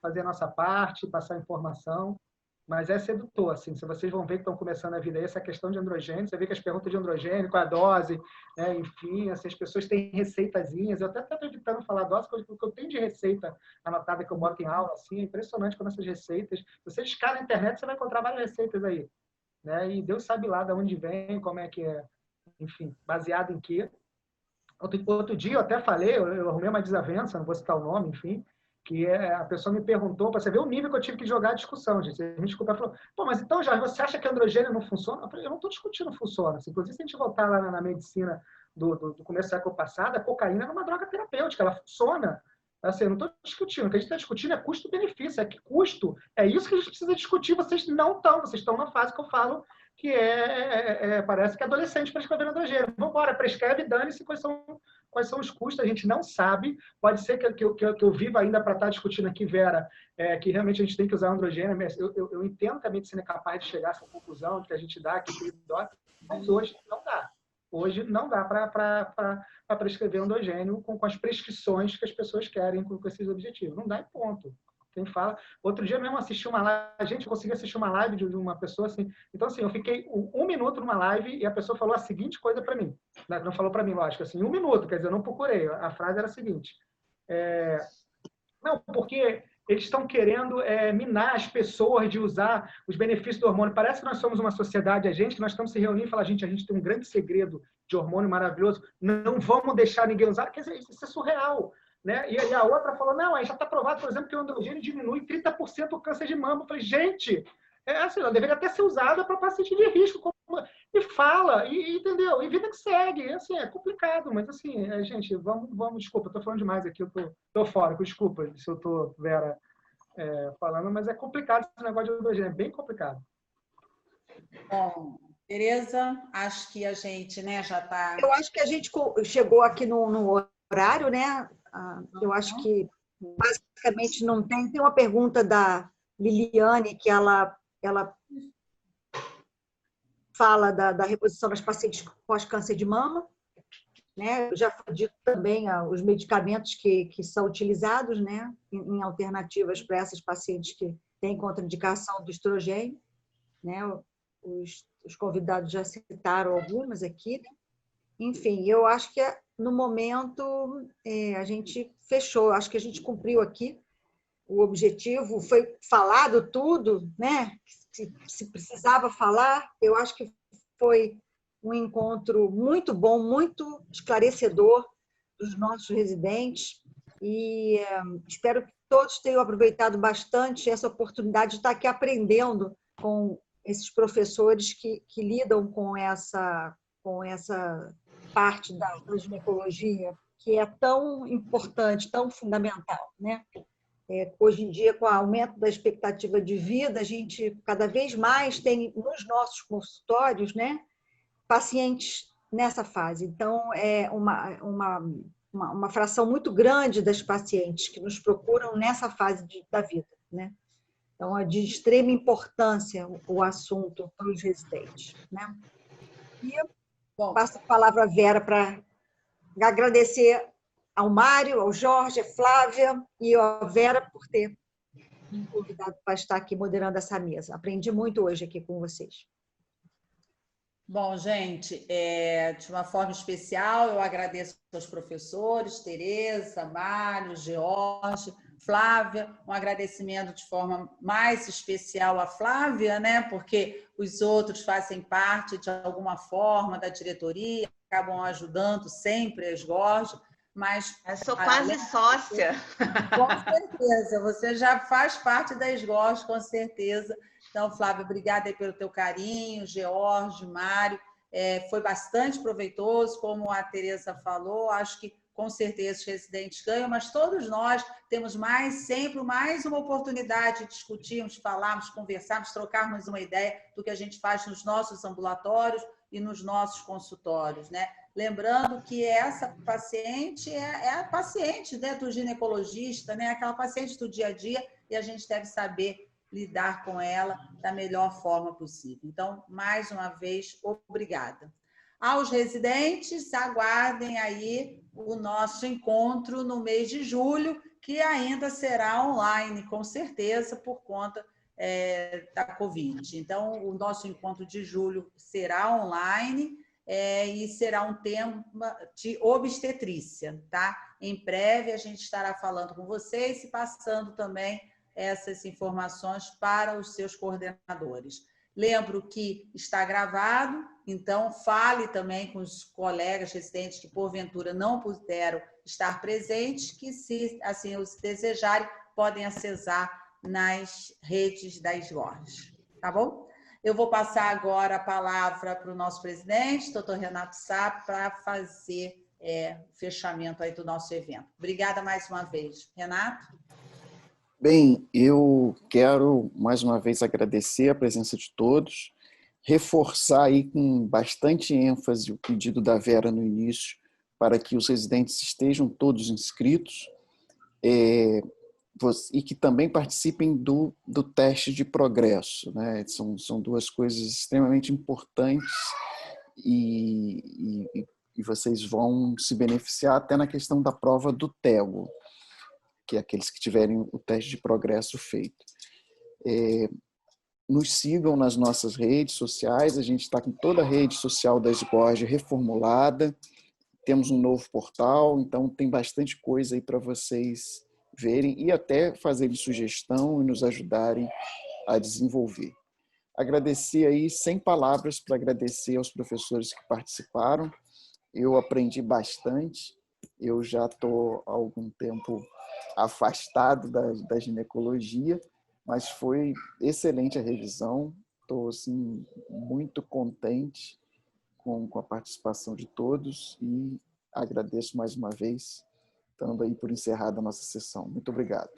fazer a nossa parte, passar informação, mas é sedutor, assim, se vocês vão ver que estão começando a vida aí, essa questão de androgênio, você vê que as perguntas de androgênio, qual a dose, né? Enfim, assim, as pessoas têm receitazinhas, eu até estou evitando falar dose, porque eu tenho de receita anotada que eu boto em aula, assim, é impressionante como essas receitas, se você escalar na internet, você vai encontrar várias receitas aí, né? E Deus sabe lá de onde vem, como é que é, enfim, baseado em quê. Outro dia eu até falei, eu arrumei uma desavença, não vou citar o nome, enfim, que a pessoa me perguntou, para você ver o nível que eu tive que jogar a discussão, gente. Me desculpa, ela falou, pô, mas então, Jorge, você acha que androgênio não funciona? Eu falei, eu não estou discutindo funciona. Inclusive, se a gente voltar lá na medicina do começo do século passado, a cocaína era uma droga terapêutica, ela funciona. Assim, eu não estou discutindo. O que a gente está discutindo é custo-benefício. É que custo, é isso que a gente precisa discutir. Vocês não estão, vocês estão na fase que eu falo que parece que é adolescente prescrevendo androgênio. Vamos embora, prescreve e dane-se quais são os custos, a gente não sabe. Pode ser que eu viva ainda para estar discutindo aqui, Vera, que realmente a gente tem que usar androgênio. Eu entendo que a medicina é capaz de chegar a essa conclusão que a gente dá, mas hoje não dá. Hoje não dá para prescrever androgênio com as prescrições que as pessoas querem com esses objetivos. Não dá e ponto. Quem fala. Outro dia mesmo assisti uma live, a gente conseguiu assistir uma live de uma pessoa assim. Então, assim, eu fiquei 1 minuto numa live e a pessoa falou a seguinte coisa para mim. Não falou para mim, lógico, assim, 1 minuto, quer dizer, eu não procurei. A frase era a seguinte: não, porque eles estão querendo minar as pessoas de usar os benefícios do hormônio. Parece que nós somos uma sociedade, que nós estamos se reunindo e falando, a gente tem um grande segredo de hormônio maravilhoso, não vamos deixar ninguém usar. Quer dizer, isso é surreal. Né? E a outra falou, não, aí já está provado, por exemplo, que o androgênio diminui 30% o câncer de mama. Eu falei, gente, assim, ela deveria até ser usada para paciente de risco. E fala, entendeu? E vida que segue. Assim, é complicado, mas assim, gente, vamos, desculpa, estou falando demais aqui, eu estou fora, desculpa se eu estou, Vera, falando, mas é complicado esse negócio de androgênio, é bem complicado. Bom, Tereza, acho que a gente, né, já está... Eu acho que a gente chegou aqui no horário, né? Eu acho que basicamente não tem. Tem uma pergunta da Liliane que ela fala da reposição das pacientes pós-câncer de mama, né? Eu já dito também os medicamentos que são utilizados, né, em alternativas para essas pacientes que têm contraindicação do estrogênio, né? Os convidados já citaram algumas aqui, né? Enfim, eu acho que no momento a gente fechou, acho que a gente cumpriu aqui o objetivo, foi falado tudo, né? Se precisava falar, eu acho que foi um encontro muito bom, muito esclarecedor dos nossos residentes e espero que todos tenham aproveitado bastante essa oportunidade de estar aqui aprendendo com esses professores que lidam com essa parte da ginecologia, que é tão importante, tão fundamental, né? Hoje em dia, com o aumento da expectativa de vida, a gente cada vez mais tem nos nossos consultórios, né, pacientes nessa fase. Então, é uma fração muito grande das pacientes que nos procuram nessa fase da vida, né? Então, é de extrema importância o assunto para os residentes, né? E eu passo a palavra à Vera para agradecer ao Mário, ao Jorge, à Flávia e à Vera por ter me convidado para estar aqui moderando essa mesa. Aprendi muito hoje aqui com vocês. Bom, gente, de uma forma especial, eu agradeço aos professores, Tereza, Mário, George, Flávia, um agradecimento de forma mais especial à Flávia, né? Porque os outros fazem parte, de alguma forma, da diretoria, acabam ajudando sempre as Jorge, mas... Eu sou quase sócia. Com certeza, você já faz parte da Jorge, com certeza. Então, Flávia, obrigada aí pelo teu carinho, George, Mário. foi bastante proveitoso, como a Tereza falou, acho que com certeza os residentes ganham, mas todos nós temos sempre mais uma oportunidade de discutirmos, falarmos, conversarmos, trocarmos uma ideia do que a gente faz nos nossos ambulatórios e nos nossos consultórios, né? Lembrando que essa paciente é a paciente, né, do ginecologista, né, aquela paciente do dia a dia, e a gente deve saber lidar com ela da melhor forma possível. Então, mais uma vez, obrigada. Aos residentes, aguardem aí o nosso encontro no mês de julho, que ainda será online, com certeza, por conta da Covid. Então, o nosso encontro de julho será online e será um tema de obstetrícia, tá? Em breve a gente estará falando com vocês e passando também essas informações para os seus coordenadores. Lembro que está gravado, então fale também com os colegas residentes que, porventura, não puderam estar presentes, que, se assim os desejarem, podem acessar nas redes da SGORJ. Tá bom? Eu vou passar agora a palavra para o nosso presidente, doutor Renato Sá, para fazer o fechamento aí do nosso evento. Obrigada mais uma vez. Renato? Bem, eu quero mais uma vez agradecer a presença de todos, reforçar aí com bastante ênfase o pedido da Vera no início, para que os residentes estejam todos inscritos e que também participem do teste de progresso, né? São duas coisas extremamente importantes e vocês vão se beneficiar até na questão da prova do TEGO, que é aqueles que tiverem o teste de progresso feito. Nos sigam nas nossas redes sociais, a gente está com toda a rede social da SGORJ reformulada, temos um novo portal, então tem bastante coisa aí para vocês verem e até fazerem sugestão e nos ajudarem a desenvolver. Agradecer aí, sem palavras, para agradecer aos professores que participaram, eu aprendi bastante, eu já estou há algum tempo afastado da ginecologia, mas foi excelente a revisão, estou assim, muito contente com a participação de todos e agradeço mais uma vez, dando aí por encerrada a nossa sessão. Muito obrigado.